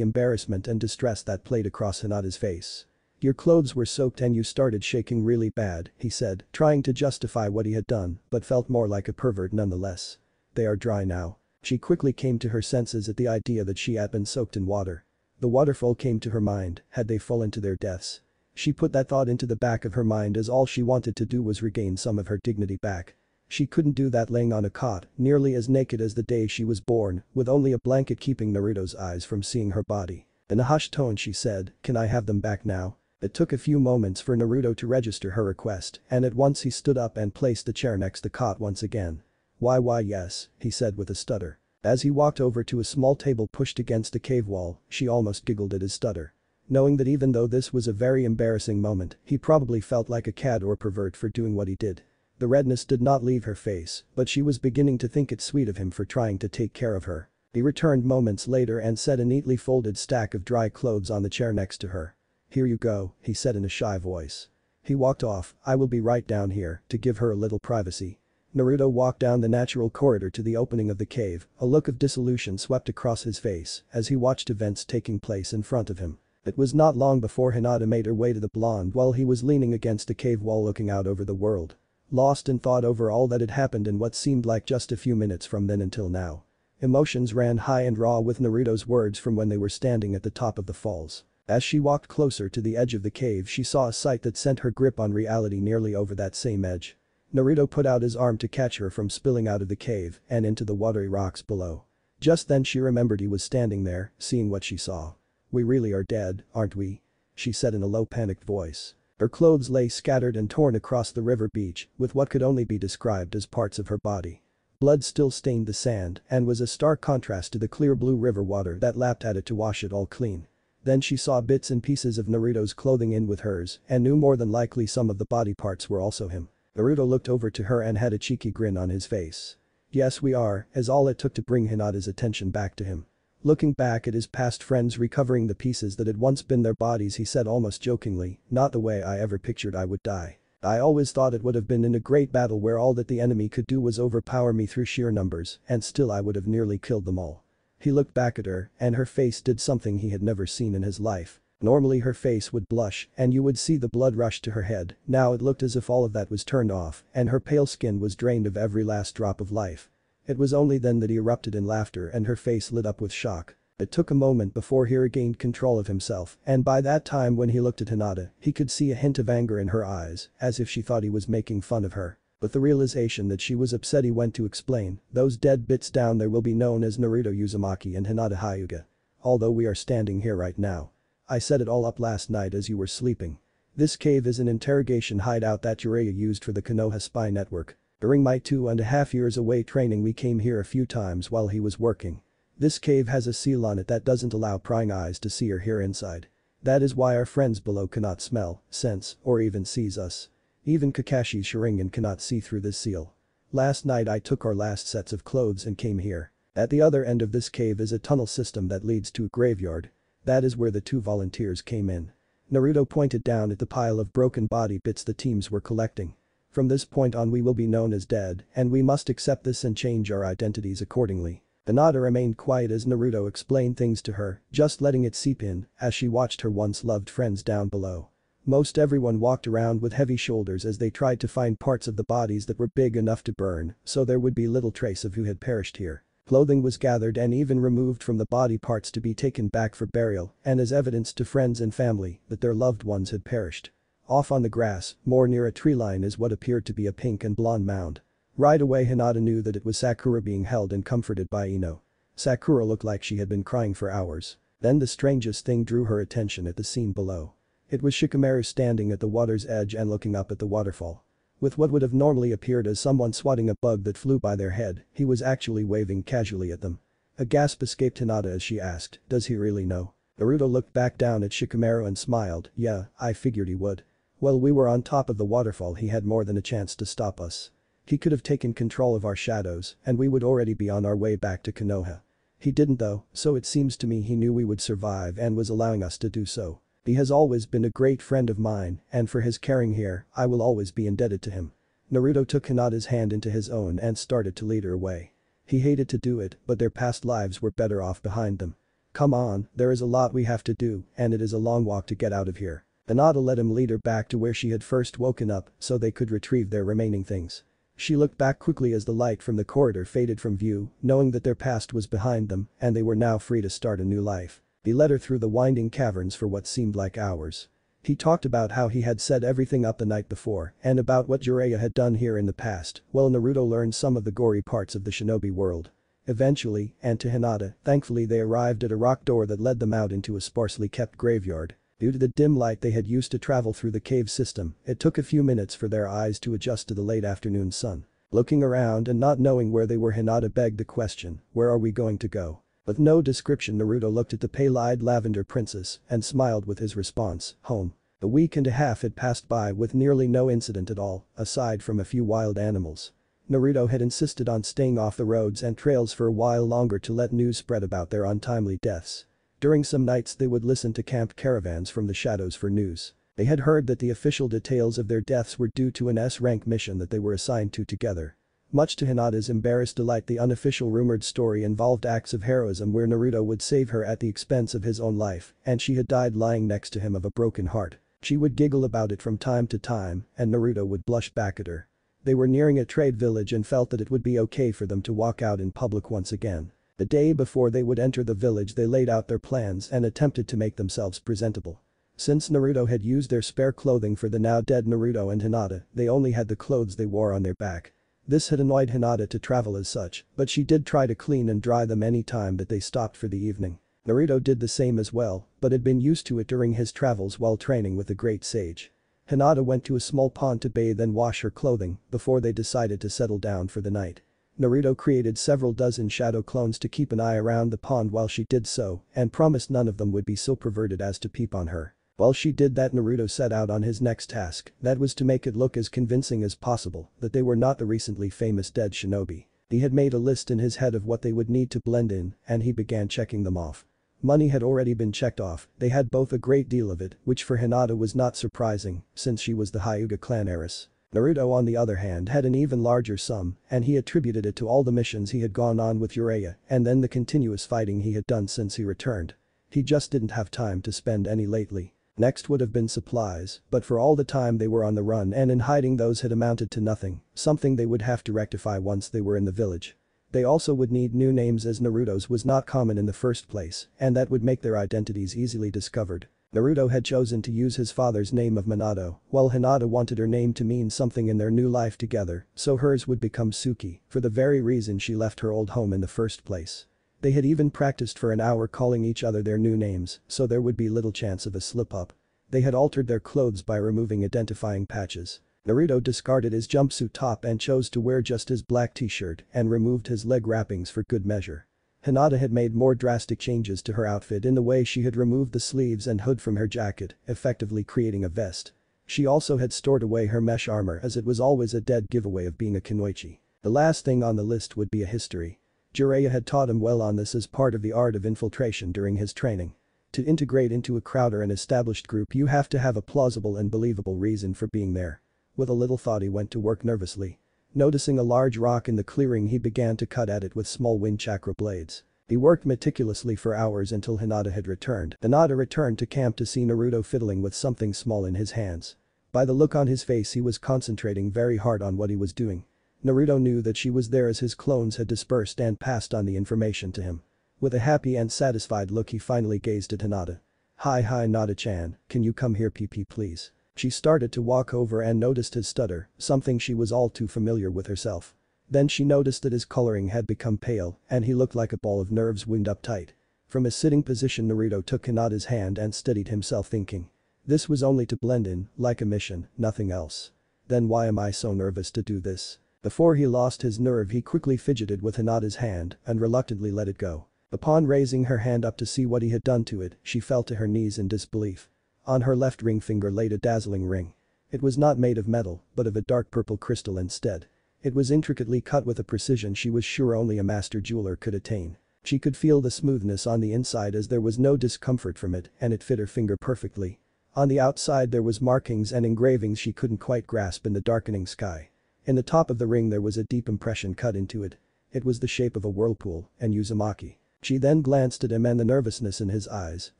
embarrassment and distress that played across Hinata's face. Your clothes were soaked and you started shaking really bad, he said, trying to justify what he had done, but felt more like a pervert nonetheless. They are dry now. She quickly came to her senses at the idea that she had been soaked in water. The waterfall came to her mind, had they fallen to their deaths? She put that thought into the back of her mind as all she wanted to do was regain some of her dignity back. She couldn't do that laying on a cot, nearly as naked as the day she was born, with only a blanket keeping Naruto's eyes from seeing her body. In a hushed tone she said, "Can I have them back now?" It took a few moments for Naruto to register her request, and at once he stood up and placed the chair next the cot once again. Why yes," he said with a stutter. As he walked over to a small table pushed against the cave wall, she almost giggled at his stutter. Knowing that even though this was a very embarrassing moment, he probably felt like a cad or pervert for doing what he did. The redness did not leave her face, but she was beginning to think it sweet of him for trying to take care of her. He returned moments later and set a neatly folded stack of dry clothes on the chair next to her. "Here you go," he said in a shy voice. He walked off, "I will be right down here," to give her a little privacy. Naruto walked down the natural corridor to the opening of the cave, a look of disillusion swept across his face as he watched events taking place in front of him. It was not long before Hinata made her way to the blonde while he was leaning against the cave wall looking out over the world. Lost in thought over all that had happened in what seemed like just a few minutes from then until now. Emotions ran high and raw with Naruto's words from when they were standing at the top of the falls. As she walked closer to the edge of the cave she saw a sight that sent her grip on reality nearly over that same edge. Naruto put out his arm to catch her from spilling out of the cave and into the watery rocks below. Just then she remembered he was standing there, seeing what she saw. "We really are dead, aren't we?" she said in a low panicked voice. Her clothes lay scattered and torn across the river beach with what could only be described as parts of her body. Blood still stained the sand and was a stark contrast to the clear blue river water that lapped at it to wash it all clean. Then she saw bits and pieces of Naruto's clothing in with hers and knew more than likely some of the body parts were also him. Naruto looked over to her and had a cheeky grin on his face. "Yes we are," as all it took to bring Hinata's attention back to him. Looking back at his past friends recovering the pieces that had once been their bodies he said almost jokingly, "Not the way I ever pictured I would die. I always thought it would have been in a great battle where all that the enemy could do was overpower me through sheer numbers and still I would have nearly killed them all." He looked back at her and her face did something he had never seen in his life. Normally her face would blush and you would see the blood rush to her head, now it looked as if all of that was turned off and her pale skin was drained of every last drop of life. It was only then that he erupted in laughter and her face lit up with shock. It took a moment before he regained control of himself and by that time when he looked at Hinata, he could see a hint of anger in her eyes, as if she thought he was making fun of her. With the realization that she was upset he went to explain, "Those dead bits down there will be known as Naruto Uzumaki and Hinata Hyuga. Although we are standing here right now. I set it all up last night as you were sleeping. This cave is an interrogation hideout that Jiraiya used for the Konoha spy network. During my 2.5 years away training we came here a few times while he was working. This cave has a seal on it that doesn't allow prying eyes to see or hear inside. That is why our friends below cannot smell, sense, or even sees us. Even Kakashi's Sharingan cannot see through this seal. Last night I took our last sets of clothes and came here. At the other end of this cave is a tunnel system that leads to a graveyard. That is where the two volunteers came in." Naruto pointed down at the pile of broken body bits the teams were collecting. "From this point on we will be known as dead and we must accept this and change our identities accordingly." Hinata remained quiet as Naruto explained things to her, just letting it seep in as she watched her once loved friends down below. Most everyone walked around with heavy shoulders as they tried to find parts of the bodies that were big enough to burn so there would be little trace of who had perished here. Clothing was gathered and even removed from the body parts to be taken back for burial and as evidence to friends and family that their loved ones had perished. Off on the grass, more near a tree line is what appeared to be a pink and blonde mound. Right away Hinata knew that it was Sakura being held and comforted by Ino. Sakura looked like she had been crying for hours. Then the strangest thing drew her attention at the scene below. It was Shikamaru standing at the water's edge and looking up at the waterfall. With what would have normally appeared as someone swatting a bug that flew by their head, he was actually waving casually at them. A gasp escaped Hinata as she asked, does he really know? Naruto looked back down at Shikamaru and smiled, yeah, I figured he would. While we were on top of the waterfall he had more than a chance to stop us. He could have taken control of our shadows and we would already be on our way back to Konoha. He didn't though, so it seems to me he knew we would survive and was allowing us to do so. He has always been a great friend of mine and for his caring here, I will always be indebted to him. Naruto took Hinata's hand into his own and started to lead her away. He hated to do it, but their past lives were better off behind them. Come on, there is a lot we have to do and it is a long walk to get out of here. Hinata let him lead her back to where she had first woken up so they could retrieve their remaining things. She looked back quickly as the light from the corridor faded from view, knowing that their past was behind them and they were now free to start a new life. He led her through the winding caverns for what seemed like hours. He talked about how he had set everything up the night before and about what Jiraiya had done here in the past, while Naruto learned some of the gory parts of the shinobi world. Eventually, and to Hinata, thankfully they arrived at a rock door that led them out into a sparsely kept graveyard. Due to the dim light they had used to travel through the cave system, it took a few minutes for their eyes to adjust to the late afternoon sun. Looking around and not knowing where they were, Hinata begged the question, where are we going to go? With no description, Naruto looked at the pale-eyed lavender princess and smiled with his response, home. A week and a half had passed by with nearly no incident at all, aside from a few wild animals. Naruto had insisted on staying off the roads and trails for a while longer to let news spread about their untimely deaths. During some nights they would listen to camp caravans from the shadows for news. They had heard that the official details of their deaths were due to an S-rank mission that they were assigned to together. Much to Hinata's embarrassed delight, the unofficial rumored story involved acts of heroism where Naruto would save her at the expense of his own life and she had died lying next to him of a broken heart. She would giggle about it from time to time and Naruto would blush back at her. They were nearing a trade village and felt that it would be okay for them to walk out in public once again. The day before they would enter the village they laid out their plans and attempted to make themselves presentable. Since Naruto had used their spare clothing for the now dead Naruto and Hinata, they only had the clothes they wore on their back. This had annoyed Hinata to travel as such, but she did try to clean and dry them any time that they stopped for the evening. Naruto did the same as well, but had been used to it during his travels while training with the great sage. Hinata went to a small pond to bathe and wash her clothing before they decided to settle down for the night. Naruto created several dozen shadow clones to keep an eye around the pond while she did so and promised none of them would be so perverted as to peep on her. While she did that, Naruto set out on his next task, that was to make it look as convincing as possible that they were not the recently famous dead shinobi. He had made a list in his head of what they would need to blend in and he began checking them off. Money had already been checked off, they had both a great deal of it, which for Hinata was not surprising since she was the Hyuga clan heiress. Naruto on the other hand had an even larger sum and he attributed it to all the missions he had gone on with Jiraiya and then the continuous fighting he had done since he returned. He just didn't have time to spend any lately. Next would have been supplies, but for all the time they were on the run and in hiding those had amounted to nothing, something they would have to rectify once they were in the village. They also would need new names as Naruto's was not common in the first place and that would make their identities easily discovered. Naruto had chosen to use his father's name of Minato, while Hinata wanted her name to mean something in their new life together, so hers would become Suki, for the very reason she left her old home in the first place. They had even practiced for an hour calling each other their new names, so there would be little chance of a slip-up. They had altered their clothes by removing identifying patches. Naruto discarded his jumpsuit top and chose to wear just his black t-shirt and removed his leg wrappings for good measure. Hinata had made more drastic changes to her outfit in the way she had removed the sleeves and hood from her jacket, effectively creating a vest. She also had stored away her mesh armor as it was always a dead giveaway of being a kunoichi. The last thing on the list would be a history. Jiraiya had taught him well on this as part of the art of infiltration during his training. To integrate into a crowd or an established group you have to have a plausible and believable reason for being there. With a little thought he went to work nervously. Noticing a large rock in the clearing he began to cut at it with small wind chakra blades. He worked meticulously for hours until Hinata had returned. Hinata returned to camp to see Naruto fiddling with something small in his hands. By the look on his face he was concentrating very hard on what he was doing. Naruto knew that she was there as his clones had dispersed and passed on the information to him. With a happy and satisfied look he finally gazed at Hinata. Hi Hinata-chan, can you come here PP please? She started to walk over and noticed his stutter, something she was all too familiar with herself. Then she noticed that his coloring had become pale and he looked like a ball of nerves wound up tight. From his sitting position Naruto took Hinata's hand and steadied himself thinking. This was only to blend in, like a mission, nothing else. Then why am I so nervous to do this? Before he lost his nerve he quickly fidgeted with Hinata's hand and reluctantly let it go. Upon raising her hand up to see what he had done to it, she fell to her knees in disbelief. On her left ring finger laid a dazzling ring. It was not made of metal, but of a dark purple crystal instead. It was intricately cut with a precision she was sure only a master jeweler could attain. She could feel the smoothness on the inside as there was no discomfort from it and it fit her finger perfectly. On the outside there was markings and engravings she couldn't quite grasp in the darkening sky. In the top of the ring there was a deep impression cut into it. It was the shape of a whirlpool and Uzumaki. She then glanced at him and the nervousness in his eyes,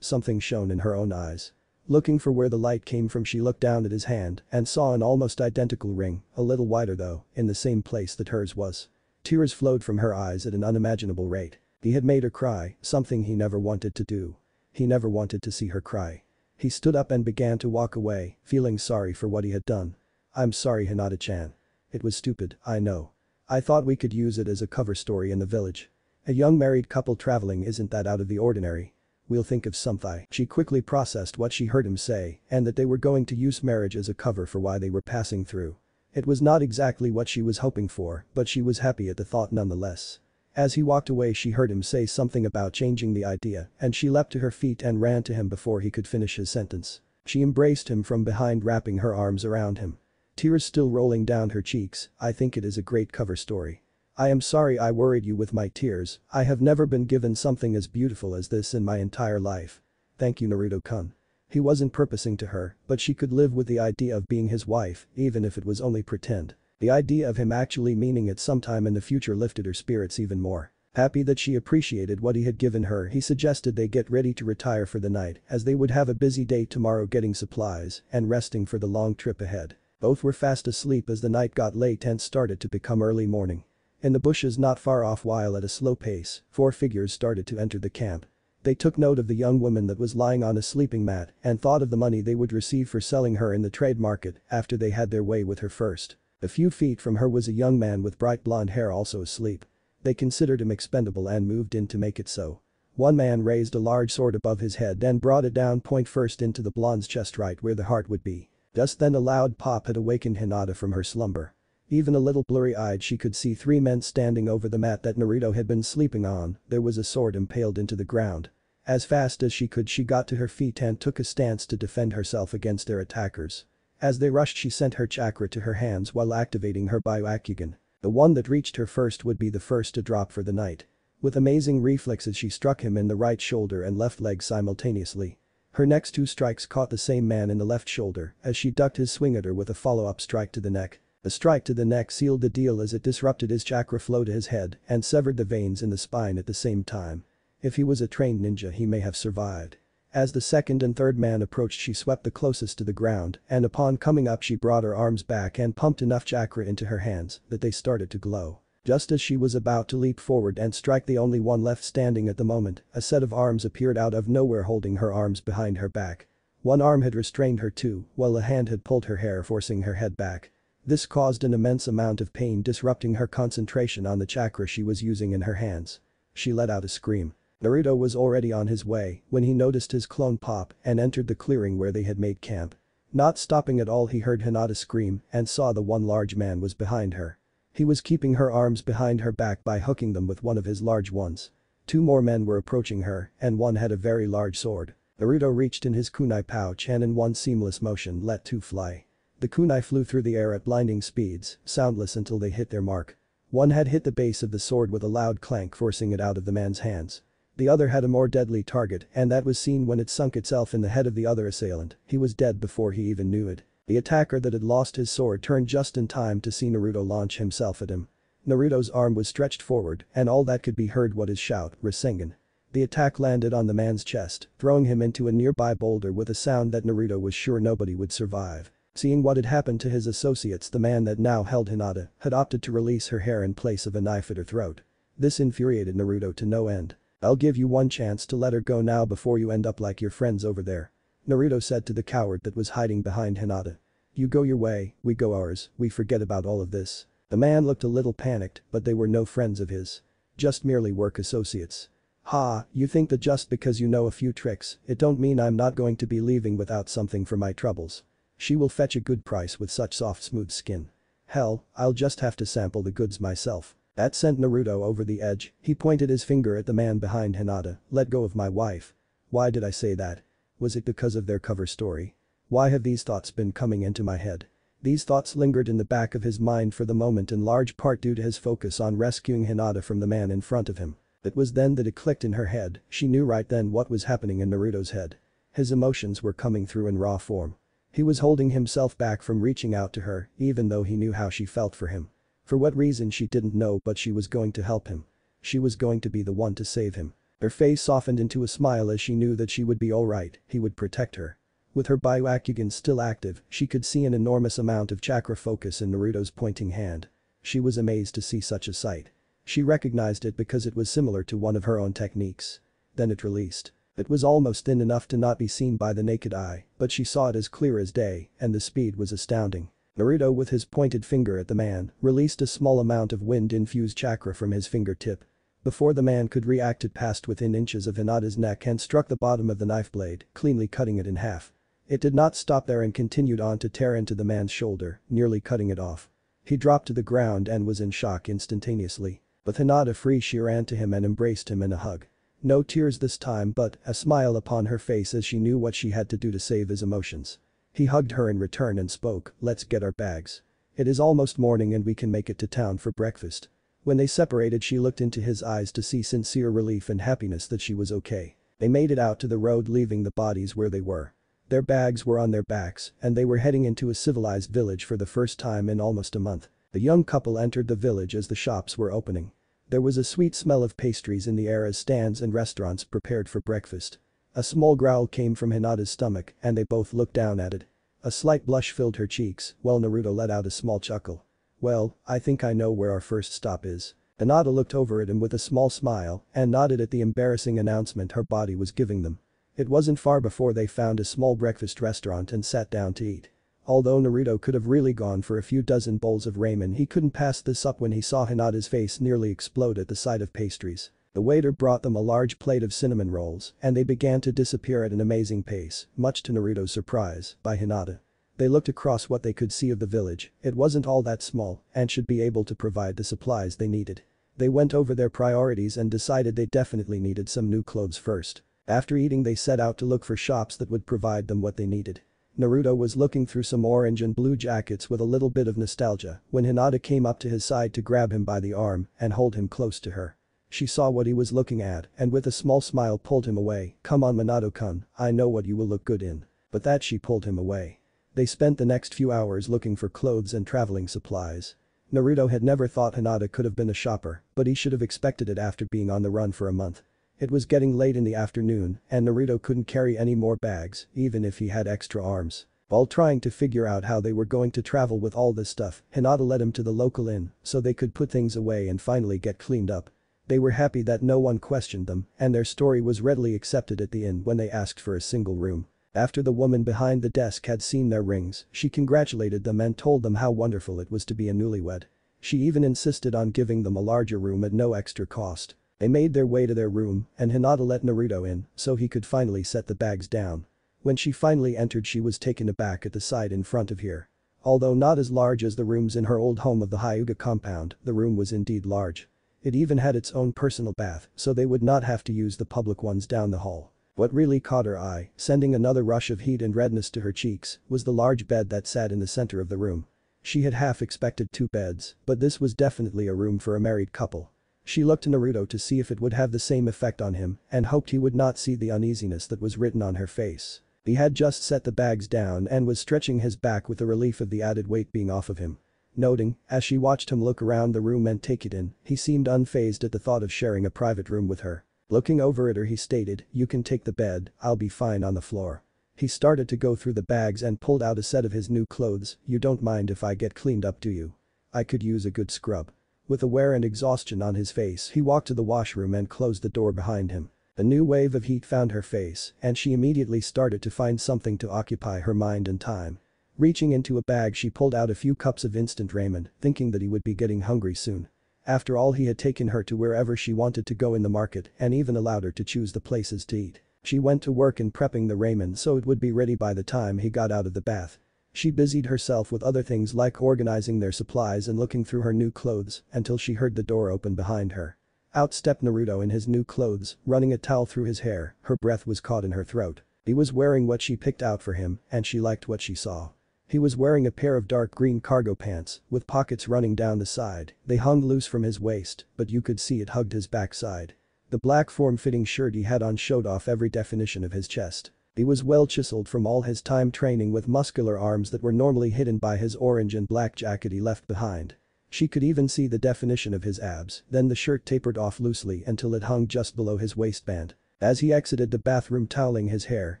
something shone in her own eyes. Looking for where the light came from she looked down at his hand and saw an almost identical ring, a little wider though, in the same place that hers was. Tears flowed from her eyes at an unimaginable rate. He had made her cry, something he never wanted to do. He never wanted to see her cry. He stood up and began to walk away, feeling sorry for what he had done. "I'm sorry Hinata-chan. It was stupid, I know. I thought we could use it as a cover story in the village. A young married couple traveling isn't that out of the ordinary. We'll think of something." She quickly processed what she heard him say and that they were going to use marriage as a cover for why they were passing through. It was not exactly what she was hoping for, but she was happy at the thought nonetheless. As he walked away she heard him say something about changing the idea and she leapt to her feet and ran to him before he could finish his sentence. She embraced him from behind wrapping her arms around him. Tears still rolling down her cheeks, "I think it is a great cover story. I am sorry I worried you with my tears, I have never been given something as beautiful as this in my entire life. Thank you Naruto-kun." He wasn't purposing to her, but she could live with the idea of being his wife, even if it was only pretend. The idea of him actually meaning it sometime in the future lifted her spirits even more. Happy that she appreciated what he had given her he suggested they get ready to retire for the night as they would have a busy day tomorrow getting supplies and resting for the long trip ahead. Both were fast asleep as the night got late and started to become early morning. In the bushes not far off while at a slow pace, 4 figures started to enter the camp. They took note of the young woman that was lying on a sleeping mat and thought of the money they would receive for selling her in the trade market after they had their way with her first. A few feet from her was a young man with bright blonde hair also asleep. They considered him expendable and moved in to make it so. One man raised a large sword above his head and brought it down point first into the blonde's chest right where the heart would be. Just then a loud pop had awakened Hinata from her slumber. Even a little blurry-eyed she could see 3 men standing over the mat that Naruto had been sleeping on, there was a sword impaled into the ground. As fast as she could she got to her feet and took a stance to defend herself against their attackers. As they rushed she sent her chakra to her hands while activating her Byakugan. The one that reached her first would be the first to drop for the night. With amazing reflexes she struck him in the right shoulder and left leg simultaneously. Her next 2 strikes caught the same man in the left shoulder as she ducked his swing at her with a follow-up strike to the neck. A strike to the neck sealed the deal as it disrupted his chakra flow to his head and severed the veins in the spine at the same time. If he was a trained ninja he may have survived. As the second and third man approached she swept the closest to the ground and upon coming up she brought her arms back and pumped enough chakra into her hands that they started to glow. Just as she was about to leap forward and strike the only one left standing at the moment, a set of arms appeared out of nowhere holding her arms behind her back. One arm had restrained her too, while a hand had pulled her hair forcing her head back. This caused an immense amount of pain disrupting her concentration on the chakra she was using in her hands. She let out a scream. Naruto was already on his way when he noticed his clone pop and entered the clearing where they had made camp. Not stopping at all he heard Hinata scream and saw the one large man was behind her. He was keeping her arms behind her back by hooking them with one of his large ones. 2 more men were approaching her and one had a very large sword. Naruto reached in his kunai pouch and in one seamless motion let 2 fly. The kunai flew through the air at blinding speeds, soundless until they hit their mark. One had hit the base of the sword with a loud clank forcing it out of the man's hands. The other had a more deadly target and that was seen when it sunk itself in the head of the other assailant, he was dead before he even knew it. The attacker that had lost his sword turned just in time to see Naruto launch himself at him. Naruto's arm was stretched forward and all that could be heard was his shout, Rasengan. The attack landed on the man's chest, throwing him into a nearby boulder with a sound that Naruto was sure nobody would survive. Seeing what had happened to his associates the man that now held Hinata had opted to release her hair in place of a knife at her throat. This infuriated Naruto to no end. "I'll give you one chance to let her go now before you end up like your friends over there," Naruto said to the coward that was hiding behind Hinata. "You go your way, we go ours, we forget about all of this." The man looked a little panicked but they were no friends of his. Just merely work associates. "Ha, you think that just because you know a few tricks, it don't mean I'm not going to be leaving without something for my troubles. She will fetch a good price with such soft smooth skin." Hell, I'll just have to sample the goods myself. That sent Naruto over the edge. He pointed his finger at the man behind Hinata. Let go of my wife. Why did I say that? Was it because of their cover story? Why have these thoughts been coming into my head? These thoughts lingered in the back of his mind for the moment in large part due to his focus on rescuing Hinata from the man in front of him. It was then that it clicked in her head. She knew right then what was happening in Naruto's head. His emotions were coming through in raw form. He was holding himself back from reaching out to her, even though he knew how she felt for him. For what reason she didn't know, but she was going to help him. She was going to be the one to save him. Her face softened into a smile as she knew that she would be alright, he would protect her. With her Byakugan still active, she could see an enormous amount of chakra focus in Naruto's pointing hand. She was amazed to see such a sight. She recognized it because it was similar to one of her own techniques. Then it released. It was almost thin enough to not be seen by the naked eye, but she saw it as clear as day, and the speed was astounding. Naruto, with his pointed finger at the man, released a small amount of wind-infused chakra from his fingertip. Before the man could react, it passed within inches of Hinata's neck and struck the bottom of the knife blade, cleanly cutting it in half. It did not stop there and continued on to tear into the man's shoulder, nearly cutting it off. He dropped to the ground and was in shock instantaneously. With Hinata free, she ran to him and embraced him in a hug. No tears this time, but a smile upon her face as she knew what she had to do to save his emotions. He hugged her in return and spoke, "Let's get our bags. It is almost morning and we can make it to town for breakfast." When they separated, she looked into his eyes to see sincere relief and happiness that she was okay. They made it out to the road, leaving the bodies where they were. Their bags were on their backs and they were heading into a civilized village for the first time in almost a month. The young couple entered the village as the shops were opening. There was a sweet smell of pastries in the air as stands and restaurants prepared for breakfast. A small growl came from Hinata's stomach and they both looked down at it. A slight blush filled her cheeks while Naruto let out a small chuckle. "Well, I think I know where our first stop is." Hinata looked over at him with a small smile and nodded at the embarrassing announcement her body was giving them. It wasn't far before they found a small breakfast restaurant and sat down to eat. Although Naruto could have really gone for a few dozen bowls of ramen, he couldn't pass this up when he saw Hinata's face nearly explode at the sight of pastries. The waiter brought them a large plate of cinnamon rolls and they began to disappear at an amazing pace, much to Naruto's surprise, by Hinata. They looked across what they could see of the village. It wasn't all that small and should be able to provide the supplies they needed. They went over their priorities and decided they definitely needed some new clothes first. After eating, they set out to look for shops that would provide them what they needed. Naruto was looking through some orange and blue jackets with a little bit of nostalgia when Hinata came up to his side to grab him by the arm and hold him close to her. She saw what he was looking at and with a small smile pulled him away. "Come on, Minato-kun, I know what you will look good in." But that she pulled him away. They spent the next few hours looking for clothes and traveling supplies. Naruto had never thought Hinata could have been a shopper, but he should have expected it after being on the run for a month. It was getting late in the afternoon and Naruto couldn't carry any more bags, even if he had extra arms. While trying to figure out how they were going to travel with all this stuff, Hinata led him to the local inn so they could put things away and finally get cleaned up. They were happy that no one questioned them and their story was readily accepted at the inn when they asked for a single room. After the woman behind the desk had seen their rings, she congratulated them and told them how wonderful it was to be a newlywed. She even insisted on giving them a larger room at no extra cost. They made their way to their room and Hinata let Naruto in so he could finally set the bags down. When she finally entered, she was taken aback at the sight in front of her. Although not as large as the rooms in her old home of the Hyuga compound, the room was indeed large. It even had its own personal bath so they would not have to use the public ones down the hall. What really caught her eye, sending another rush of heat and redness to her cheeks, was the large bed that sat in the center of the room. She had half expected 2 beds, but this was definitely a room for a married couple. She looked to Naruto to see if it would have the same effect on him and hoped he would not see the uneasiness that was written on her face. He had just set the bags down and was stretching his back with the relief of the added weight being off of him. Noting, as she watched him look around the room and take it in, he seemed unfazed at the thought of sharing a private room with her. Looking over at her, he stated, "You can take the bed, I'll be fine on the floor." He started to go through the bags and pulled out a set of his new clothes. "You don't mind if I get cleaned up, do you? I could use a good scrub." With a wear and exhaustion on his face, he walked to the washroom and closed the door behind him. A new wave of heat found her face and she immediately started to find something to occupy her mind and time. Reaching into a bag, she pulled out a few cups of instant ramen, thinking that he would be getting hungry soon. After all, he had taken her to wherever she wanted to go in the market and even allowed her to choose the places to eat. She went to work in prepping the ramen so it would be ready by the time he got out of the bath. She busied herself with other things like organizing their supplies and looking through her new clothes until she heard the door open behind her. Out stepped Naruto in his new clothes, running a towel through his hair, her breath was caught in her throat. He was wearing what she picked out for him, and she liked what she saw. He was wearing a pair of dark green cargo pants, with pockets running down the side, they hung loose from his waist, but you could see it hugged his backside. The black form-fitting shirt he had on showed off every definition of his chest. He was well chiseled from all his time training with muscular arms that were normally hidden by his orange and black jacket he left behind. She could even see the definition of his abs, then the shirt tapered off loosely until it hung just below his waistband. As he exited the bathroom toweling his hair,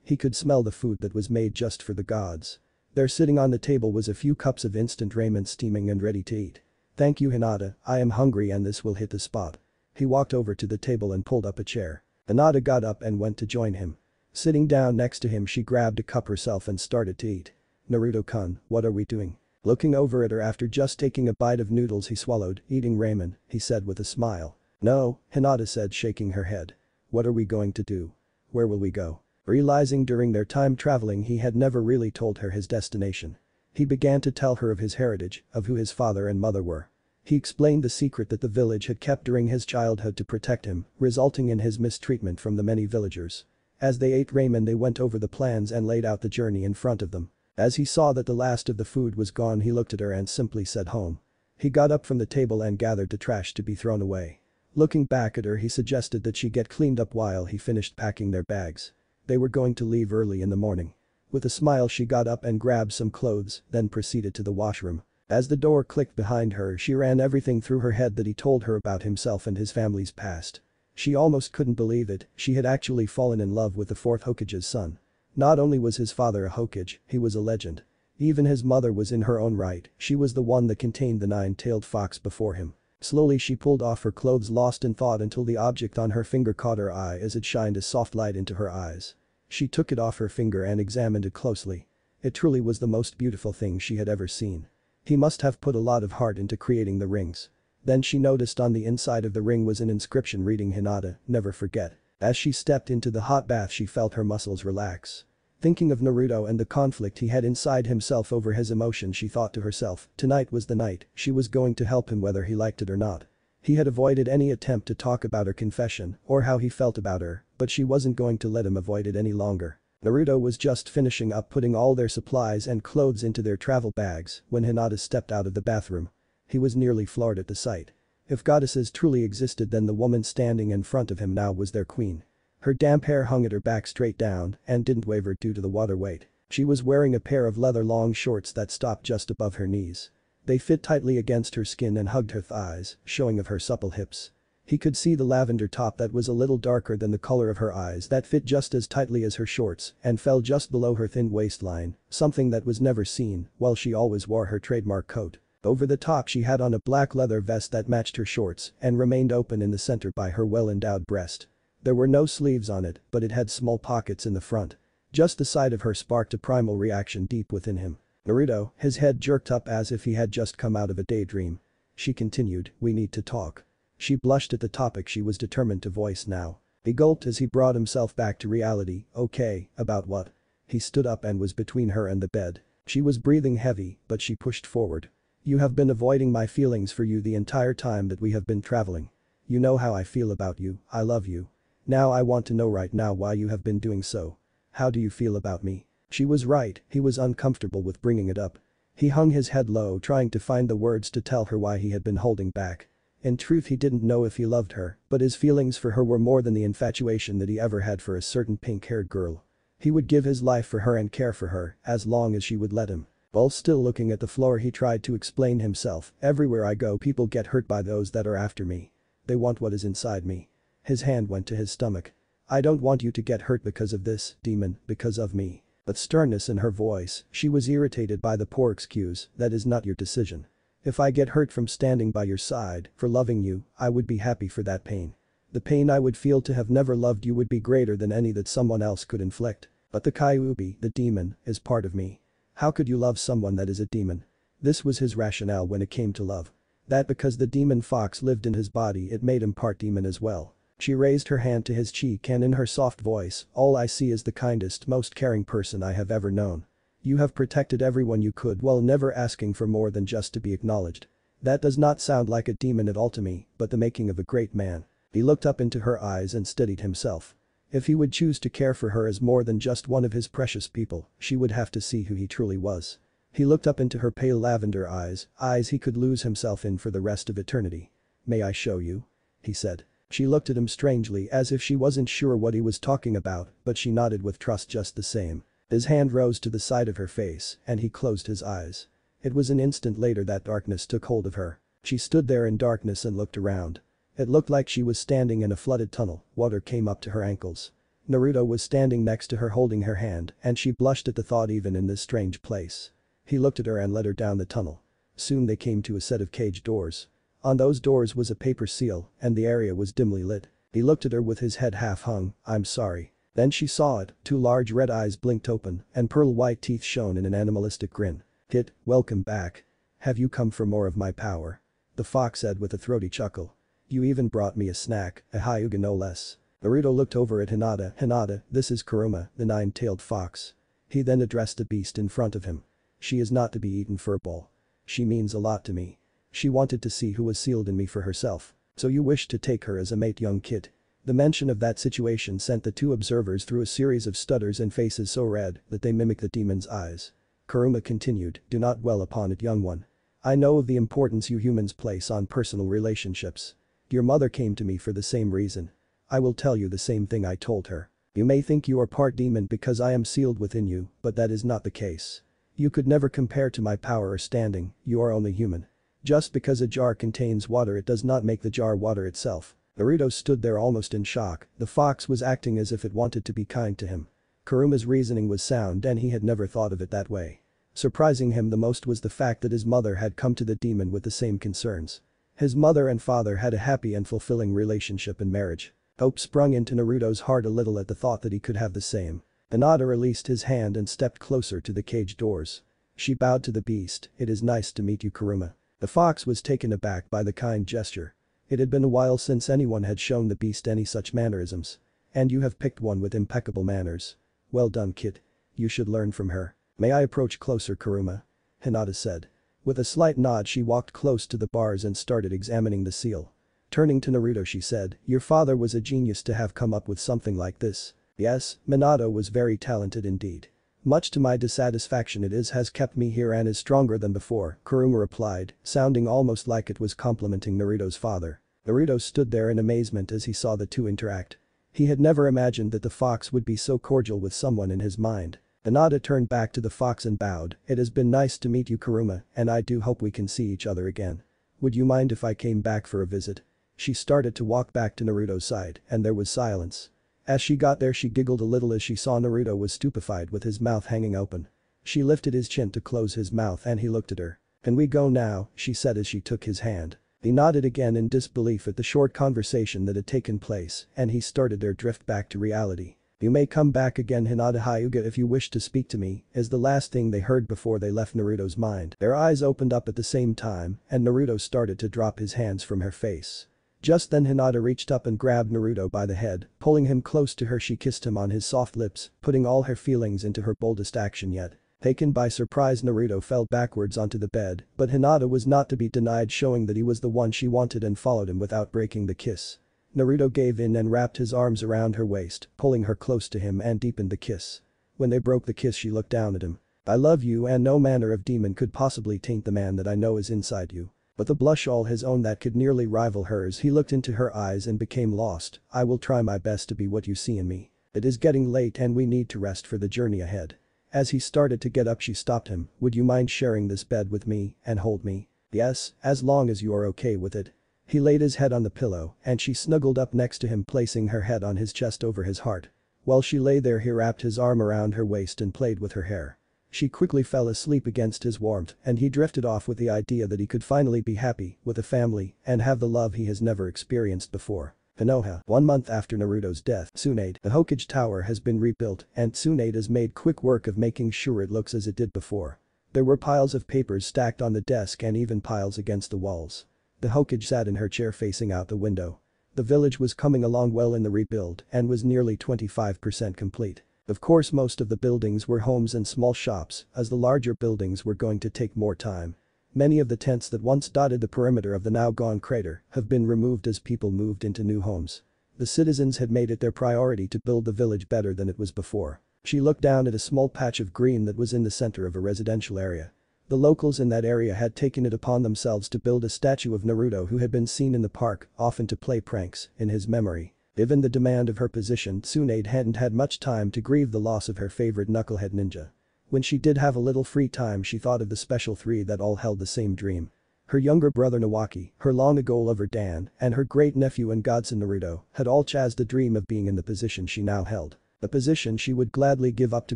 he could smell the food that was made just for the gods. There sitting on the table was a few cups of instant ramen steaming and ready to eat. "Thank you Hinata, I am hungry and this will hit the spot." He walked over to the table and pulled up a chair. Hinata got up and went to join him. Sitting down next to him she grabbed a cup herself and started to eat. "Naruto-kun, what are we doing?" Looking over at her after just taking a bite of noodles he swallowed, "Eating ramen," he said with a smile. "No," Hinata said shaking her head. "What are we going to do? Where will we go?" Realizing during their time traveling he had never really told her his destination. He began to tell her of his heritage, of who his father and mother were. He explained the secret that the village had kept during his childhood to protect him, resulting in his mistreatment from the many villagers. As they ate ramen they went over the plans and laid out the journey in front of them. As he saw that the last of the food was gone he looked at her and simply said home. He got up from the table and gathered the trash to be thrown away. Looking back at her he suggested that she get cleaned up while he finished packing their bags. They were going to leave early in the morning. With a smile she got up and grabbed some clothes, then proceeded to the washroom. As the door clicked behind her she ran everything through her head that he told her about himself and his family's past. She almost couldn't believe it, she had actually fallen in love with the fourth Hokage's son. Not only was his father a Hokage, he was a legend. Even his mother was in her own right, she was the one that contained the nine-tailed fox before him. Slowly she pulled off her clothes lost in thought until the object on her finger caught her eye as it shined a soft light into her eyes. She took it off her finger and examined it closely. It truly was the most beautiful thing she had ever seen. He must have put a lot of heart into creating the rings. Then she noticed on the inside of the ring was an inscription reading Hinata, never forget. As she stepped into the hot bath she felt her muscles relax. Thinking of Naruto and the conflict he had inside himself over his emotions she thought to herself, tonight was the night, she was going to help him whether he liked it or not. He had avoided any attempt to talk about her confession or how he felt about her, but she wasn't going to let him avoid it any longer. Naruto was just finishing up putting all their supplies and clothes into their travel bags when Hinata stepped out of the bathroom. He was nearly floored at the sight. If goddesses truly existed then the woman standing in front of him now was their queen. Her damp hair hung at her back straight down and didn't waver due to the water weight. She was wearing a pair of leather long shorts that stopped just above her knees. They fit tightly against her skin and hugged her thighs, showing of her supple hips. He could see the lavender top that was a little darker than the color of her eyes that fit just as tightly as her shorts and fell just below her thin waistline, something that was never seen while she always wore her trademark coat. Over the top she had on a black leather vest that matched her shorts and remained open in the center by her well-endowed breast. There were no sleeves on it, but it had small pockets in the front. Just the sight of her sparked a primal reaction deep within him. Naruto, his head jerked up as if he had just come out of a daydream. She continued, "We need to talk." She blushed at the topic she was determined to voice now. He gulped as he brought himself back to reality. "Okay, about what?" He stood up and was between her and the bed. She was breathing heavy, but she pushed forward. "You have been avoiding my feelings for you the entire time that we have been traveling. You know how I feel about you, I love you. Now I want to know right now why you have been doing so. How do you feel about me?" She was right, he was uncomfortable with bringing it up. He hung his head low trying to find the words to tell her why he had been holding back. In truth he didn't know if he loved her, but his feelings for her were more than the infatuation that he ever had for a certain pink-haired girl. He would give his life for her and care for her, as long as she would let him. While still looking at the floor he tried to explain himself, "Everywhere I go people get hurt by those that are after me. They want what is inside me." His hand went to his stomach. "I don't want you to get hurt because of this, demon, because of me." But sternness in her voice, she was irritated by the poor excuse, "That is not your decision. If I get hurt from standing by your side, for loving you, I would be happy for that pain. The pain I would feel to have never loved you would be greater than any that someone else could inflict. But the Kyuubi, the demon, is part of me. How could you love someone that is a demon?" This was his rationale when it came to love. That because the demon fox lived in his body it made him part demon as well. She raised her hand to his cheek and in her soft voice, "All I see is the kindest, most caring person I have ever known." You have protected everyone you could while never asking for more than just to be acknowledged. That does not sound like a demon at all to me, but the making of a great man." He looked up into her eyes and steadied himself. If he would choose to care for her as more than just one of his precious people, she would have to see who he truly was. He looked up into her pale lavender eyes he could lose himself in for the rest of eternity. "May I show you?" he said. She looked at him strangely as if she wasn't sure what he was talking about, but she nodded with trust just the same. His hand rose to the side of her face and he closed his eyes. It was an instant later that darkness took hold of her. She stood there in darkness and looked around. It looked like she was standing in a flooded tunnel, water came up to her ankles. Naruto was standing next to her holding her hand and she blushed at the thought even in this strange place. He looked at her and led her down the tunnel. Soon they came to a set of cage doors. On those doors was a paper seal and the area was dimly lit. He looked at her with his head half hung. "I'm sorry." Then she saw it, two large red eyes blinked open and pearl white teeth shone in an animalistic grin. "Kid, welcome back. Have you come for more of my power?" the fox said with a throaty chuckle. "You even brought me a snack, a Hyuga no less." Naruto looked over at Hinata. "Hinata, this is Kuruma, the nine-tailed fox." He then addressed the beast in front of him. "She is not to be eaten, furball. She means a lot to me. She wanted to see who was sealed in me for herself. So you wish to take her as a mate, young kid?" The mention of that situation sent the two observers through a series of stutters and faces so red that they mimicked the demon's eyes. Kuruma continued, "Do not dwell upon it, young one. I know of the importance you humans place on personal relationships. Your mother came to me for the same reason. I will tell you the same thing I told her. You may think you are part demon because I am sealed within you, but that is not the case. You could never compare to my power or standing, you are only human. Just because a jar contains water it does not make the jar water itself." Naruto stood there almost in shock. The fox was acting as if it wanted to be kind to him. Kuruma's reasoning was sound and he had never thought of it that way. Surprising him the most was the fact that his mother had come to the demon with the same concerns. His mother and father had a happy and fulfilling relationship and marriage. Hope sprung into Naruto's heart a little at the thought that he could have the same. Hinata released his hand and stepped closer to the cage doors. She bowed to the beast. "It is nice to meet you, Kuruma." The fox was taken aback by the kind gesture. It had been a while since anyone had shown the beast any such mannerisms. "And you have picked one with impeccable manners. Well done, kid. You should learn from her." "May I approach closer, Kuruma?" Hinata said. With a slight nod she walked close to the bars and started examining the seal. Turning to Naruto she said, "Your father was a genius to have come up with something like this." "Yes, Minato was very talented indeed. Much to my dissatisfaction it has kept me here and is stronger than before," Kuruma replied, sounding almost like it was complimenting Naruto's father. Naruto stood there in amazement as he saw the two interact. He had never imagined that the fox would be so cordial with someone in his mind. Hinata turned back to the fox and bowed. "It has been nice to meet you, Kuruma, and I do hope we can see each other again. Would you mind if I came back for a visit?" She started to walk back to Naruto's side and there was silence. As she got there she giggled a little as she saw Naruto was stupefied with his mouth hanging open. She lifted his chin to close his mouth and he looked at her. "Can we go now?" she said as she took his hand. He nodded again in disbelief at the short conversation that had taken place and he started their drift back to reality. "You may come back again, Hinata Hyuga, if you wish to speak to me," is the last thing they heard before they left Naruto's mind. Their eyes opened up at the same time and Naruto started to drop his hands from her face. Just then Hinata reached up and grabbed Naruto by the head, pulling him close to her. She kissed him on his soft lips, putting all her feelings into her boldest action yet. Taken by surprise Naruto fell backwards onto the bed, but Hinata was not to be denied, showing that he was the one she wanted and followed him without breaking the kiss. Naruto gave in and wrapped his arms around her waist, pulling her close to him and deepened the kiss. When they broke the kiss she looked down at him. "I love you and no manner of demon could possibly taint the man that I know is inside you." With a blush all his own that could nearly rival hers he looked into her eyes and became lost. "I will try my best to be what you see in me. It is getting late and we need to rest for the journey ahead." As he started to get up she stopped him. "Would you mind sharing this bed with me and hold me?" "Yes, as long as you are okay with it." He laid his head on the pillow and she snuggled up next to him, placing her head on his chest over his heart. While she lay there he wrapped his arm around her waist and played with her hair. She quickly fell asleep against his warmth and he drifted off with the idea that he could finally be happy with a family and have the love he has never experienced before. Konoha. 1 month after Naruto's death, Tsunade. The Hokage Tower has been rebuilt and Tsunade has made quick work of making sure it looks as it did before. There were piles of papers stacked on the desk and even piles against the walls. The Hokage sat in her chair facing out the window. The village was coming along well in the rebuild and was nearly 25% complete. Of course most of the buildings were homes and small shops, as the larger buildings were going to take more time. Many of the tents that once dotted the perimeter of the now-gone crater have been removed as people moved into new homes. The citizens had made it their priority to build the village better than it was before. She looked down at a small patch of green that was in the center of a residential area. The locals in that area had taken it upon themselves to build a statue of Naruto who had been seen in the park, often to play pranks, in his memory. Given the demand of her position, Tsunade hadn't had much time to grieve the loss of her favorite knucklehead ninja. When she did have a little free time, she thought of the special three that all held the same dream. Her younger brother Nawaki, her long-ago lover Dan, and her great-nephew and godson Naruto had all chased the dream of being in the position she now held. A position she would gladly give up to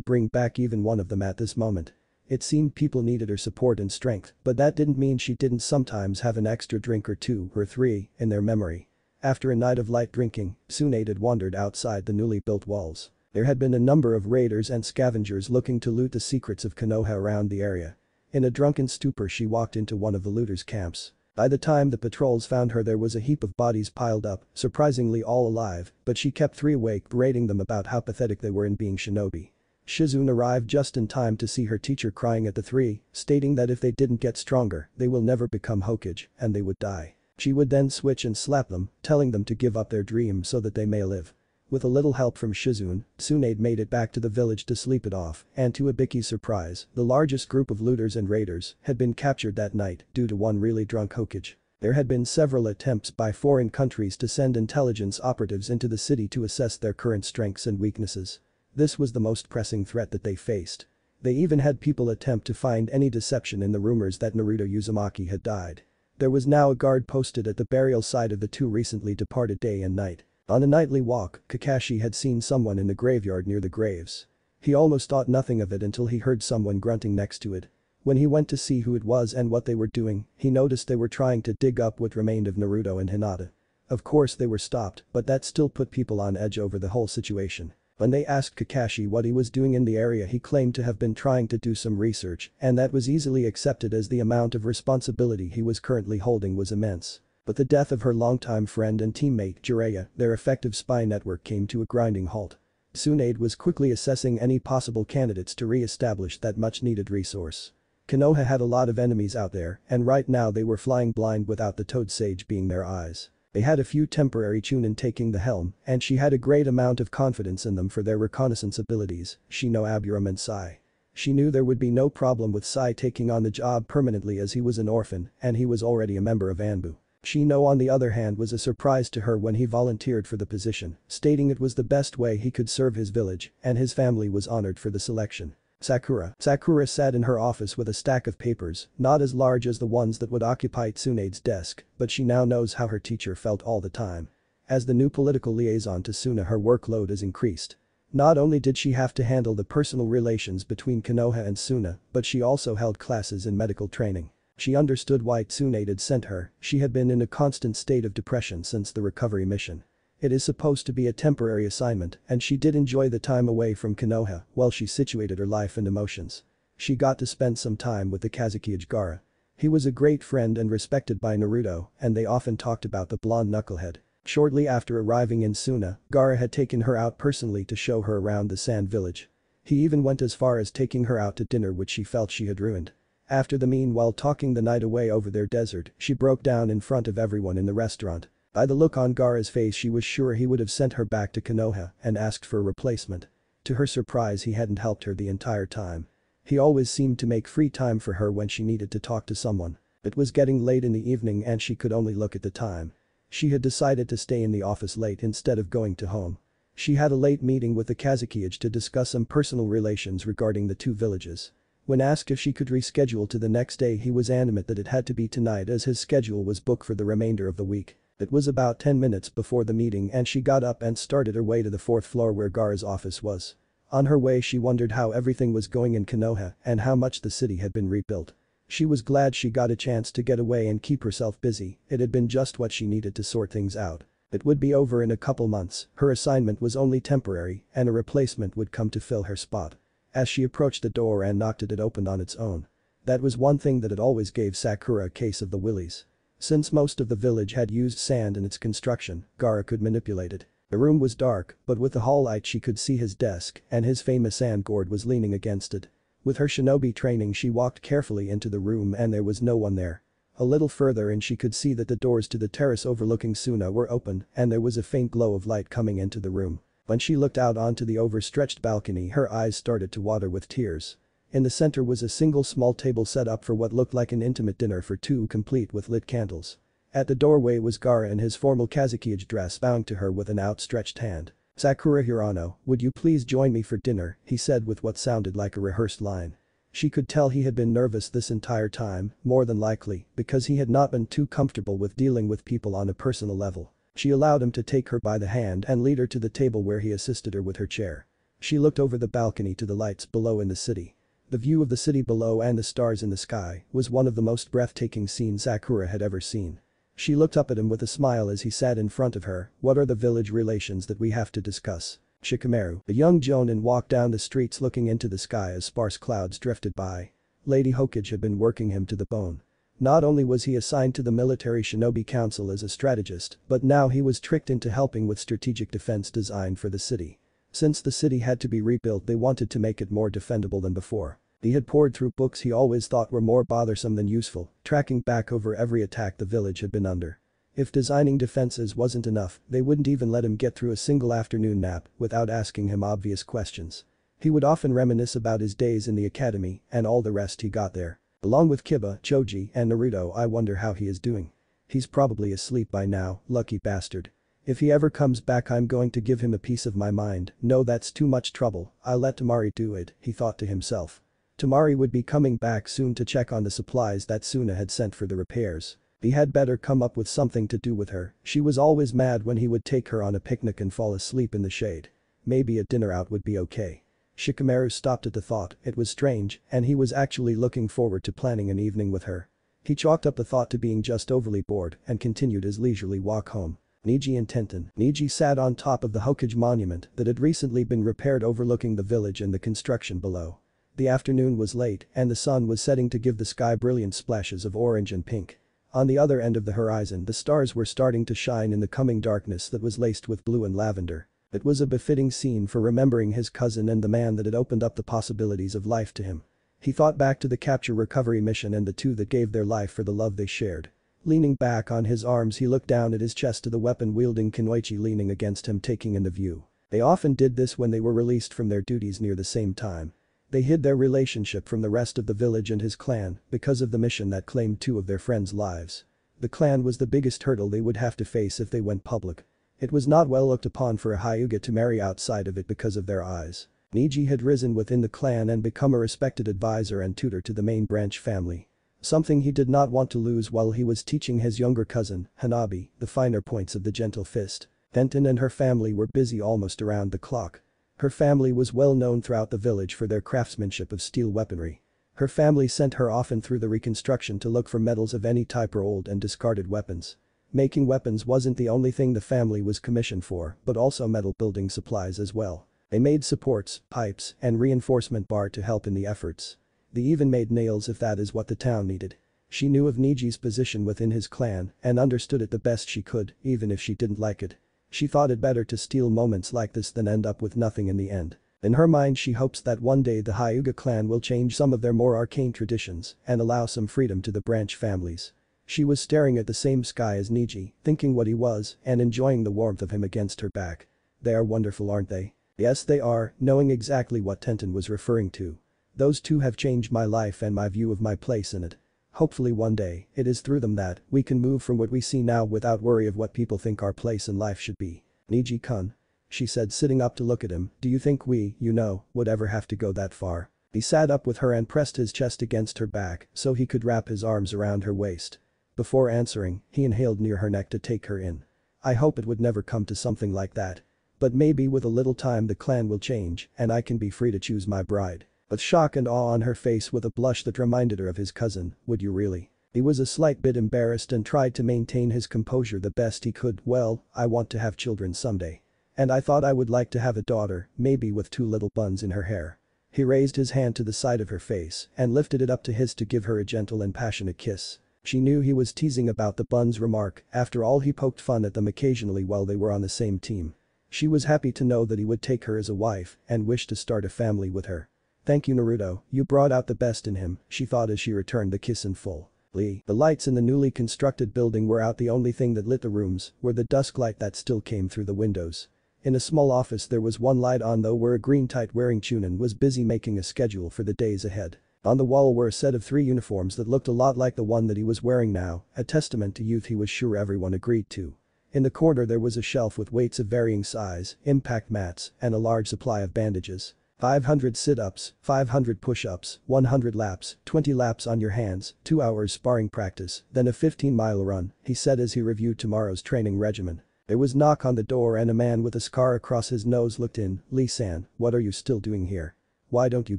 bring back even one of them at this moment. It seemed people needed her support and strength, but that didn't mean she didn't sometimes have an extra drink or two or three in their memory. After a night of light drinking, Tsunade had wandered outside the newly built walls. There had been a number of raiders and scavengers looking to loot the secrets of Konoha around the area. In a drunken stupor she walked into one of the looters' camps. By the time the patrols found her there was a heap of bodies piled up, surprisingly all alive, but she kept three awake, berating them about how pathetic they were in being shinobi. Shizune arrived just in time to see her teacher crying at the three, stating that if they didn't get stronger, they will never become Hokage, and they would die. She would then switch and slap them, telling them to give up their dream so that they may live. With a little help from Shizune, Tsunade made it back to the village to sleep it off, and to Ibiki's surprise, the largest group of looters and raiders had been captured that night due to one really drunk Hokage. There had been several attempts by foreign countries to send intelligence operatives into the city to assess their current strengths and weaknesses. This was the most pressing threat that they faced. They even had people attempt to find any deception in the rumors that Naruto Uzumaki had died. There was now a guard posted at the burial site of the two recently departed day and night. On a nightly walk, Kakashi had seen someone in the graveyard near the graves. He almost thought nothing of it until he heard someone grunting next to it. When he went to see who it was and what they were doing, he noticed they were trying to dig up what remained of Naruto and Hinata. Of course they were stopped, but that still put people on edge over the whole situation. When they asked Kakashi what he was doing in the area, he claimed to have been trying to do some research, and that was easily accepted as the amount of responsibility he was currently holding was immense. But the death of her longtime friend and teammate Jiraiya, their effective spy network, came to a grinding halt. Tsunade was quickly assessing any possible candidates to re-establish that much-needed resource. Konoha had a lot of enemies out there, and right now they were flying blind without the Toad Sage being their eyes. They had a few temporary Chunin taking the helm, and she had a great amount of confidence in them for their reconnaissance abilities, Shino, Aburam and Sai. She knew there would be no problem with Sai taking on the job permanently as he was an orphan and he was already a member of Anbu. Shino on the other hand was a surprise to her when he volunteered for the position, stating it was the best way he could serve his village and his family was honored for the selection. Sakura sat in her office with a stack of papers, not as large as the ones that would occupy Tsunade's desk, but she now knows how her teacher felt all the time. As the new political liaison to Suna, her workload is increased. Not only did she have to handle the personal relations between Konoha and Suna, but she also held classes in medical training. She understood why Tsunade had sent her, she had been in a constant state of depression since the recovery mission. It is supposed to be a temporary assignment, and she did enjoy the time away from Konoha while she situated her life and emotions. She got to spend some time with the Kazekage Gaara. He was a great friend and respected by Naruto, and they often talked about the blonde knucklehead. Shortly after arriving in Suna, Gaara had taken her out personally to show her around the Sand Village. He even went as far as taking her out to dinner, which she felt she had ruined. After the meal, while talking the night away over their desert, she broke down in front of everyone in the restaurant. By the look on Gaara's face, she was sure he would have sent her back to Konoha and asked for a replacement. To her surprise, he hadn't helped her the entire time. He always seemed to make free time for her when she needed to talk to someone. It was getting late in the evening and she could only look at the time. She had decided to stay in the office late instead of going to home. She had a late meeting with the Kazekage to discuss some personal relations regarding the two villages. When asked if she could reschedule to the next day, he was adamant that it had to be tonight as his schedule was booked for the remainder of the week. It was about 10 minutes before the meeting and she got up and started her way to the 4th floor where Gaara's office was. On her way, she wondered how everything was going in Konoha and how much the city had been rebuilt. She was glad she got a chance to get away and keep herself busy. It had been just what she needed to sort things out. It would be over in a couple months, her assignment was only temporary and a replacement would come to fill her spot. As she approached the door and knocked it opened on its own. That was one thing that it always gave Sakura a case of the willies. Since most of the village had used sand in its construction, Gaara could manipulate it. The room was dark, but with the hall light she could see his desk and his famous sand gourd was leaning against it. With her shinobi training she walked carefully into the room and there was no one there. A little further and she could see that the doors to the terrace overlooking Suna were open and there was a faint glow of light coming into the room. When she looked out onto the overstretched balcony her eyes started to water with tears. In the center was a single small table set up for what looked like an intimate dinner for two complete with lit candles. At the doorway was Gaara in his formal Kazukiage dress bowing to her with an outstretched hand. "Sakura Hirano, would you please join me for dinner," he said with what sounded like a rehearsed line. She could tell he had been nervous this entire time, more than likely, because he had not been too comfortable with dealing with people on a personal level. She allowed him to take her by the hand and lead her to the table where he assisted her with her chair. She looked over the balcony to the lights below in the city. The view of the city below and the stars in the sky was one of the most breathtaking scenes Sakura had ever seen. She looked up at him with a smile as he sat in front of her. "What are the village relations that we have to discuss?" Shikamaru, the young jonin, walked down the streets looking into the sky as sparse clouds drifted by. Lady Hokage had been working him to the bone. Not only was he assigned to the military shinobi council as a strategist, but now he was tricked into helping with strategic defense design for the city. Since the city had to be rebuilt they wanted to make it more defendable than before. He had poured through books he always thought were more bothersome than useful, tracking back over every attack the village had been under. If designing defenses wasn't enough, they wouldn't even let him get through a single afternoon nap without asking him obvious questions. He would often reminisce about his days in the academy and all the rest he got there. Along with Kiba, Choji, and Naruto. "I wonder how he is doing. He's probably asleep by now, lucky bastard. If he ever comes back I'm going to give him a piece of my mind. No, that's too much trouble, I'll let Tamari do it," he thought to himself. Tamari would be coming back soon to check on the supplies that Suna had sent for the repairs. He had better come up with something to do with her. She was always mad when he would take her on a picnic and fall asleep in the shade. Maybe a dinner out would be okay. Shikamaru stopped at the thought. It was strange, and he was actually looking forward to planning an evening with her. He chalked up the thought to being just overly bored and continued his leisurely walk home. Niji and Tenten. Niji sat on top of the Hokage monument that had recently been repaired overlooking the village and the construction below. The afternoon was late and the sun was setting to give the sky brilliant splashes of orange and pink. On the other end of the horizon the stars were starting to shine in the coming darkness that was laced with blue and lavender. It was a befitting scene for remembering his cousin and the man that had opened up the possibilities of life to him. He thought back to the capture recovery mission and the two that gave their life for the love they shared. Leaning back on his arms he looked down at his chest to the weapon-wielding Kunoichi leaning against him taking in the view. They often did this when they were released from their duties near the same time. They hid their relationship from the rest of the village and his clan because of the mission that claimed two of their friends' lives. The clan was the biggest hurdle they would have to face if they went public. It was not well looked upon for a Hyuga to marry outside of it because of their eyes. Niji had risen within the clan and become a respected advisor and tutor to the main branch family. Something he did not want to lose while he was teaching his younger cousin, Hanabi, the finer points of the gentle fist. Tenten and her family were busy almost around the clock. Her family was well known throughout the village for their craftsmanship of steel weaponry. Her family sent her often through the reconstruction to look for metals of any type or old and discarded weapons. Making weapons wasn't the only thing the family was commissioned for, but also metal building supplies as well. They made supports, pipes, and reinforcement bar to help in the efforts. They even made nails if that is what the town needed. She knew of Niji's position within his clan and understood it the best she could, even if she didn't like it. She thought it better to steal moments like this than end up with nothing in the end. In her mind she hopes that one day the Hyuga clan will change some of their more arcane traditions and allow some freedom to the branch families. She was staring at the same sky as Niji, thinking what he was and enjoying the warmth of him against her back. They are wonderful, aren't they? Yes they are, knowing exactly what Tenten was referring to. Those two have changed my life and my view of my place in it. Hopefully one day, it is through them that we can move from what we see now without worry of what people think our place in life should be. Niji-kun. She said sitting up to look at him, do you think we, would ever have to go that far? He sat up with her and pressed his chest against her back so he could wrap his arms around her waist. Before answering, he inhaled near her neck to take her in. I hope it would never come to something like that. But maybe with a little time the clan will change and I can be free to choose my bride. With shock and awe on her face with a blush that reminded her of his cousin, would you really? He was a slight bit embarrassed and tried to maintain his composure the best he could. Well, I want to have children someday. And I thought I would like to have a daughter, maybe with two little buns in her hair. He raised his hand to the side of her face and lifted it up to his to give her a gentle and passionate kiss. She knew he was teasing about the buns remark, after all he poked fun at them occasionally while they were on the same team. She was happy to know that he would take her as a wife and wished to start a family with her. "Thank you Naruto, you brought out the best in him," she thought as she returned the kiss in full. The lights in the newly constructed building were out. The only thing that lit the rooms were the dusk light that still came through the windows. In a small office there was one light on though where a green tight-wearing Chunin was busy making a schedule for the days ahead. On the wall were a set of 3 uniforms that looked a lot like the one that he was wearing now, a testament to youth he was sure everyone agreed to. In the corner there was a shelf with weights of varying size, impact mats, and a large supply of bandages. 500 sit-ups, 500 push-ups, 100 laps, 20 laps on your hands, 2 hours sparring practice, then a 15-mile run, he said as he reviewed tomorrow's training regimen. There was a knock on the door and a man with a scar across his nose looked in. "Lee-san, what are you still doing here? Why don't you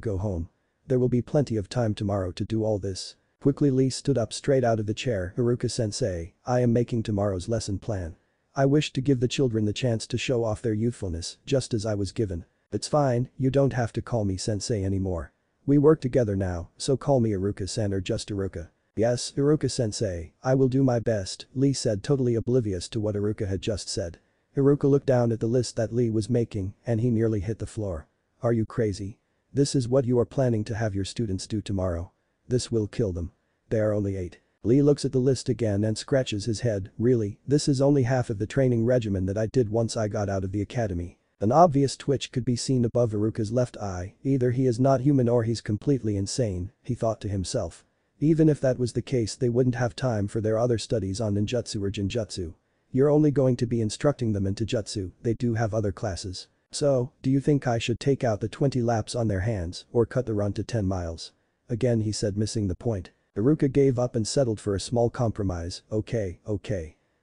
go home? There will be plenty of time tomorrow to do all this." Quickly Lee stood up straight out of the chair. "Iruka-sensei, I am making tomorrow's lesson plan. I wish to give the children the chance to show off their youthfulness, just as I was given." "It's fine, you don't have to call me sensei anymore. We work together now, so call me Iruka-san or just Iruka." "Yes, Iruka-sensei, I will do my best," Lee said totally oblivious to what Iruka had just said. Iruka looked down at the list that Lee was making and he nearly hit the floor. "Are you crazy? This is what you are planning to have your students do tomorrow? This will kill them. They are only 8. Lee looks at the list again and scratches his head. "Really, this is only half of the training regimen that I did once I got out of the academy." An obvious twitch could be seen above Iruka's left eye. Either he is not human or he's completely insane, he thought to himself. Even if that was the case they wouldn't have time for their other studies on ninjutsu or genjutsu. You're only going to be instructing them in taijutsu, they do have other classes. "So, do you think I should take out the 20 laps on their hands or cut the run to 10 miles? Again he said, missing the point. Iruka gave up and settled for a small compromise. Okay.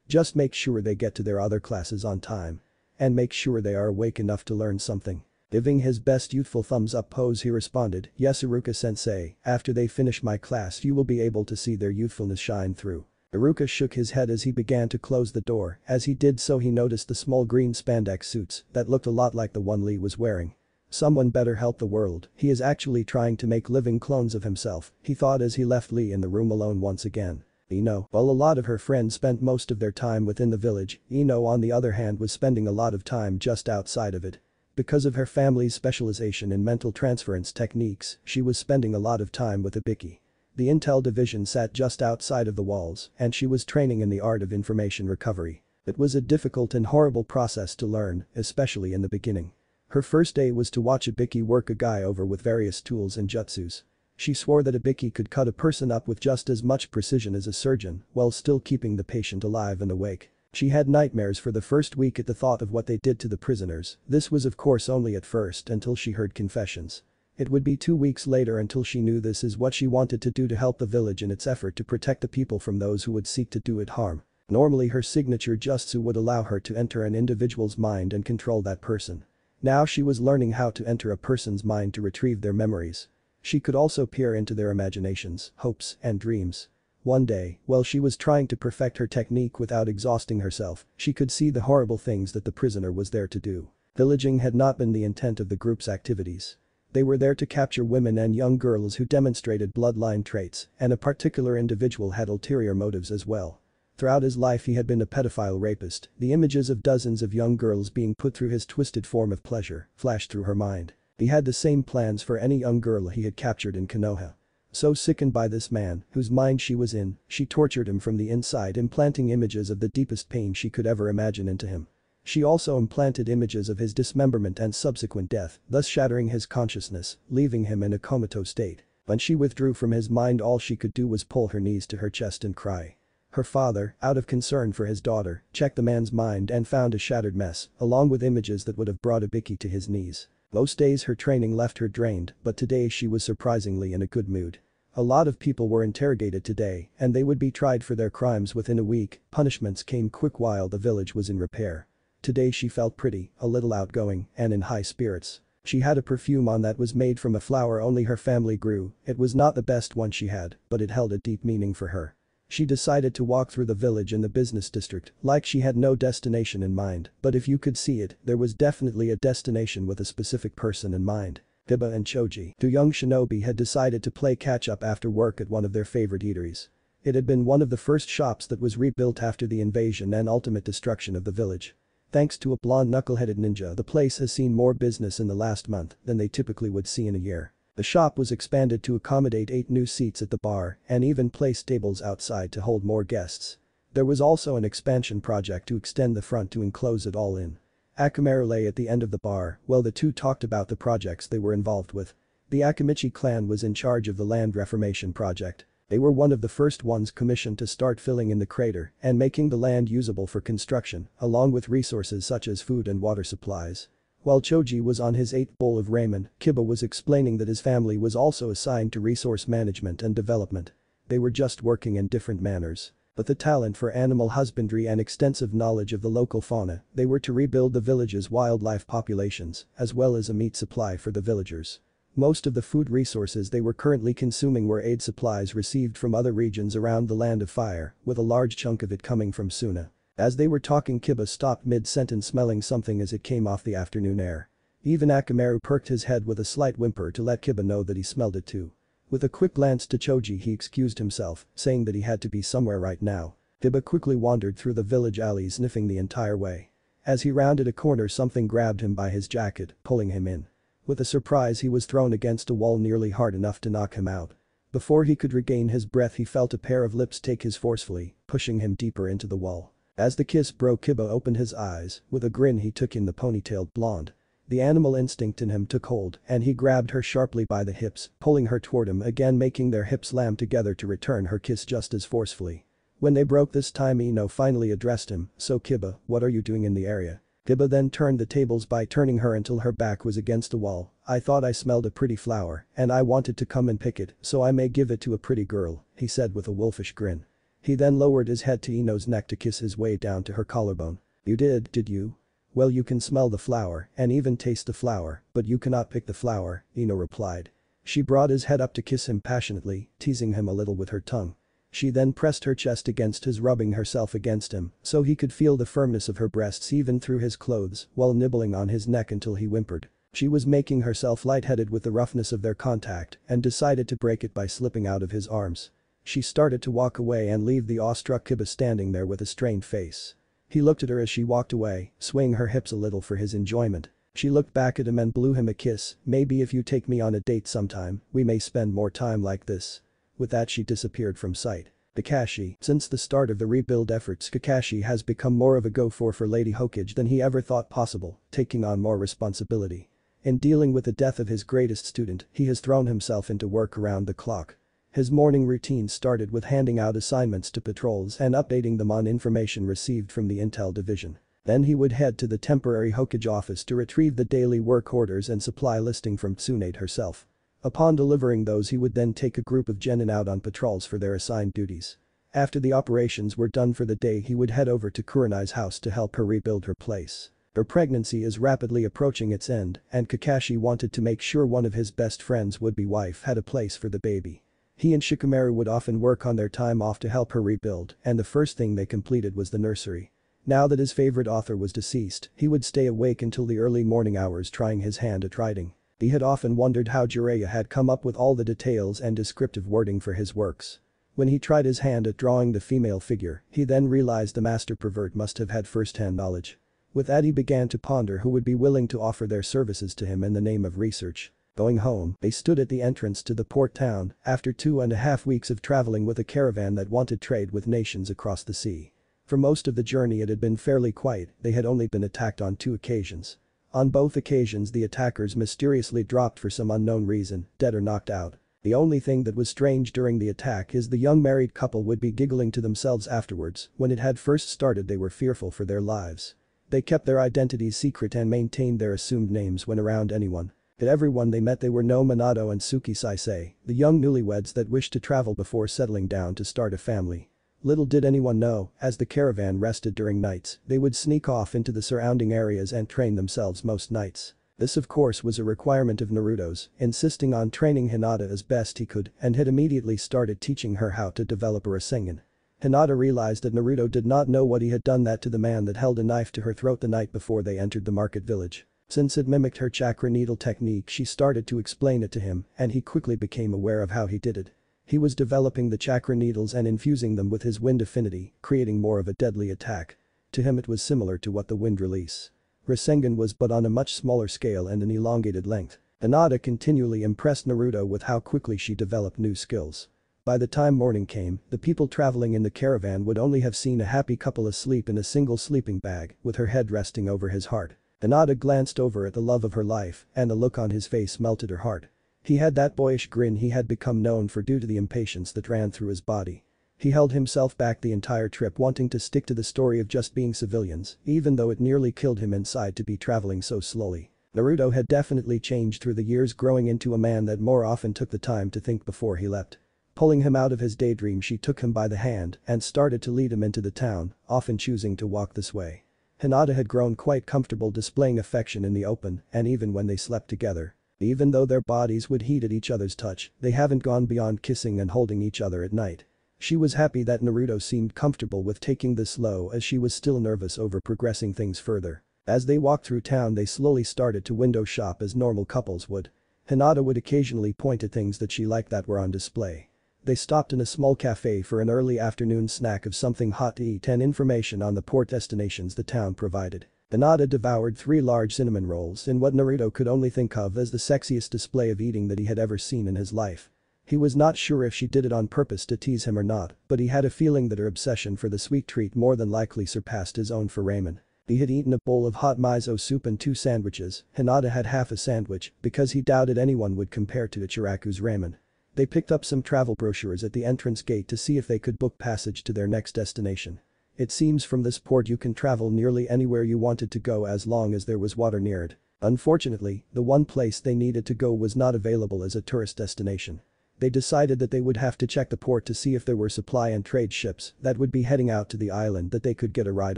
Just make sure they get to their other classes on time. And make sure they are awake enough to learn something." Giving his best youthful thumbs up pose he responded, "Yes Iruka-sensei, after they finish my class you will be able to see their youthfulness shine through." Iruka shook his head as he began to close the door. As he did so he noticed the small green spandex suits that looked a lot like the one Lee was wearing. Someone better help the world, he is actually trying to make living clones of himself, he thought as he left Lee in the room alone once again. While a lot of her friends spent most of their time within the village, Ino on the other hand was spending a lot of time just outside of it. Because of her family's specialization in mental transference techniques, she was spending a lot of time with Ibiki. The Intel division sat just outside of the walls and she was training in the art of information recovery. It was a difficult and horrible process to learn, especially in the beginning. Her first day was to watch Ibiki work a guy over with various tools and jutsus. She swore that Ibiki could cut a person up with just as much precision as a surgeon while still keeping the patient alive and awake. She had nightmares for the first week at the thought of what they did to the prisoners. This was of course only at first until she heard confessions. It would be 2 weeks later until she knew this is what she wanted to do to help the village in its effort to protect the people from those who would seek to do it harm. Normally her signature jutsu would allow her to enter an individual's mind and control that person. Now she was learning how to enter a person's mind to retrieve their memories. She could also peer into their imaginations, hopes, and dreams. One day, while she was trying to perfect her technique without exhausting herself, she could see the horrible things that the prisoner was there to do. Pillaging had not been the intent of the group's activities. They were there to capture women and young girls who demonstrated bloodline traits, and a particular individual had ulterior motives as well. Throughout his life he had been a pedophile rapist. The images of dozens of young girls being put through his twisted form of pleasure flashed through her mind. He had the same plans for any young girl he had captured in Konoha. So sickened by this man, whose mind she was in, she tortured him from the inside, implanting images of the deepest pain she could ever imagine into him. She also implanted images of his dismemberment and subsequent death, thus shattering his consciousness, leaving him in a comatose state. When she withdrew from his mind all she could do was pull her knees to her chest and cry. Her father, out of concern for his daughter, checked the man's mind and found a shattered mess, along with images that would have brought Ibiki to his knees. Most days her training left her drained, but today she was surprisingly in a good mood. A lot of people were interrogated today, and they would be tried for their crimes within a week. Punishments came quick while the village was in repair. Today she felt pretty, a little outgoing, and in high spirits. She had a perfume on that was made from a flower only her family grew. It was not the best one she had, but it held a deep meaning for her. She decided to walk through the village in the business district, like she had no destination in mind, but if you could see it, there was definitely a destination with a specific person in mind. Hiba and Choji, 2 young shinobi, had decided to play catch-up after work at one of their favorite eateries. It had been one of the first shops that was rebuilt after the invasion and ultimate destruction of the village. Thanks to a blonde knuckle-headed ninja, the place has seen more business in the last month than they typically would see in a year. The shop was expanded to accommodate 8 new seats at the bar and even placed tables outside to hold more guests. There was also an expansion project to extend the front to enclose it all in. Akamaru lay at the end of the bar while the two talked about the projects they were involved with. The Akamichi clan was in charge of the land reformation project. They were one of the first ones commissioned to start filling in the crater and making the land usable for construction, along with resources such as food and water supplies. While Choji was on his 8th bowl of ramen, Kiba was explaining that his family was also assigned to resource management and development. They were just working in different manners. But the talent for animal husbandry and extensive knowledge of the local fauna, they were to rebuild the village's wildlife populations, as well as a meat supply for the villagers. Most of the food resources they were currently consuming were aid supplies received from other regions around the Land of Fire, with a large chunk of it coming from Suna. As they were talking, Kiba stopped mid-sentence, smelling something as it came off the afternoon air. Even Akamaru perked his head with a slight whimper to let Kiba know that he smelled it too. With a quick glance to Choji, he excused himself, saying that he had to be somewhere right now. Kiba quickly wandered through the village alley, sniffing the entire way. As he rounded a corner, something grabbed him by his jacket, pulling him in. With a surprise, he was thrown against a wall nearly hard enough to knock him out. Before he could regain his breath, he felt a pair of lips take his forcefully, pushing him deeper into the wall. As the kiss broke, Kiba opened his eyes. With a grin, he took in the ponytailed blonde. The animal instinct in him took hold and he grabbed her sharply by the hips, pulling her toward him again, making their hips slam together to return her kiss just as forcefully. When they broke this time, Ino finally addressed him, "So Kiba, what are you doing in the area?" Kiba then turned the tables by turning her until her back was against the wall. "I thought I smelled a pretty flower and I wanted to come and pick it so I may give it to a pretty girl," he said with a wolfish grin. He then lowered his head to Ino's neck to kiss his way down to her collarbone. "You did you? Well, you can smell the flower and even taste the flower, but you cannot pick the flower," Ino replied. She brought his head up to kiss him passionately, teasing him a little with her tongue. She then pressed her chest against his, rubbing herself against him so he could feel the firmness of her breasts even through his clothes while nibbling on his neck until he whimpered. She was making herself lightheaded with the roughness of their contact and decided to break it by slipping out of his arms. She started to walk away and leave the awestruck Kiba standing there with a strained face. He looked at her as she walked away, swaying her hips a little for his enjoyment. She looked back at him and blew him a kiss. "Maybe if you take me on a date sometime, we may spend more time like this." With that, she disappeared from sight. Kakashi. Since the start of the rebuild efforts, Kakashi has become more of a go-for Lady Hokage than he ever thought possible, taking on more responsibility. In dealing with the death of his greatest student, he has thrown himself into work around the clock. His morning routine started with handing out assignments to patrols and updating them on information received from the Intel Division. Then he would head to the temporary Hokage office to retrieve the daily work orders and supply listing from Tsunade herself. Upon delivering those, he would then take a group of genin out on patrols for their assigned duties. After the operations were done for the day, he would head over to Kurenai's house to help her rebuild her place. Her pregnancy is rapidly approaching its end and Kakashi wanted to make sure one of his best friend's would-be wife had a place for the baby. He and Shikamaru would often work on their time off to help her rebuild, and the first thing they completed was the nursery. Now that his favorite author was deceased, he would stay awake until the early morning hours trying his hand at writing. He had often wondered how Jiraiya had come up with all the details and descriptive wording for his works. When he tried his hand at drawing the female figure, he then realized the master pervert must have had first-hand knowledge. With that, he began to ponder who would be willing to offer their services to him in the name of research. Going home, they stood at the entrance to the port town after 2.5 weeks of traveling with a caravan that wanted trade with nations across the sea. For most of the journey it had been fairly quiet, they had only been attacked on 2 occasions. On both occasions the attackers mysteriously dropped for some unknown reason, dead or knocked out. The only thing that was strange during the attack is the young married couple would be giggling to themselves afterwards. When it had first started, they were fearful for their lives. They kept their identities secret and maintained their assumed names when around anyone. To everyone they met, they were no Minato and Suki Saisei, the young newlyweds that wished to travel before settling down to start a family. Little did anyone know, as the caravan rested during nights, they would sneak off into the surrounding areas and train themselves most nights. This of course was a requirement of Naruto's, insisting on training Hinata as best he could and had immediately started teaching her how to develop a Rasengan. Hinata realized that Naruto did not know what he had done that to the man that held a knife to her throat the night before they entered the market village. Since it mimicked her chakra needle technique, she started to explain it to him and he quickly became aware of how he did it. He was developing the chakra needles and infusing them with his wind affinity, creating more of a deadly attack. To him it was similar to what the wind release. Rasengan was but on a much smaller scale and an elongated length. Hinata continually impressed Naruto with how quickly she developed new skills. By the time morning came, the people traveling in the caravan would only have seen a happy couple asleep in a single sleeping bag with her head resting over his heart. Hinata glanced over at the love of her life and the look on his face melted her heart. He had that boyish grin he had become known for due to the impatience that ran through his body. He held himself back the entire trip wanting to stick to the story of just being civilians, even though it nearly killed him inside to be traveling so slowly. Naruto had definitely changed through the years, growing into a man that more often took the time to think before he leapt. Pulling him out of his daydream, she took him by the hand and started to lead him into the town, often choosing to walk this way. Hinata had grown quite comfortable displaying affection in the open and even when they slept together. Even though their bodies would heat at each other's touch, they haven't gone beyond kissing and holding each other at night. She was happy that Naruto seemed comfortable with taking this slow as she was still nervous over progressing things further. As they walked through town, they slowly started to window shop as normal couples would. Hinata would occasionally point at things that she liked that were on display. They stopped in a small cafe for an early afternoon snack of something hot to eat and information on the port destinations the town provided. Hinata devoured 3 large cinnamon rolls in what Naruto could only think of as the sexiest display of eating that he had ever seen in his life. He was not sure if she did it on purpose to tease him or not, but he had a feeling that her obsession for the sweet treat more than likely surpassed his own for ramen. He had eaten a bowl of hot miso soup and 2 sandwiches. Hinata had half a sandwich because he doubted anyone would compare to Ichiraku's ramen. They picked up some travel brochures at the entrance gate to see if they could book passage to their next destination. It seems from this port you can travel nearly anywhere you wanted to go as long as there was water near it. Unfortunately, the one place they needed to go was not available as a tourist destination. They decided that they would have to check the port to see if there were supply and trade ships that would be heading out to the island that they could get a ride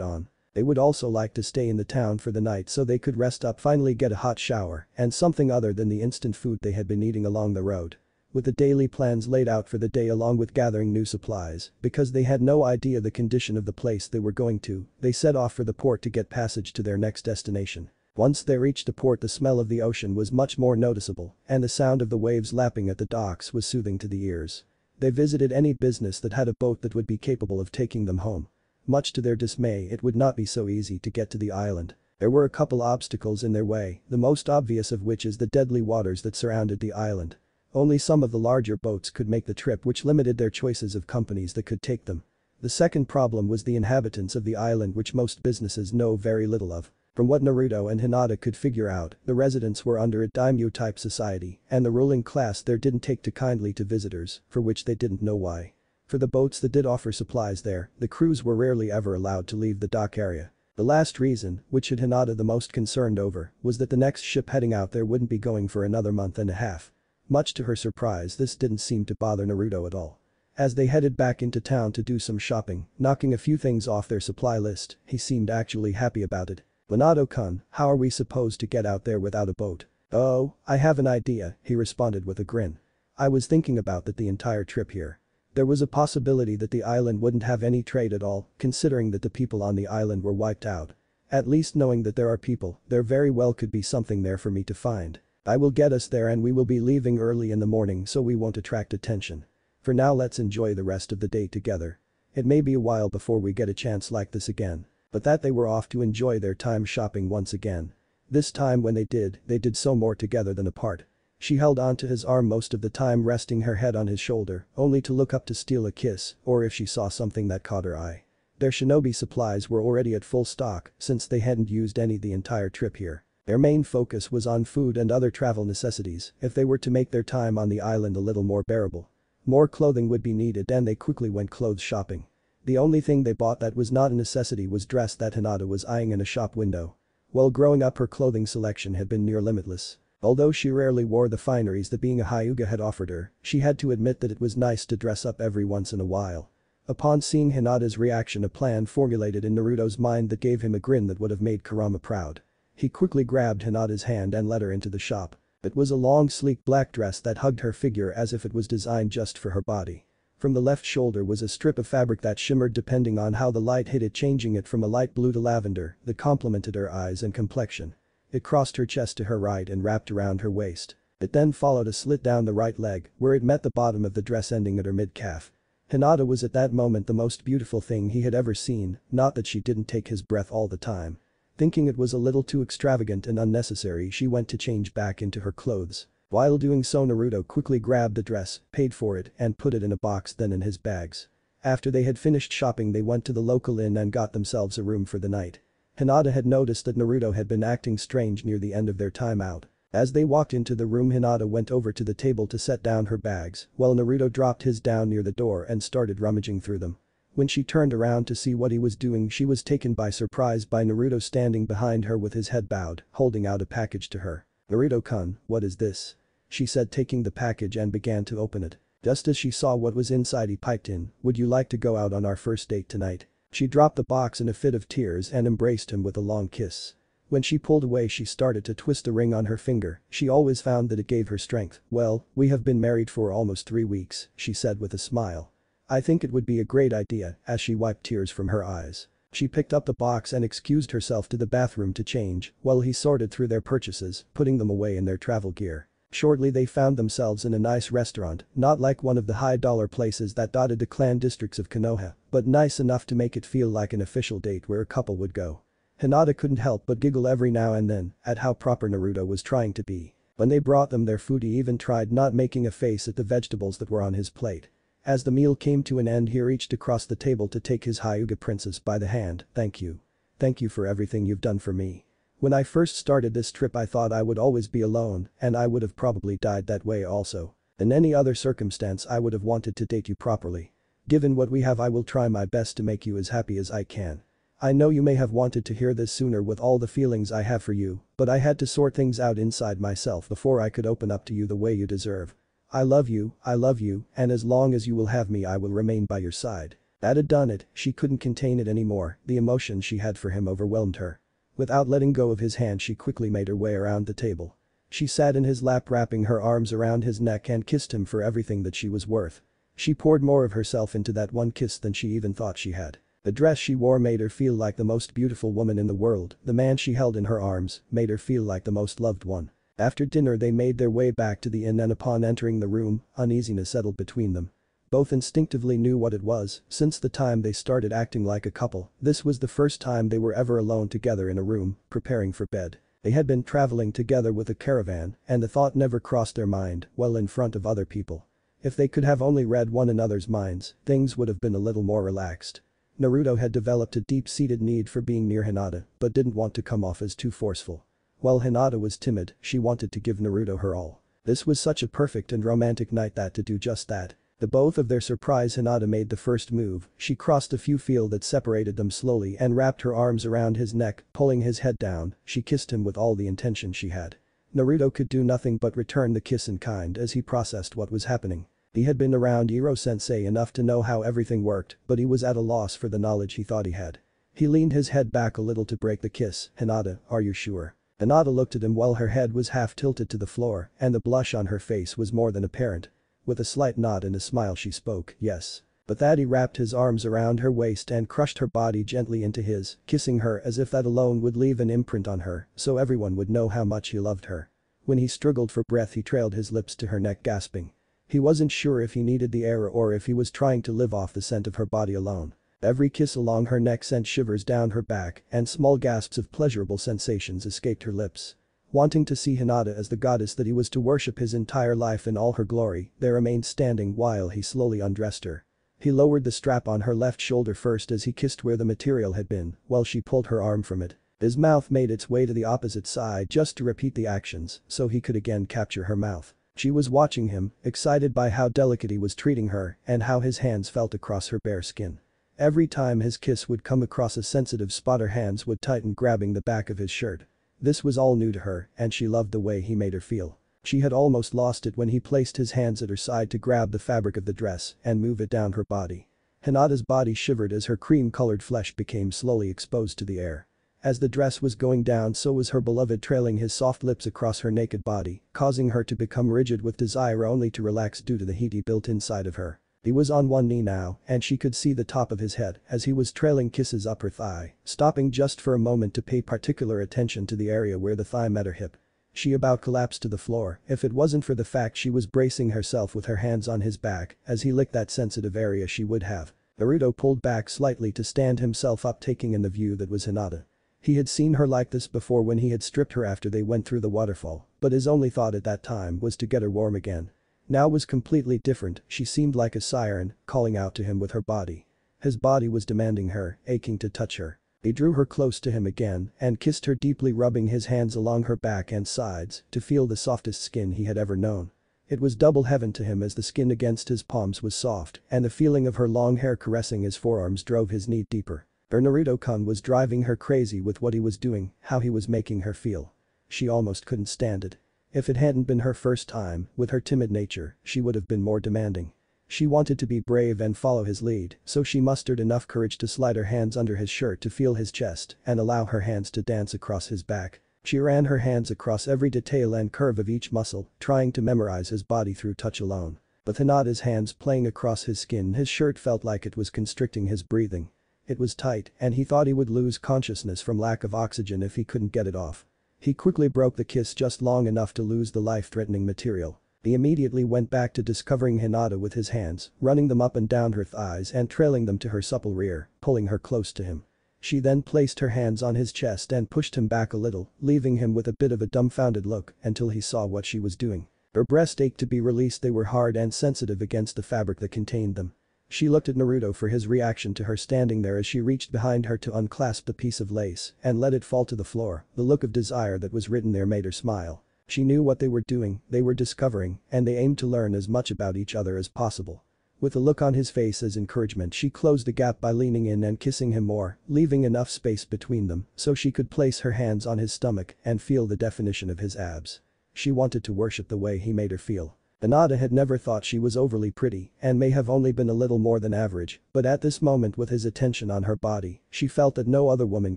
on. They would also like to stay in the town for the night so they could rest up, finally get a hot shower and something other than the instant food they had been eating along the road. With the daily plans laid out for the day along with gathering new supplies, because they had no idea the condition of the place they were going to, they set off for the port to get passage to their next destination. Once they reached the port, the smell of the ocean was much more noticeable and the sound of the waves lapping at the docks was soothing to the ears. They visited any business that had a boat that would be capable of taking them home. Much to their dismay, it would not be so easy to get to the island. There were a couple obstacles in their way, the most obvious of which is the deadly waters that surrounded the island. Only some of the larger boats could make the trip, which limited their choices of companies that could take them. The second problem was the inhabitants of the island, which most businesses know very little of. From what Naruto and Hinata could figure out, the residents were under a daimyo-type society and the ruling class there didn't take too kindly to visitors, for which they didn't know why. For the boats that did offer supplies there, the crews were rarely ever allowed to leave the dock area. The last reason, which had Hinata the most concerned over, was that the next ship heading out there wouldn't be going for another month and a half. Much to her surprise, this didn't seem to bother Naruto at all. As they headed back into town to do some shopping, knocking a few things off their supply list, he seemed actually happy about it. "Minato-kun, how are we supposed to get out there without a boat?" "Oh, I have an idea," he responded with a grin. "I was thinking about that the entire trip here. There was a possibility that the island wouldn't have any trade at all, considering that the people on the island were wiped out. At least knowing that there are people, there very well could be something there for me to find. I will get us there and we will be leaving early in the morning so we won't attract attention. For now, let's enjoy the rest of the day together. It may be a while before we get a chance like this again." But that they were off to enjoy their time shopping once again. This time when they did so more together than apart. She held onto his arm most of the time, resting her head on his shoulder, only to look up to steal a kiss or if she saw something that caught her eye. Their shinobi supplies were already at full stock since they hadn't used any the entire trip here. Their main focus was on food and other travel necessities if they were to make their time on the island a little more bearable. More clothing would be needed and they quickly went clothes shopping. The only thing they bought that was not a necessity was dress that Hinata was eyeing in a shop window. While growing up, her clothing selection had been near limitless. Although she rarely wore the fineries that being a Hyuga had offered her, she had to admit that it was nice to dress up every once in a while. Upon seeing Hinata's reaction, a plan formulated in Naruto's mind that gave him a grin that would have made Kurama proud. He quickly grabbed Hinata's hand and led her into the shop. It was a long, sleek black dress that hugged her figure as if it was designed just for her body. From the left shoulder was a strip of fabric that shimmered depending on how the light hit it, changing it from a light blue to lavender that complemented her eyes and complexion. It crossed her chest to her right and wrapped around her waist. It then followed a slit down the right leg where it met the bottom of the dress, ending at her mid-calf. Hinata was at that moment the most beautiful thing he had ever seen, not that she didn't take his breath all the time. Thinking it was a little too extravagant and unnecessary, she went to change back into her clothes. While doing so, Naruto quickly grabbed the dress, paid for it, and put it in a box, then in his bags. After they had finished shopping, they went to the local inn and got themselves a room for the night. Hinata had noticed that Naruto had been acting strange near the end of their time out. As they walked into the room, Hinata went over to the table to set down her bags, while Naruto dropped his down near the door and started rummaging through them. When she turned around to see what he was doing, she was taken by surprise by Naruto standing behind her with his head bowed, holding out a package to her. "Naruto-kun, what is this?" she said, taking the package and began to open it. Just as she saw what was inside, he piped in, "Would you like to go out on our first date tonight?" She dropped the box in a fit of tears and embraced him with a long kiss. When she pulled away, she started to twist the ring on her finger. She always found that it gave her strength. "Well, we have been married for almost 3 weeks," she said with a smile. "I think it would be a great idea," as she wiped tears from her eyes. She picked up the box and excused herself to the bathroom to change, while he sorted through their purchases, putting them away in their travel gear. Shortly they found themselves in a nice restaurant, not like one of the high-dollar places that dotted the clan districts of Konoha, but nice enough to make it feel like an official date where a couple would go. Hinata couldn't help but giggle every now and then at how proper Naruto was trying to be. When they brought them their food, he even tried not making a face at the vegetables that were on his plate. As the meal came to an end, he reached across the table to take his Hyuga princess by the hand. "Thank you. Thank you for everything you've done for me. When I first started this trip, I thought I would always be alone, and I would have probably died that way also. In any other circumstance, I would have wanted to date you properly. Given what we have, I will try my best to make you as happy as I can. I know you may have wanted to hear this sooner with all the feelings I have for you, but I had to sort things out inside myself before I could open up to you the way you deserve. I love you, and as long as you will have me, I will remain by your side." That had done it. She couldn't contain it anymore. The emotion she had for him overwhelmed her. Without letting go of his hand, she quickly made her way around the table. She sat in his lap, wrapping her arms around his neck, and kissed him for everything that she was worth. She poured more of herself into that one kiss than she even thought she had. The dress she wore made her feel like the most beautiful woman in the world. The man she held in her arms made her feel like the most loved one. After dinner, they made their way back to the inn, and upon entering the room, uneasiness settled between them. Both instinctively knew what it was. Since the time they started acting like a couple, this was the first time they were ever alone together in a room, preparing for bed. They had been traveling together with a caravan, and the thought never crossed their mind, well, in front of other people. If they could have only read one another's minds, things would have been a little more relaxed. Naruto had developed a deep-seated need for being near Hinata, but didn't want to come off as too forceful. While Hinata was timid, she wanted to give Naruto her all. This was such a perfect and romantic night that to do just that. To both of their surprise, Hinata made the first move. She crossed a few feet that separated them slowly and wrapped her arms around his neck, pulling his head down. She kissed him with all the intention she had. Naruto could do nothing but return the kiss in kind as he processed what was happening. He had been around Iro-sensei enough to know how everything worked, but he was at a loss for the knowledge he thought he had. He leaned his head back a little to break the kiss. "Hinata, are you sure?" Hinata looked at him while her head was half tilted to the floor and the blush on her face was more than apparent. With a slight nod and a smile, she spoke, "Yes." But that he wrapped his arms around her waist and crushed her body gently into his, kissing her as if that alone would leave an imprint on her, so everyone would know how much he loved her. When he struggled for breath, he trailed his lips to her neck, gasping. He wasn't sure if he needed the air or if he was trying to live off the scent of her body alone. Every kiss along her neck sent shivers down her back, and small gasps of pleasurable sensations escaped her lips. Wanting to see Hinata as the goddess that he was to worship his entire life in all her glory, they remained standing while he slowly undressed her. He lowered the strap on her left shoulder first as he kissed where the material had been, while she pulled her arm from it. His mouth made its way to the opposite side just to repeat the actions, so he could again capture her mouth. She was watching him, excited by how delicate he was treating her and how his hands felt across her bare skin. Every time his kiss would come across a sensitive spot, her hands would tighten, grabbing the back of his shirt. This was all new to her, and she loved the way he made her feel. She had almost lost it when he placed his hands at her side to grab the fabric of the dress and move it down her body. Hinata's body shivered as her cream-colored flesh became slowly exposed to the air. As the dress was going down, so was her beloved, trailing his soft lips across her naked body, causing her to become rigid with desire only to relax due to the heat he built inside of her. He was on one knee now, and she could see the top of his head as he was trailing kisses up her thigh, stopping just for a moment to pay particular attention to the area where the thigh met her hip. She about collapsed to the floor if it wasn't for the fact she was bracing herself with her hands on his back as he licked that sensitive area she would have. Naruto pulled back slightly to stand himself up, taking in the view that was Hinata. He had seen her like this before when he had stripped her after they went through the waterfall, but his only thought at that time was to get her warm again. Now was completely different, she seemed like a siren, calling out to him with her body. His body was demanding her, aching to touch her. He drew her close to him again and kissed her deeply, rubbing his hands along her back and sides to feel the softest skin he had ever known. It was double heaven to him as the skin against his palms was soft and the feeling of her long hair caressing his forearms drove his need deeper. Her Naruto-kun was driving her crazy with what he was doing, how he was making her feel. She almost couldn't stand it. If it hadn't been her first time, with her timid nature, she would have been more demanding. She wanted to be brave and follow his lead, so she mustered enough courage to slide her hands under his shirt to feel his chest and allow her hands to dance across his back. She ran her hands across every detail and curve of each muscle, trying to memorize his body through touch alone. With Hinata's hands playing across his skin, his shirt felt like it was constricting his breathing. It was tight and he thought he would lose consciousness from lack of oxygen if he couldn't get it off. He quickly broke the kiss just long enough to lose the life-threatening material. He immediately went back to discovering Hinata with his hands, running them up and down her thighs and trailing them to her supple rear, pulling her close to him. She then placed her hands on his chest and pushed him back a little, leaving him with a bit of a dumbfounded look until he saw what she was doing. Her breast ached to be released, they were hard and sensitive against the fabric that contained them. She looked at Naruto for his reaction to her standing there as she reached behind her to unclasp the piece of lace and let it fall to the floor. The look of desire that was written there made her smile. She knew what they were doing, they were discovering, and they aimed to learn as much about each other as possible. With a look on his face as encouragement, she closed the gap by leaning in and kissing him more, leaving enough space between them so she could place her hands on his stomach and feel the definition of his abs. She wanted to worship the way he made her feel. Hinata had never thought she was overly pretty and may have only been a little more than average, but at this moment with his attention on her body, she felt that no other woman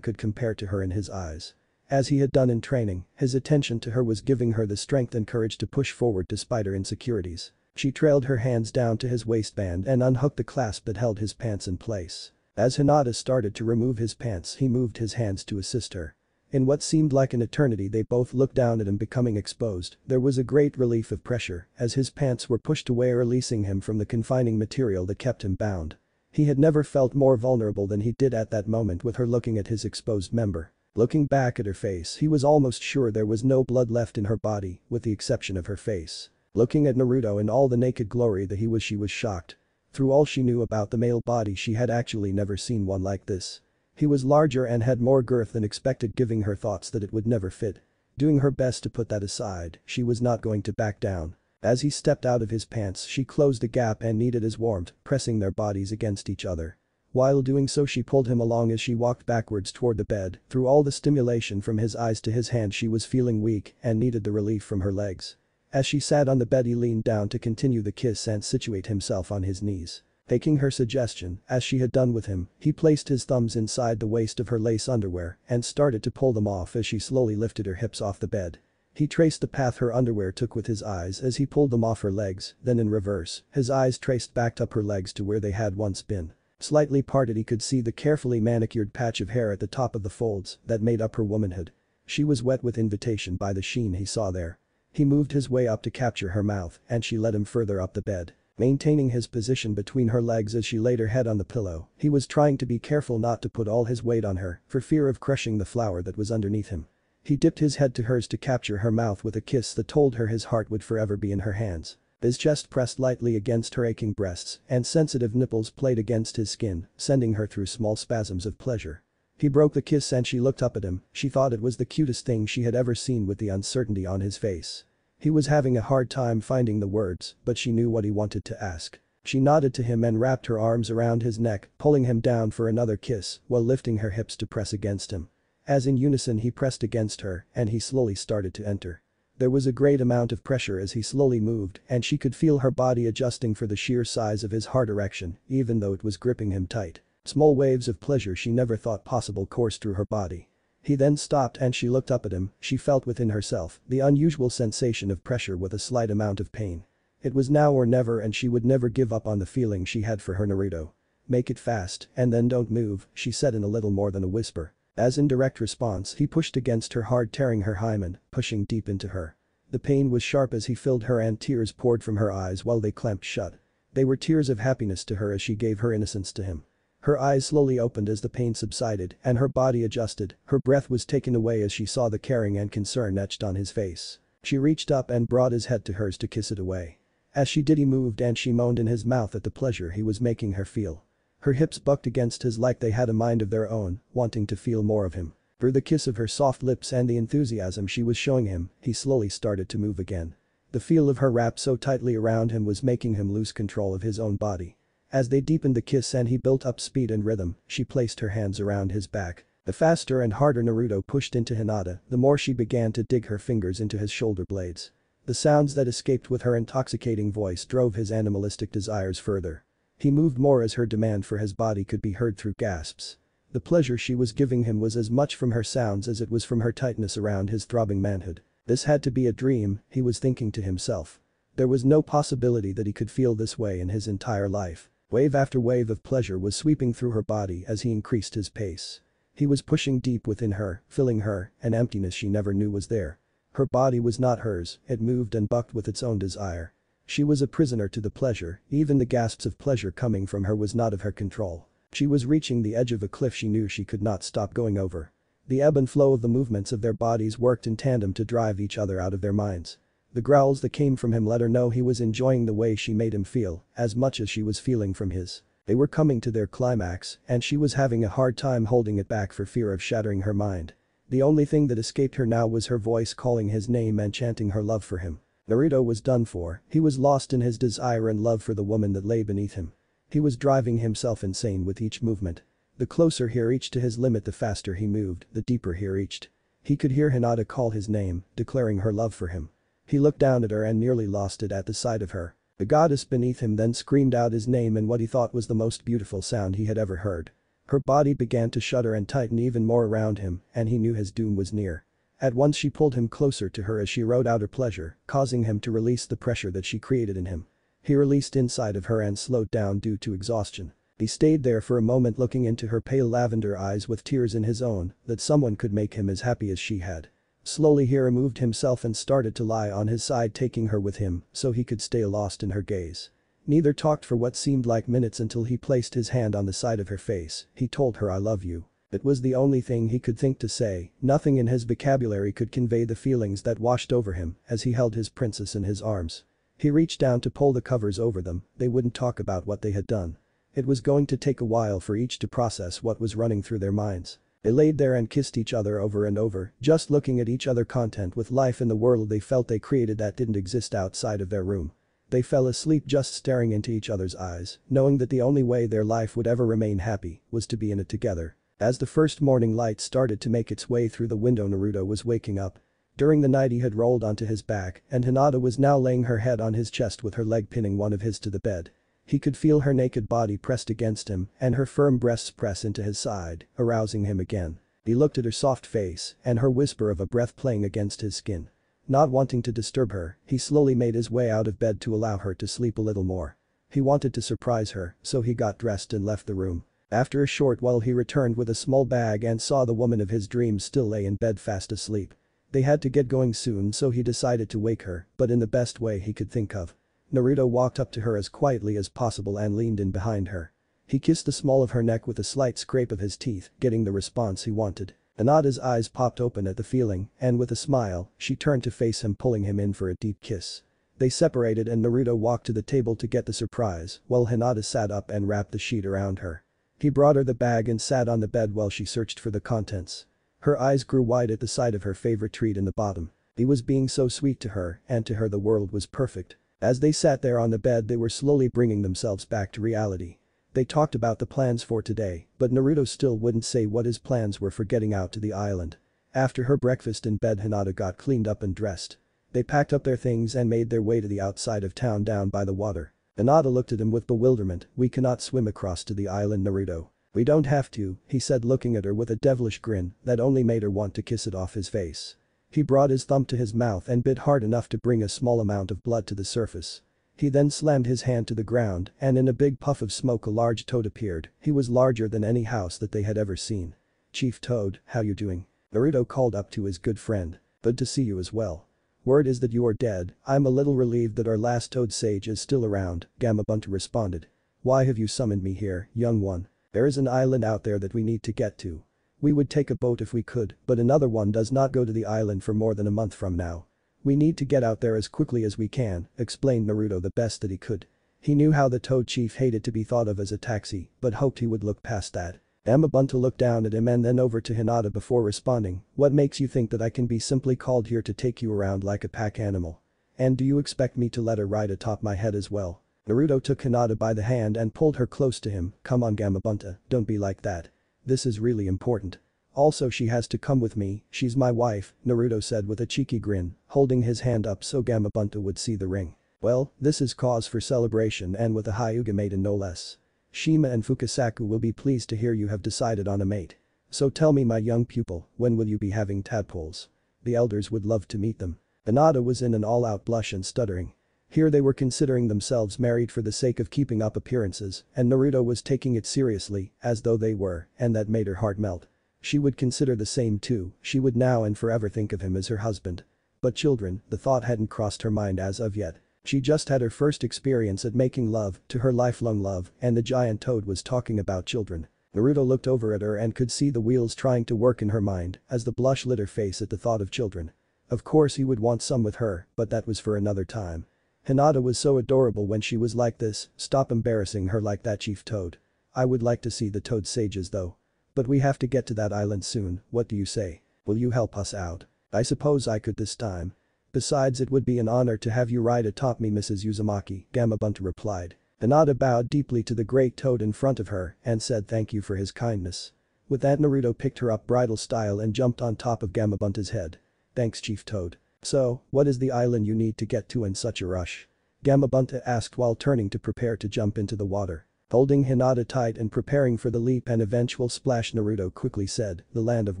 could compare to her in his eyes. As he had done in training, his attention to her was giving her the strength and courage to push forward despite her insecurities. She trailed her hands down to his waistband and unhooked the clasp that held his pants in place. As Hinata started to remove his pants, he moved his hands to assist her. In what seemed like an eternity, they both looked down at him becoming exposed. There was a great relief of pressure as his pants were pushed away, releasing him from the confining material that kept him bound. He had never felt more vulnerable than he did at that moment with her looking at his exposed member. Looking back at her face, he was almost sure there was no blood left in her body, with the exception of her face. Looking at Naruto in all the naked glory that she was shocked. Through all she knew about the male body, she had actually never seen one like this. He was larger and had more girth than expected, giving her thoughts that it would never fit. Doing her best to put that aside, she was not going to back down. As he stepped out of his pants, she closed the gap and needed his warmth, pressing their bodies against each other. While doing so, she pulled him along as she walked backwards toward the bed. Through all the stimulation from his eyes to his hands, she was feeling weak and needed the relief from her legs. As she sat on the bed, he leaned down to continue the kiss and situate himself on his knees. Taking her suggestion, as she had done with him, he placed his thumbs inside the waist of her lace underwear and started to pull them off as she slowly lifted her hips off the bed. He traced the path her underwear took with his eyes as he pulled them off her legs, then in reverse, his eyes traced back up her legs to where they had once been. Slightly parted, he could see the carefully manicured patch of hair at the top of the folds that made up her womanhood. She was wet with invitation by the sheen he saw there. He moved his way up to capture her mouth and she led him further up the bed. Maintaining his position between her legs as she laid her head on the pillow, he was trying to be careful not to put all his weight on her for fear of crushing the flower that was underneath him. He dipped his head to hers to capture her mouth with a kiss that told her his heart would forever be in her hands. His chest pressed lightly against her aching breasts and sensitive nipples played against his skin, sending her through small spasms of pleasure. He broke the kiss and she looked up at him. She thought it was the cutest thing she had ever seen with the uncertainty on his face. He was having a hard time finding the words, but she knew what he wanted to ask. She nodded to him and wrapped her arms around his neck, pulling him down for another kiss while lifting her hips to press against him. As in unison he pressed against her and he slowly started to enter. There was a great amount of pressure as he slowly moved and she could feel her body adjusting for the sheer size of his hard erection, even though it was gripping him tight. Small waves of pleasure she never thought possible coursed through her body. He then stopped and she looked up at him. She felt within herself the unusual sensation of pressure with a slight amount of pain. It was now or never and she would never give up on the feeling she had for her Naruto. "Make it fast and then don't move," she said in a little more than a whisper. As in direct response, he pushed against her hard, tearing her hymen, pushing deep into her. The pain was sharp as he filled her and tears poured from her eyes while they clamped shut. They were tears of happiness to her as she gave her innocence to him. Her eyes slowly opened as the pain subsided and her body adjusted, her breath was taken away as she saw the caring and concern etched on his face. She reached up and brought his head to hers to kiss it away. As she did he moved and she moaned in his mouth at the pleasure he was making her feel. Her hips bucked against his like they had a mind of their own, wanting to feel more of him. Through the kiss of her soft lips and the enthusiasm she was showing him, he slowly started to move again. The feel of her wrapped so tightly around him was making him lose control of his own body. As they deepened the kiss and he built up speed and rhythm, she placed her hands around his back. The faster and harder Naruto pushed into Hinata, the more she began to dig her fingers into his shoulder blades. The sounds that escaped with her intoxicating voice drove his animalistic desires further. He moved more as her demand for his body could be heard through gasps. The pleasure she was giving him was as much from her sounds as it was from her tightness around his throbbing manhood. This had to be a dream, he was thinking to himself. There was no possibility that he could feel this way in his entire life. Wave after wave of pleasure was sweeping through her body as he increased his pace. He was pushing deep within her, filling her, an emptiness she never knew was there. Her body was not hers, it moved and bucked with its own desire. She was a prisoner to the pleasure, even the gasps of pleasure coming from her was not of her control. She was reaching the edge of a cliff she knew she could not stop going over. The ebb and flow of the movements of their bodies worked in tandem to drive each other out of their minds. The growls that came from him let her know he was enjoying the way she made him feel, as much as she was feeling from his. They were coming to their climax, and she was having a hard time holding it back for fear of shattering her mind. The only thing that escaped her now was her voice calling his name and chanting her love for him. Naruto was done for, he was lost in his desire and love for the woman that lay beneath him. He was driving himself insane with each movement. The closer he reached to his limit, the faster he moved, the deeper he reached. He could hear Hinata call his name, declaring her love for him. He looked down at her and nearly lost it at the sight of her. The goddess beneath him then screamed out his name in what he thought was the most beautiful sound he had ever heard. Her body began to shudder and tighten even more around him, and he knew his doom was near. At once she pulled him closer to her as she rode out her pleasure, causing him to release the pressure that she created in him. He released inside of her and slowed down due to exhaustion. He stayed there for a moment looking into her pale lavender eyes with tears in his own, that someone could make him as happy as she had. Slowly he removed himself and started to lie on his side, taking her with him so he could stay lost in her gaze. Neither talked for what seemed like minutes until he placed his hand on the side of her face. He told her, "I love you." It was the only thing he could think to say, nothing in his vocabulary could convey the feelings that washed over him as he held his princess in his arms. He reached down to pull the covers over them, they wouldn't talk about what they had done. It was going to take a while for each to process what was running through their minds. They laid there and kissed each other over and over, just looking at each other, content with life in the world they felt they created that didn't exist outside of their room. They fell asleep just staring into each other's eyes, knowing that the only way their life would ever remain happy was to be in it together. As the first morning light started to make its way through the window, Naruto was waking up. During the night he had rolled onto his back and Hinata was now laying her head on his chest with her leg pinning one of his to the bed. He could feel her naked body pressed against him and her firm breasts press into his side, arousing him again. He looked at her soft face and her whisper of a breath playing against his skin. Not wanting to disturb her, he slowly made his way out of bed to allow her to sleep a little more. He wanted to surprise her, so he got dressed and left the room. After a short while he returned with a small bag and saw the woman of his dreams still lay in bed fast asleep. They had to get going soon, so he decided to wake her, but in the best way he could think of. Naruto walked up to her as quietly as possible and leaned in behind her. He kissed the small of her neck with a slight scrape of his teeth, getting the response he wanted. Hinata's eyes popped open at the feeling, and with a smile, she turned to face him, pulling him in for a deep kiss. They separated and Naruto walked to the table to get the surprise, while Hinata sat up and wrapped the sheet around her. He brought her the bag and sat on the bed while she searched for the contents. Her eyes grew wide at the sight of her favorite treat in the bottom. He was being so sweet to her, and to her the world was perfect. As they sat there on the bed, they were slowly bringing themselves back to reality. They talked about the plans for today, but Naruto still wouldn't say what his plans were for getting out to the island. After her breakfast in bed, Hinata got cleaned up and dressed. They packed up their things and made their way to the outside of town down by the water. Hinata looked at him with bewilderment. "We cannot swim across to the island, Naruto." "We don't have to," he said, looking at her with a devilish grin that only made her want to kiss it off his face. He brought his thumb to his mouth and bit hard enough to bring a small amount of blood to the surface. He then slammed his hand to the ground and in a big puff of smoke a large toad appeared. He was larger than any house that they had ever seen. Chief Toad, how you doing? Naruto called up to his good friend. Good to see you as well. Word is that you are dead. I'm a little relieved that our last Toad Sage is still around, Gamabunta responded. Why have you summoned me here, young one? There is an island out there that we need to get to. We would take a boat if we could, but another one does not go to the island for more than a month from now. We need to get out there as quickly as we can, explained Naruto the best that he could. He knew how the Toad Chief hated to be thought of as a taxi, but hoped he would look past that. Gamabunta looked down at him and then over to Hinata before responding, what makes you think that I can be simply called here to take you around like a pack animal? And do you expect me to let her ride atop my head as well? Naruto took Hinata by the hand and pulled her close to him, come on Gamabunta, don't be like that. This is really important. Also she has to come with me, she's my wife, Naruto said with a cheeky grin, holding his hand up so Gamabunta would see the ring. Well, this is cause for celebration and with a Hyuga maiden no less. Shima and Fukasaku will be pleased to hear you have decided on a mate. So tell me my young pupil, when will you be having tadpoles? The elders would love to meet them. Hinata was in an all-out blush and stuttering. Here they were considering themselves married for the sake of keeping up appearances, and Naruto was taking it seriously, as though they were, and that made her heart melt. She would consider the same too, she would now and forever think of him as her husband. But children, the thought hadn't crossed her mind as of yet. She just had her first experience at making love to her lifelong love, and the giant toad was talking about children. Naruto looked over at her and could see the wheels trying to work in her mind as the blush lit her face at the thought of children. Of course he would want some with her, but that was for another time. Hinata was so adorable when she was like this, stop embarrassing her like that, Chief Toad. I would like to see the Toad Sages though. But we have to get to that island soon, what do you say? Will you help us out? I suppose I could this time. Besides it would be an honor to have you ride atop me Mrs. Uzumaki, Gamabunta replied. Hinata bowed deeply to the great toad in front of her and said thank you for his kindness. With that Naruto picked her up bridal style and jumped on top of Gamabunta's head. Thanks Chief Toad. So, what is the island you need to get to in such a rush? Gamabunta asked while turning to prepare to jump into the water. Holding Hinata tight and preparing for the leap and eventual splash Naruto quickly said, the land of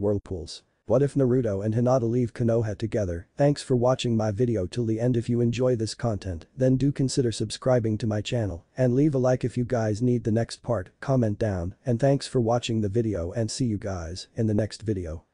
whirlpools. What if Naruto and Hinata leave Konoha together? Thanks for watching my video till the end. If you enjoy this content, then do consider subscribing to my channel and leave a like if you guys need the next part, comment down, and thanks for watching the video and see you guys in the next video.